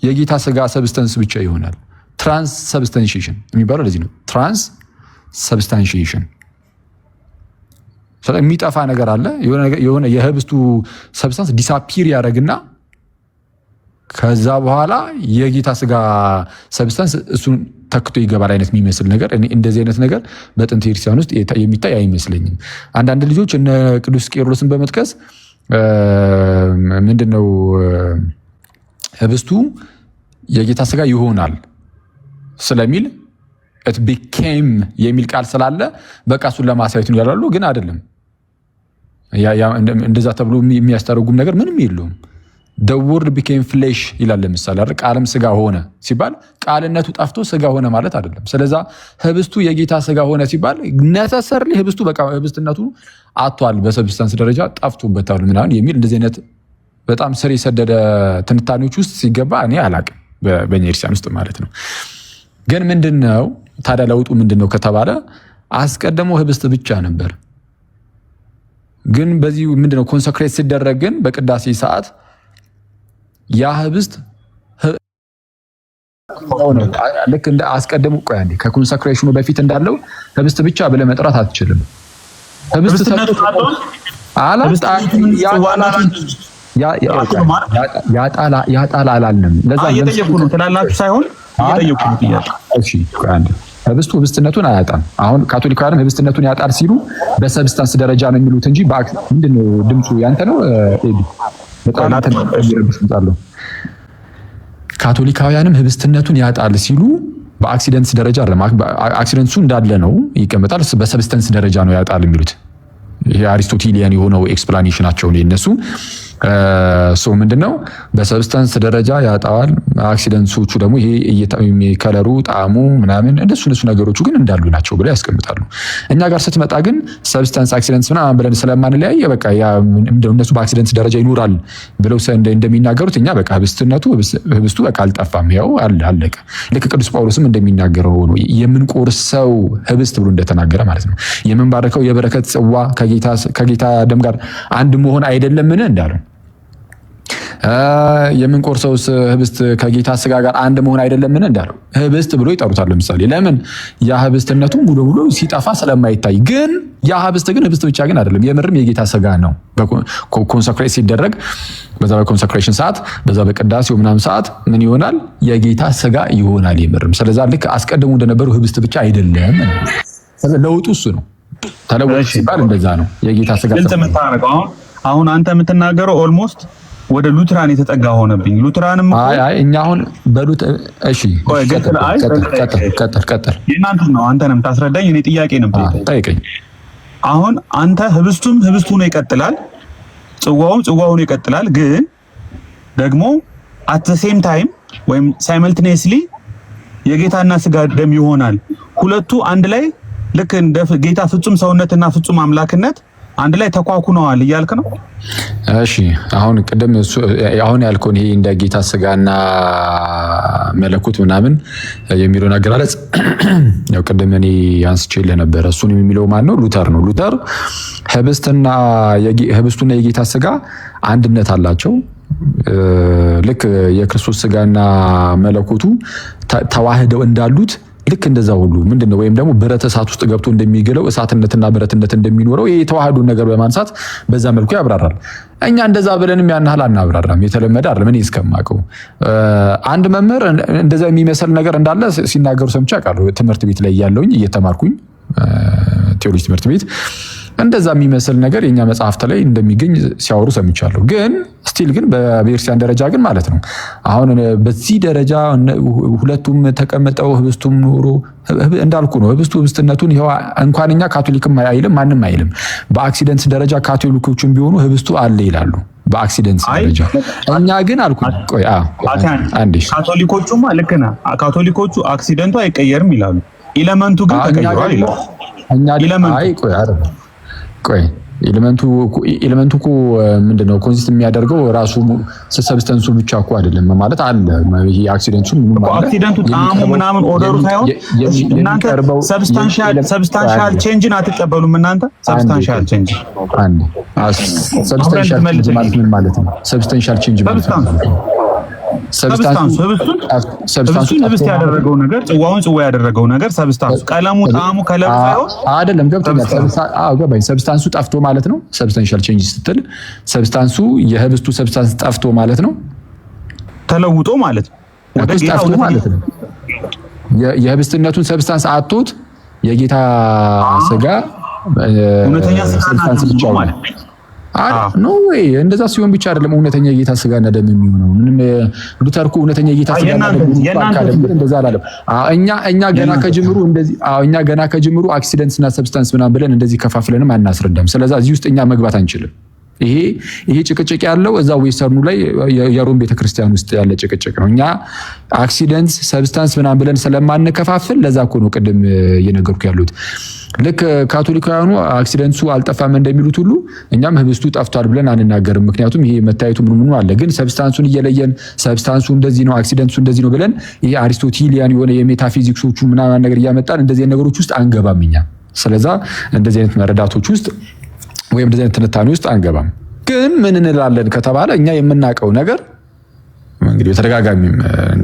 [SPEAKER 3] የጌታ ስጋ ሰብስታንስ ብቻ ይሆናል። ትራንስ ሰብስታንሺዬሽን የሚባለው ለዚህ ነው። ትራንስ ሰብስታንሺዬሽን የሚጠፋ ነገር አለ። የሆነ የህብስቱ ሰብስታንስ ዲሳፒር ያደርግና ከዛ በኋላ የጌታ ስጋ ሰብስታንስ እሱን ተክቶ ይገባል አይነት የሚመስል ነገር። እንደዚህ አይነት ነገር በጥንት ክርስቲያን ውስጥ የሚታይ አይመስለኝም። አንዳንድ ልጆች እነ ቅዱስ ቄርሎስን በመጥቀስ ምንድነው ህብስቱ የጌታ ስጋ ይሆናል ስለሚል it became የሚል ቃል ስላለ በቃ እሱን ለማሳየት ነው ያላሉ። ግን አይደለም። እንደዛ ተብሎ የሚያስተረጉም ነገር ምንም የለውም። the word became flesh ይላል። ለምሳሌ አይደል ቃልም ስጋ ሆነ ሲባል ቃልነቱ ጠፍቶ ስጋ ሆነ ማለት አይደለም። ስለዛ ህብስቱ የጌታ ስጋ ሆነ ሲባል necessarily ህብስቱ በቃ ህብስትነቱ አጥቷል፣ በሰብስታንስ ደረጃ ጠፍቶበታል ምናምን የሚል እንደዚህ አይነት በጣም ስር የሰደደ ትንታኔዎች ውስጥ ሲገባ እኔ አላቅም በእኛ ክርስቲያን ውስጥ ማለት ነው። ግን ምንድነው ታዲያ ለውጡ ምንድነው ከተባለ አስቀድሞ ህብስት ብቻ ነበር። ግን በዚህ ምንድነው ኮንሰክሬት ሲደረግ ግን በቅዳሴ ሰዓት ያ ህብስት ልክ እንደ አስቀድሞ ቆይ አንዴ ከኮንሰክሬሽኑ በፊት እንዳለው ህብስት ብቻ ብለህ መጥራት አትችልም። ህብስት ያጣል አላልንም። ለዛ
[SPEAKER 2] እየጠየቁ ነው ትላላችሁ ሳይሆን እየጠየቁ ነው ጥያቄ።
[SPEAKER 3] እሺ አንዴ ህብስቱ ህብስትነቱን አያጣም። አሁን ካቶሊካውያን ህብስትነቱን ያጣል ሲሉ በሰብስታንስ ደረጃ ነው የሚሉት እንጂ ምንድነው ድምፁ ያንተ ነው ኤቢ? በጣም ተናጠለው። ካቶሊካውያንም ህብስትነቱን ያጣል ሲሉ በአክሲደንትስ ደረጃ አይደለም። አክሲደንቱ እንዳለ ነው ይቀመጣል። በሰብስታንስ ደረጃ ነው ያጣል የሚሉት። ይሄ አሪስቶቴሊያን የሆነው ኤክስፕላኔሽናቸው ነው የነሱ። ሶ ምንድነው በሰብስታንስ ደረጃ ያጣዋል። አክሲደንቶቹ ደግሞ ይሄ ከለሩ ጣዕሙ ምናምን እንደሱ ነገሮቹ ግን እንዳሉ ናቸው ብለው ያስቀምጣሉ። እኛ ጋር ስትመጣ ግን ሰብስታንስ አክሲደንትስ ምናምን ብለን ስለማንለያየ በቃ ያ እነሱ በአክሲደንት ደረጃ ይኖራል ብለው እንደሚናገሩት እኛ በቃ ህብስቱ በቃ አልጠፋም፣ ያው አለቀ። ልክ ቅዱስ ጳውሎስም እንደሚናገረው ነው የምንቆርሰው ህብስት ብሎ እንደተናገረ ማለት ነው። የምንባረከው የበረከት ጽዋ ከጌታ ደም ጋር አንድ መሆን አይደለምን እንዳለው የምንቆርሰው ህብስት ከጌታ ስጋ ጋር አንድ መሆን አይደለምን እንዳለው ህብስት ብሎ ይጠሩታል። ለምሳሌ ለምን ያ ህብስትነቱ ሙሉ ሙሉ ሲጠፋ ስለማይታይ። ግን ያ ህብስት ግን ህብስት ብቻ ግን አይደለም፣ የምርም የጌታ ስጋ ነው። ኮንሰክሬት ሲደረግ በዛ በኮንሰክሬሽን ሰዓት በዛ በቅዳሴው ምናምን ሰዓት ምን ይሆናል? የጌታ ስጋ ይሆናል የምርም። ስለዛ ልክ አስቀድሞ እንደነበሩ ህብስት ብቻ አይደለም። ለውጡ እሱ ነው። ተለውጦ ሲባል እንደዛ ነው የጌታ ስጋ
[SPEAKER 2] አሁን አንተ የምትናገረው ኦልሞስት ወደ ሉትራን የተጠጋ ሆነብኝ። ሉትራንም
[SPEAKER 3] እኛ አሁን እሺ ቀጥል።
[SPEAKER 2] የእናንተን ነው አንተ ነው የምታስረዳኝ። እኔ ጥያቄ ነው ጠይቀኝ። አሁን አንተ ህብስቱም ህብስቱ ነው ይቀጥላል፣ ጽዋውም ጽዋው ነው ይቀጥላል። ግን ደግሞ at the same time ወይም simultaneously የጌታና ስጋ ደም ይሆናል። ሁለቱ አንድ ላይ ልክ እንደ ጌታ ፍጹም ሰውነትና ፍጹም አምላክነት አንድ ላይ ተኳኩነዋል እያልክ ነው?
[SPEAKER 3] እሺ አሁን ቅድም አሁን ያልከውን ይሄ እንደ ጌታ ስጋና መለኮት ምናምን የሚለው አገላለጽ ያው ቅድም እኔ አንስቼልህ ነበር። እሱን የሚለው ማን ነው? ሉተር ነው። ሉተር ህብስቱና የጌታ ስጋ አንድነት አላቸው። ልክ የክርስቶስ ስጋና መለኮቱ ተዋህደው እንዳሉት ልክ እንደዛ ሁሉ ምንድነው ወይም ደግሞ ብረት እሳት ውስጥ ገብቶ እንደሚገለው እሳትነትና ብረትነት እንደሚኖረው ይሄ የተዋህዱን ነገር በማንሳት በዛ መልኩ ያብራራል። እኛ እንደዛ ብለንም ያን ያህል አናብራራም። የተለመደ አይደለም። እኔ እስከማውቀው አንድ መምህር እንደዛ የሚመስል ነገር እንዳለ ሲናገሩ ሰምቼ አውቃለሁ። ትምህርት ቤት ላይ ያለውኝ እየተማርኩኝ ቴዎሎጂ ትምህርት ቤት እንደዛ የሚመስል ነገር የኛ መጽሐፍት ላይ እንደሚገኝ ሲያወሩ ሰምቻለሁ። ግን ስቲል ግን በቤተክርስቲያን ደረጃ ግን ማለት ነው አሁን በዚህ ደረጃ ሁለቱም ተቀመጠው ህብስቱም ኖሮ እንዳልኩ ነው። ህብስቱ ህብስትነቱን ይሄው እንኳን እኛ ካቶሊክም አይልም ማንም አይልም። በአክሲደንት ደረጃ ካቶሊኮችም ቢሆኑ ህብስቱ አለ ይላሉ በአክሲደንት ደረጃ። እኛ ግን አልኩ ቆይ አንዴ
[SPEAKER 2] ካቶሊኮቹማ ልክ ነህ። ካቶሊኮቹ አክሲደንቱ አይቀየርም ይላሉ። ኤሌመንቱ ግን ተቀይሯል ይላሉ።
[SPEAKER 3] እኛ አይ ቆይ አይደለም ቆይ ኤሌመንቱ እኮ ምንድነው ኮንሲስት የሚያደርገው ራሱ ሰብስታንሱ ብቻ እኮ አይደለም ማለት አለ። ይሄ አክሲደንቱ ምን ማለት
[SPEAKER 2] አክሲደንቱ ጣዕሙ ምናምን ኦርደሩ ሳይሆን እናንተ ሰብስታንሻል ቼንጅን አትቀበሉም። እናንተ ሰብስታንሻል ቼንጅ
[SPEAKER 3] አንዴ ሰብስታንሻል ቼንጅ ማለት ምን ማለት ነው? ሰብስታንሻል ቼንጅ ማለት
[SPEAKER 2] ሰብስታንሱ ህብስት ያደረገው ነገር ጽዋውን ጽዋ ያደረገው ነገር ሰብስታንሱ ቀለሙ ጣዕሙ ከለሩ ሳይሆን
[SPEAKER 3] አይደለም። ገባኝ። ሰብስታንሱ ጠፍቶ ማለት ነው። ሰብስታንሻል ቼንጅ ስትል ሰብስታንሱ የህብስቱ ሰብስታንስ ጠፍቶ ማለት ነው።
[SPEAKER 2] ተለውጦ ማለት ነው።
[SPEAKER 3] ወደ ጌታ ጠፍቶ ማለት ነው። የህብስትነቱን ሰብስታንስ አጥቶት የጌታ ስጋ
[SPEAKER 2] እውነተኛ ሰብስታንስ ብቻ ማለት ነው።
[SPEAKER 3] ኖ ወይ እንደዛ ሲሆን ብቻ አይደለም እውነተኛ የጌታ ስጋና ደም የሚሆነው። ምንም ሉተር እኮ እውነተኛ የጌታ ስጋና ደም እንደዛ አላለም። እኛ ገና ከጅምሩ አክሲደንትስና ሰብስታንስ ምናምን ብለን እንደዚህ ከፋፍለንም አናስረዳም። ስለዚህ እዚህ ውስጥ እኛ መግባት አንችልም። ይሄ ጭቅጭቅ ያለው እዛ ዌስተርኑ ላይ የሮም ቤተክርስቲያን ውስጥ ያለ ጭቅጭቅ ነው። እኛ አክሲደንት ሰብስታንስ ምናምን ብለን ስለማንከፋፍል ለዛ እኮ ነው ቅድም እየነገርኩ ያሉት። ልክ ካቶሊካውያኑ አክሲደንቱ አልጠፋም እንደሚሉት ሁሉ እኛም ህብስቱ ጠፍቷል ብለን አንናገርም። ምክንያቱም ይሄ መታየቱ ምን አለ። ግን ሰብስታንሱን እየለየን ሰብስታንሱ እንደዚህ ነው አክሲደንቱ እንደዚህ ነው ብለን ይሄ አሪስቶቴሊያን የሆነ የሜታፊዚክሶቹ ምናምን ነገር እያመጣን እንደዚህ ነገሮች ውስጥ አንገባም እኛ። ስለዛ እንደዚህ አይነት መረዳቶች ውስጥ ወይም እንደዚህ አይነት ትንታኔ ውስጥ አንገባም። ግን ምን እንላለን ከተባለ እኛ የምናውቀው ነገር እንግዲህ በተደጋጋሚ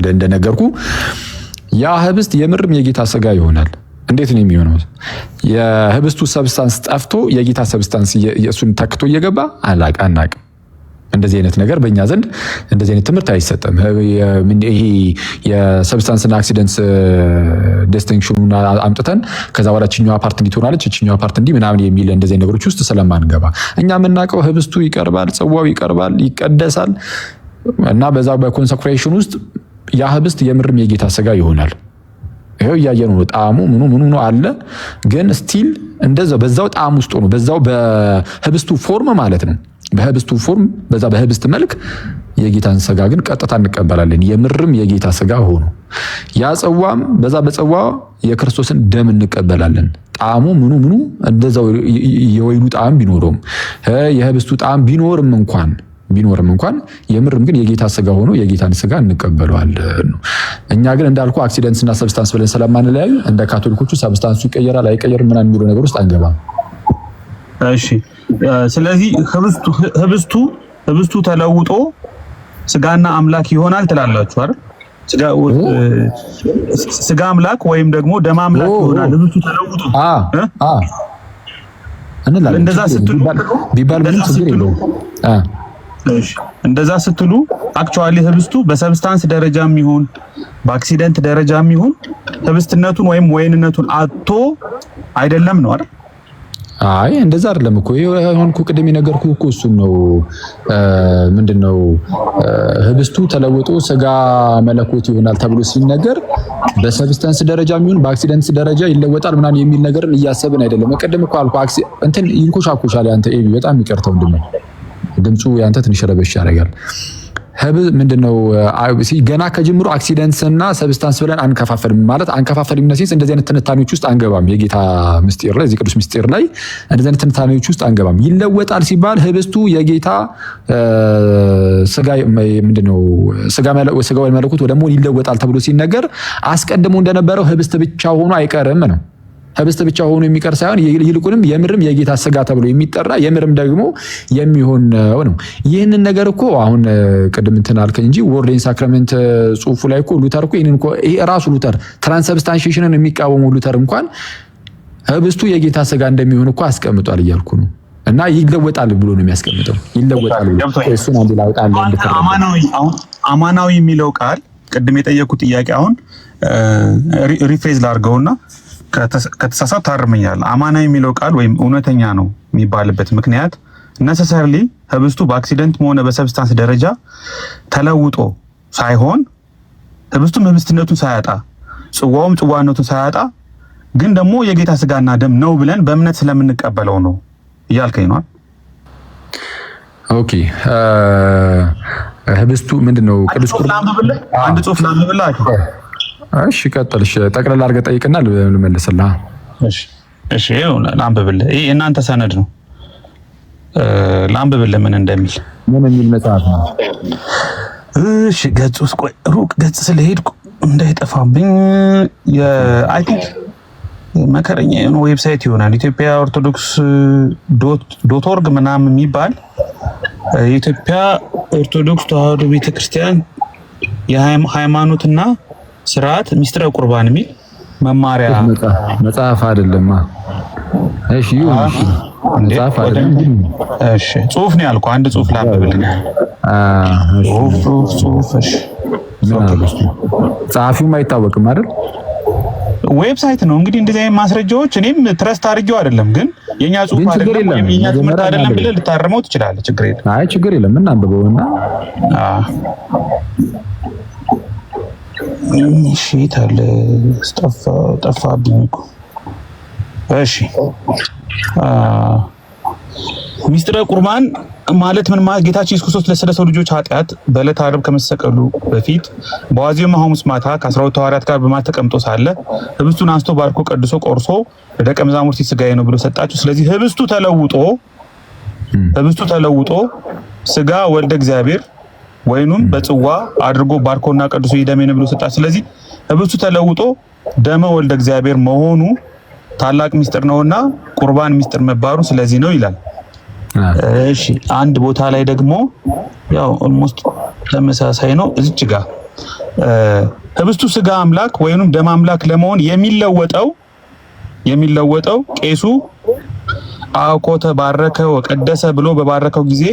[SPEAKER 3] እንደነገርኩ ያ ህብስት የምርም የጌታ ስጋ ይሆናል። እንዴት ነው የሚሆነው? የህብስቱ ሰብስታንስ ጠፍቶ የጌታ ሰብስታንስ እሱን ተክቶ እየገባ አናውቅም። እንደዚህ አይነት ነገር በእኛ ዘንድ እንደዚህ አይነት ትምህርት አይሰጥም። ይሄ የሰብስታንስና አክሲደንስ ዲስቲንክሽኑን አምጥተን ከዛ በኋላ እችኛዋ ፓርት እንዲህ ትሆናለች እችኛዋ ፓርት እንዲህ ምናምን የሚል እንደዚህ ነገሮች ውስጥ ስለማንገባ እኛ የምናውቀው ህብስቱ ይቀርባል፣ ጽዋው ይቀርባል፣ ይቀደሳል እና በዛ በኮንሰክሬሽን ውስጥ ያ ህብስት የምርም የጌታ ስጋ ይሆናል። ይሄው እያየነው ነው። ጣዕሙ ምኑ አለ። ግን ስቲል እንደዛው በዛው ጣዕም ውስጥ ነው በዛው በህብስቱ ፎርም ማለት ነው። በህብስቱ ፎርም በዛ በህብስት መልክ የጌታን ስጋ ግን ቀጥታ እንቀበላለን። የምርም የጌታ ስጋ ሆኖ ያ ጽዋም በዛ በጽዋ የክርስቶስን ደም እንቀበላለን። ጣዕሙ ምኑ እንደዛው የወይኑ ጣዕም ቢኖረውም የህብስቱ ጣዕም ቢኖርም እንኳን የምርም ግን የጌታ ስጋ ሆኖ የጌታን ስጋ እንቀበለዋለን ነው። እኛ ግን እንዳልኩ አክሲደንትስና ሰብስታንስ ብለን ስለማንለያዩ እንደ ካቶሊኮቹ ሰብስታንሱ ይቀየራል አይቀየርም ምናምን የሚለው ነገር ውስጥ አንገባም።
[SPEAKER 2] እሺ ስለዚህ ህብስቱ ተለውጦ ስጋና አምላክ ይሆናል ትላላችሁ አይደል? ስጋ አምላክ ወይም ደግሞ ደም አምላክ ይሆናል ህብስቱ ተለውጦ
[SPEAKER 3] እንላለን።
[SPEAKER 2] እንደዛ ስትሉ
[SPEAKER 3] ቢባል ምንም ችግር የለውም።
[SPEAKER 2] እንደዛ ስትሉ አክቹአሊ ህብስቱ በሰብስታንስ ደረጃም ይሁን በአክሲደንት ደረጃም ይሁን ህብስትነቱን ወይም ወይንነቱን አጥቶ አይደለም ነው አይደል?
[SPEAKER 3] አይ እንደዛ አይደለም እኮ ይሁን እኮ ቅድም የነገርኩህ እኮ እሱን ነው። ምንድነው ህብስቱ ተለውጦ ስጋ መለኮት ይሆናል ተብሎ ሲነገር በሰብስታንስ ደረጃ የሚሆን በአክሲደንስ ደረጃ ይለወጣል ምናምን የሚል ነገርን እያሰብን አይደለም። ቅድም እኮ አልኩህ እንትን ይንኮሻኮሻል። ያንተ ኤቢ በጣም ይቀርተው እንደምን ድምፁ ያንተ ትንሽ ረበሽ ያደርጋል። ምንድነው ገና ከጅምሩ አክሲደንትስ እና ሰብስታንስ ብለን አንከፋፈልም ማለት አንከፋፈልም ነሲስ እንደዚህ አይነት ትንታኔዎች ውስጥ አንገባም። የጌታ ምስጢር ላይ ቅዱስ ምስጢር ላይ እንደዚህ አይነት ትንታኔዎች ውስጥ አንገባም። ይለወጣል ሲባል ህብስቱ የጌታ ስጋ ምንድነው ስጋው መለኮት ወደ መሆን ይለወጣል ተብሎ ሲነገር አስቀድሞ እንደነበረው ህብስት ብቻ ሆኖ አይቀርም ነው። ህብስት ብቻ ሆኖ የሚቀር ሳይሆን ይልቁንም የምርም የጌታ ስጋ ተብሎ የሚጠራ የምርም ደግሞ የሚሆን ነው። ይህንን ነገር እኮ አሁን ቅድም እንትን አልከኝ እንጂ ወርድ ኤንድ ሳክራመንት ጽሁፉ ላይ እኮ ሉተር እኮ ይሄንን እኮ ይሄ ራሱ ሉተር ትራንስብስታንሺዬሽንን የሚቃወሙ ሉተር እንኳን ህብስቱ የጌታ ስጋ እንደሚሆን እኮ አስቀምጧል እያልኩ ነው። እና ይለወጣል ብሎ ነው የሚያስቀምጠው። ይለወጣል ብሎ እሱን አንድ ላውጣል
[SPEAKER 2] አማናዊ የሚለው ቃል ቅድም የጠየቁት ጥያቄ አሁን ሪፍሬዝ ላድርገውና ከተሳሳት ታርመኛለህ። አማናዊ የሚለው ቃል ወይም እውነተኛ ነው የሚባልበት ምክንያት ነሰሰርሊ ህብስቱ በአክሲደንት ሆነ በሰብስታንስ ደረጃ ተለውጦ ሳይሆን ህብስቱም ህብስትነቱን ሳያጣ ጽዋውም ጽዋነቱን ሳያጣ ግን ደግሞ የጌታ ስጋና ደም ነው ብለን በእምነት ስለምንቀበለው ነው እያልከኝ ነው።
[SPEAKER 3] ኦኬ ህብስቱ ምንድነው? ቅዱስ ቁርባን
[SPEAKER 2] አንድ ጽሁፍ ላንብብልህ።
[SPEAKER 3] እሺ ቀጥልሽ። ጠቅለል አድርገህ ጠይቅና ልመልስልህ።
[SPEAKER 2] እሺ ላንብብልህ። ይሄ እናንተ ሰነድ ነው። ላንብብልህ ምን እንደሚል።
[SPEAKER 3] ምን የሚል መጽሐፍ ነው?
[SPEAKER 2] እሺ ገጽ ውስጥ ቆይ፣ ሩቅ ገጽ ስለሄድኩ እንዳይጠፋብኝ አይ ቲንክ መከረኛ የሆነ ዌብሳይት ይሆናል። ኢትዮጵያ ኦርቶዶክስ .org ምናምን የሚባል የኢትዮጵያ ኦርቶዶክስ ተዋሕዶ ቤተክርስቲያን የሃይማኖትና ስርዓት ሚስጥረ ቁርባን የሚል መማሪያ
[SPEAKER 3] መጽሐፍ አይደለም። እሺ መጽሐፍ አይደለም።
[SPEAKER 2] እሺ ጽሁፍ ነው ያልኩህ። አንድ ጽሁፍ ላንብብልህ። ጽሁፍ እሺ።
[SPEAKER 3] ጸሐፊውም አይታወቅም አይደል?
[SPEAKER 2] ዌብሳይት ነው እንግዲህ። እንደዚህ አይነት ማስረጃዎች እኔም ትረስት አድርጌው አይደለም፣ ግን የኛ ጽሁፍ አይደለም ወይም የኛ ትምህርት አይደለም ብለህ ልታርመው ትችላለህ። ችግር የለም።
[SPEAKER 3] አይ ችግር የለም። ምን አንብበውና
[SPEAKER 2] እሺ ታለ ጠፋብኝ እኮ። እሺ ሚስጥረ ቁርባን ማለት ምን ማለት? ጌታችን ኢየሱስ ክርስቶስ ስለ ሰው ልጆች ኃጢአት በዕለተ ዓርብ ከመሰቀሉ በፊት በዋዜማው ሐሙስ ማታ ከ12 ሐዋርያት ጋር በማዕድ ተቀምጦ ሳለ ህብስቱን አንስቶ ባርኮ ቀድሶ ቆርሶ ለደቀ መዛሙርቱ ስጋዬ ነው ብሎ ሰጣቸው። ስለዚህ ህብስቱ ተለውጦ ስጋ ወልደ እግዚአብሔር ወይኑም በጽዋ አድርጎ ባርኮና ቀድሶ ይደሜ ነው ብሎ ሰጣቸው። ስለዚህ ህብስቱ ተለውጦ ደመ ወልደ እግዚአብሔር መሆኑ ታላቅ ሚስጥር ነውና ቁርባን ሚስጥር መባሩ ስለዚህ ነው ይላል። እሺ አንድ ቦታ ላይ ደግሞ ያው ኦልሞስት ተመሳሳይ ነው። እዚች ጋር ህብስቱ ስጋ አምላክ ወይንም ደም አምላክ ለመሆን የሚለወጠው ቄሱ አቆተ ባረከ ወቀደሰ ብሎ በባረከው ጊዜ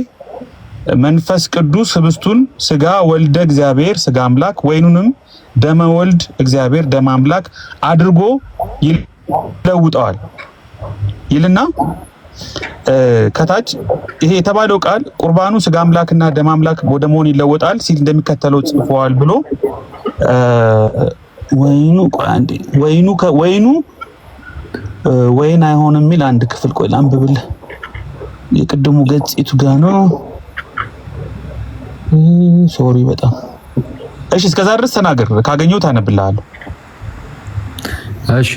[SPEAKER 2] መንፈስ ቅዱስ ህብስቱን ስጋ ወልደ እግዚአብሔር ስጋ አምላክ ወይኑንም ደመ ወልድ እግዚአብሔር ደም አምላክ አድርጎ ይለውጠዋል ይልና ከታች ይሄ የተባለው ቃል ቁርባኑ ስጋ አምላክና ደም አምላክ ወደ መሆን ይለወጣል ሲል እንደሚከተለው ጽፏል ብሎ ወይን አይሆንም የሚል አንድ ክፍል ቆይ ላንብብልህ። የቅድሙ ገጽ የቱ ጋ ነው? ሶሪ በጣም እሺ። እስከዛ ድረስ ተናገር፣ ካገኘው ታነብልሃለሁ።
[SPEAKER 3] እሺ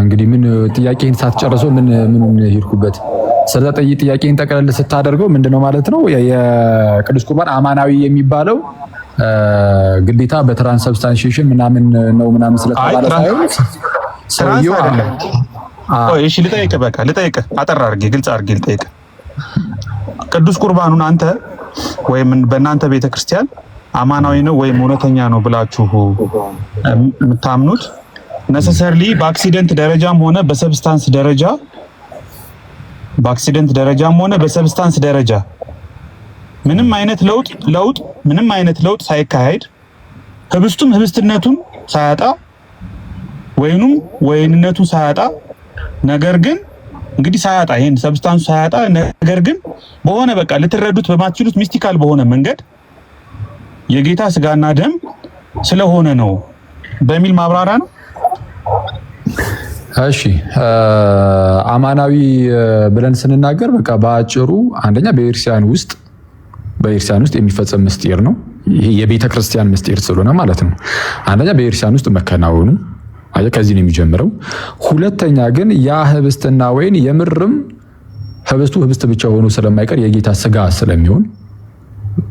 [SPEAKER 3] እንግዲህ ምን ጥያቄን ሳትጨርሰው ምን ሄድኩበት? ስለዚህ ጥያቄን ጠቅለል ስታደርገው ምንድነው ማለት ነው? የቅዱስ ቁርባን አማናዊ የሚባለው ግዴታ በትራንስብስታንሺዬሽን ምናምን ነው ምናምን ስለተባለ
[SPEAKER 2] ሳይሆን አይደለም። እሺ ልጠይቅህ አጠር አድርጌ ግልጽ አድርጌ ልጠይቅህ። ቅዱስ ቁርባኑን አንተ ወይም በእናንተ ቤተክርስቲያን አማናዊ ነው ወይም እውነተኛ ነው ብላችሁ የምታምኑት ነሰሰርሊ በአክሲደንት ደረጃም ሆነ በሰብስታንስ ደረጃ ምንም አይነት ለውጥ ሳይካሄድ ህብስቱም ህብስትነቱን ሳያጣ ወይኑም ወይንነቱን ሳያጣ ነገር ግን እንግዲህ ሳያጣ ይሄን ሰብስታንሱ ሳያጣ ነገር ግን በሆነ በቃ ልትረዱት በማትችሉት ሚስቲካል በሆነ መንገድ የጌታ ስጋና ደም ስለሆነ ነው በሚል ማብራሪያ ነው። እሺ
[SPEAKER 3] አማናዊ ብለን ስንናገር በቃ በአጭሩ አንደኛ በኤርሲያን ውስጥ የሚፈጸም ምስጢር ነው። ይሄ የቤተ ክርስቲያን ምስጢር ስለሆነ ማለት ነው። አንደኛ በኤርሲያን ውስጥ መከናወኑ ከዚህ ነው የሚጀምረው። ሁለተኛ ግን ያ ህብስትና ወይን የምርም ህብስቱ ህብስት ብቻ ሆኖ ስለማይቀር የጌታ ስጋ ስለሚሆን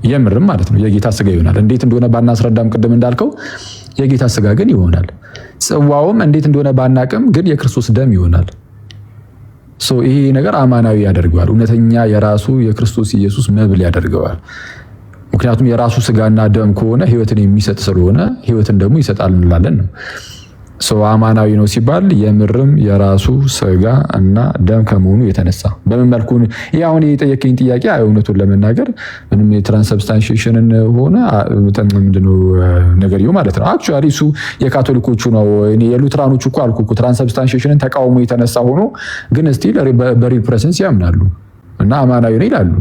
[SPEAKER 3] የምርም ማለት ነው የጌታ ስጋ ይሆናል። እንዴት እንደሆነ ባናስረዳም ቅድም እንዳልከው የጌታ ስጋ ግን ይሆናል። ጽዋውም እንዴት እንደሆነ ባናቅም ግን የክርስቶስ ደም ይሆናል። ይሄ ነገር አማናዊ ያደርገዋል። እውነተኛ የራሱ የክርስቶስ ኢየሱስ መብል ያደርገዋል። ምክንያቱም የራሱ ስጋና ደም ከሆነ ህይወትን የሚሰጥ ስለሆነ ህይወትን ደግሞ ይሰጣል እንላለን ነው። አማናዊ ነው ሲባል የምርም የራሱ ስጋ እና ደም ከመሆኑ የተነሳ በምን መልኩ ይሄ አሁን የጠየቀኝ ጥያቄ እውነቱን ለመናገር ምንም የትራንስብስታንሺዬሽንን ሆነ ምንድነው ነገርየው ማለት ነው። አክቹአሊ እሱ የካቶሊኮቹ ነው። እኔ የሉትራኖቹ እኮ አልኩ እኮ ትራንስብስታንሺዬሽንን ተቃውሞ የተነሳ ሆኖ ግን ስቲል በሪል ፕሬዘንስ ያምናሉ እና አማናዊ ነው ይላሉ።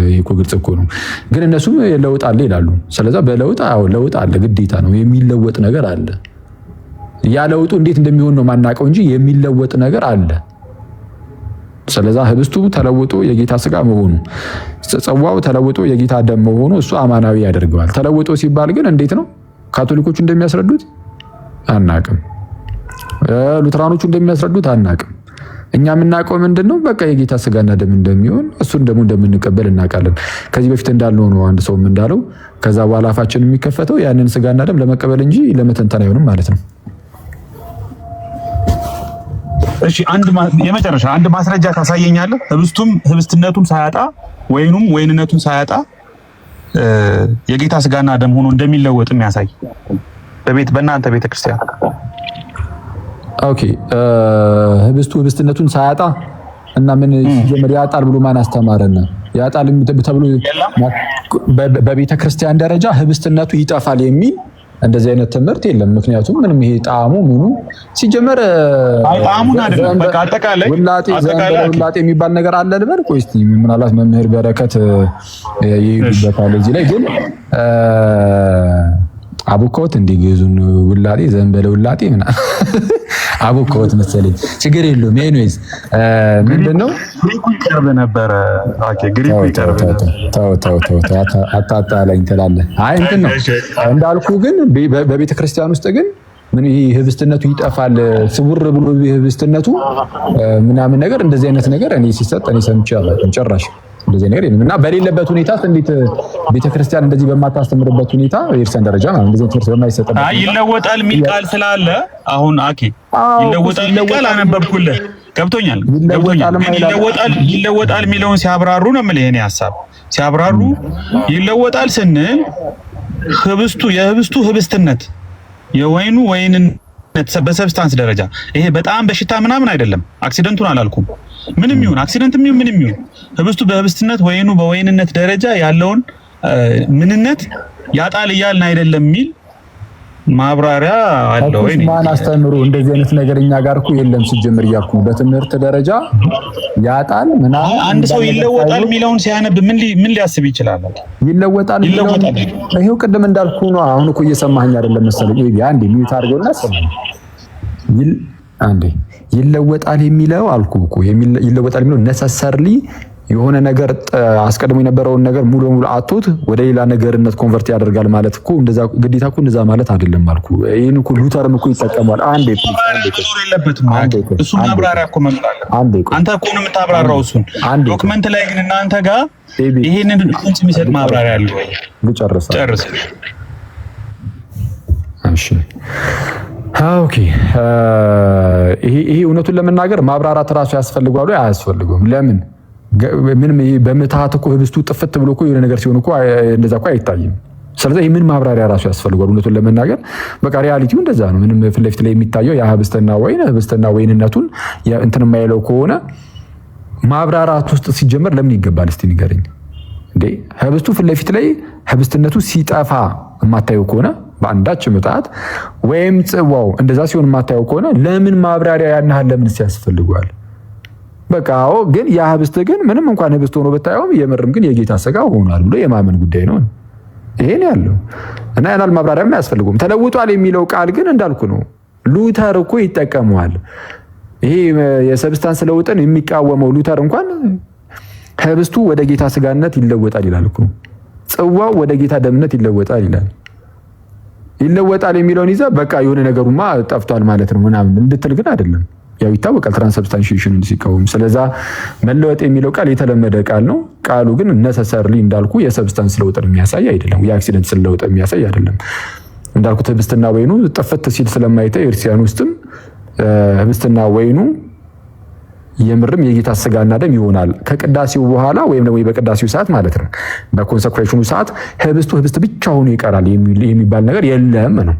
[SPEAKER 3] ይሄ እኮ ግልጽ እኮ ነው። ግን እነሱም ለውጥ አለ ይላሉ። ስለዚህ በለውጥ ለውጥ አለ፣ ግዴታ ነው። የሚለወጥ ነገር አለ። ያ ለውጡ እንዴት እንደሚሆን ነው ማናቀው እንጂ የሚለወጥ ነገር አለ። ስለዚህ ህብስቱ ተለውጦ የጌታ ስጋ መሆኑ፣ ጽዋው ተለውጦ የጌታ ደም መሆኑ እሱ አማናዊ ያደርገዋል። ተለውጦ ሲባል ግን እንዴት ነው ካቶሊኮቹ እንደሚያስረዱት አናቅም፣ ሉትራኖቹ እንደሚያስረዱት አናቅም። እኛ የምናውቀው ምንድነው በቃ የጌታ ስጋና ደም እንደሚሆን እሱን ደግሞ እንደምንቀበል እናውቃለን። ከዚህ በፊት እንዳልነው ነው አንድ ሰውም እንዳለው ከዛ በኋላ አፋችን የሚከፈተው ያንን ስጋና ደም ለመቀበል እንጂ ለመተንተን አይሆንም ማለት ነው።
[SPEAKER 2] እሺ የመጨረሻ አንድ ማስረጃ ታሳየኛለህ? ህብስትነቱን ሳያጣ ወይኑም ወይንነቱን ሳያጣ የጌታ ስጋና ደም ሆኖ እንደሚለወጥ የሚያሳይ በእናንተ ቤተክርስቲያን።
[SPEAKER 3] ኦኬ ህብስቱ ህብስትነቱን ሳያጣ እና ምን ሲጀምር ያጣል ብሎ ማን አስተማረና? ያጣል ተብሎ በቤተክርስቲያን ደረጃ ህብስትነቱ ይጠፋል የሚል እንደዚህ አይነት ትምህርት የለም። ምክንያቱም ምንም ይሄ ጣዕሙ ምኑ ሲጀመር
[SPEAKER 2] ጣዕሙን አይደለም በቃ አጠቃላይ
[SPEAKER 3] ውላጤ የሚባል ነገር አለ ልበል። ቆይ እስቲ ምናልባት መምህር በረከት ይይዙበታል እዚህ ላይ ግን አቡኮት እንዲገዙን ውላጤ ዘንበለ ውላጤ ምናምን አቡኮት መሰለኝ ችግር የለውም። ኤኒዌይስ ምንድነው
[SPEAKER 2] ግሪኩ ይቀርብ ነበር። ኦኬ ግሪኩ ይቀርብ
[SPEAKER 3] ተው አታጣላኝ ትላለህ። አይ እንትን ነው እንዳልኩ ግን በቤተ ክርስቲያን ውስጥ ግን ምን ይሄ ህብስትነቱ ይጠፋል ስውር ብሎ ህብስትነቱ ምናምን ነገር እንደዚህ አይነት ነገር እኔ ሲሰጥ እኔ ሰምቻለሁ ጭራሽ እንደዚህ ነገር የለም። እና በሌለበት ሁኔታ እንዴት ቤተክርስቲያን እንደዚህ በማታስተምርበት ሁኔታ የእርሳን ደረጃ ማለት እንደዚህ ትምህርት በማይሰጥበት
[SPEAKER 2] ይለወጣል የሚል ቃል ስላለ አሁን ይለወጣል የሚል ቃል አነበብኩልህ። ገብቶኛል። ይለወጣል የሚለውን ሲያብራሩ ነው የምልህ። የእኔ ሐሳብ ሲያብራሩ ይለወጣል ስንል የህብስቱ ህብስትነት የወይኑ ወይንነት በሰብስታንስ ደረጃ ይሄ በጣም በሽታ ምናምን አይደለም። አክሲደንቱን አላልኩም። ምንም ይሁን አክሲደንትም ይሁን ምንም ይሁን ህብስቱ በህብስትነት ወይኑ በወይንነት ደረጃ ያለውን ምንነት ያጣል እያልን አይደለም የሚል ማብራሪያ አለ ወይ?
[SPEAKER 3] ማን አስተምሩ እንደዚህ አይነት ነገር እኛ ጋር እኮ የለም ሲጀምር እያልኩ በትምህርት ደረጃ ያጣል ምናምን
[SPEAKER 2] አንድ ሰው ይለወጣል የሚለውን ሲያነብ ምን ሊያስብ ይችላል?
[SPEAKER 3] ይለወጣል ይሄው ቅድም እንዳልኩ ነው። አሁን እኮ እየሰማኸኝ አይደለም መሰለኝ። አንዴ ሚዩት አድርገውና ሰማኝ። አንዴ ይለወጣል የሚለው አልኩ እኮ ይለወጣል የሚለው ነሰሰርሊ የሆነ ነገር አስቀድሞ የነበረውን ነገር ሙሉ ሙሉ አጥቶት ወደ ሌላ ነገርነት ኮንቨርት ያደርጋል ማለት እኮ እንደዛ ግዴታ እኮ እንደዛ ማለት አይደለም አልኩ። ይሄን እኮ ሉተርም እኮ ይጠቀማል። አንዴ
[SPEAKER 2] እሱ ማብራሪያ እኮ መጥቷል። አንተ እኮ ነው የምታብራራው እሱን ዶክመንት ላይ ግን እናንተ ጋር ይሄንን ፍንጭ የሚሰጥ ማብራሪያ አለ ወይ? ጨርስ።
[SPEAKER 3] እሺ ኦኬ። ይሄ እውነቱን ለመናገር ማብራራት ራሱ ያስፈልጋል ወይ አያስፈልገውም? ለምን ምንም ይሄ በመታሃት እኮ ህብስቱ ጥፍት ብሎ እኮ የሆነ ነገር ሲሆን እኮ እንደዛ እኮ አይታይም። ስለዚህ ምን ማብራሪያ ራሱ ያስፈልጋል? እውነቱን ለመናገር በቃ ሪያሊቲው እንደዛ ነው። ምንም ፊት ለፊት ላይ የሚታየው ያ ህብስትና ወይንነቱን እንትን የማይለው ከሆነ ማብራራት ውስጥ ሲጀመር ለምን ይገባል? እስቲ ንገረኝ እንዴ። ህብስቱ ፊት ለፊት ላይ ህብስትነቱ ሲጠፋ የማታየው ከሆነ በአንዳች ምጣት ወይም ጽዋው እንደዛ ሲሆን የማታየው ከሆነ ለምን ማብራሪያ ያናሃል? ለምን ያስፈልጋል? በቃ አዎ። ግን ያ ህብስት ግን ምንም እንኳን ህብስት ሆኖ ብታየውም የምርም ግን የጌታ ስጋ ሆኗል ብሎ የማመን ጉዳይ ነው። ይሄን ያለው እና ያናል ማብራሪያም አያስፈልጉም። ተለውጧል የሚለው ቃል ግን እንዳልኩ ነው። ሉተር እኮ ይጠቀመዋል። ይሄ የሰብስታንስ ለውጥን የሚቃወመው ሉተር እንኳን ህብስቱ ወደ ጌታ ስጋነት ይለወጣል ይላል እኮ። ጽዋው ወደ ጌታ ደምነት ይለወጣል ይላል። ይለወጣል የሚለውን ይዘህ በቃ የሆነ ነገሩማ ጠፍቷል ማለት ነው ምናምን እንድትል ግን አይደለም። ያው ይታወቃል ትራንስብስታንሺዬሽን ሲቃወም። ስለዛ መለወጥ የሚለው ቃል የተለመደ ቃል ነው። ቃሉ ግን ነሰሰርሊ እንዳልኩ የሰብስታንስ ለውጥን የሚያሳይ አይደለም። የአክሲደንት ስለውጥ የሚያሳይ አይደለም። እንዳልኩት ህብስትና ወይኑ ጥፍት ሲል ስለማይታይ ክርስቲያን ውስጥም ህብስትና ወይኑ የምርም የጌታ ስጋና ደም ይሆናል ከቅዳሴው በኋላ ወይም ደግሞ በቅዳሴው ሰዓት ማለት ነው። በኮንሰክሬሽኑ ሰዓት ህብስቱ ህብስት ብቻ ሆኖ ይቀራል የሚባል ነገር የለም ነው።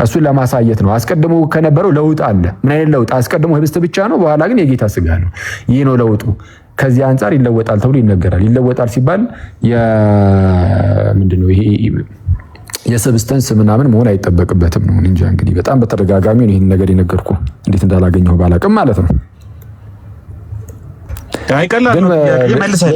[SPEAKER 3] እሱን ለማሳየት ነው። አስቀድሞ ከነበረው ለውጥ አለ። ምን አይነት ለውጥ? አስቀድሞ ህብስት ብቻ ነው፣ በኋላ ግን የጌታ ስጋ ነው። ይህ ነው ለውጡ። ከዚህ አንጻር ይለወጣል ተብሎ ይነገራል። ይለወጣል ሲባል ምንድነው ይሄ የሰብስተንስ ምናምን መሆን አይጠበቅበትም ነው እንጂ እንግዲህ በጣም በተደጋጋሚ ነው ይሄን ነገር የነገርኩ። እንዴት እንዳላገኘው ባላቅም ማለት ነው።
[SPEAKER 2] አይቀላል መልሰህ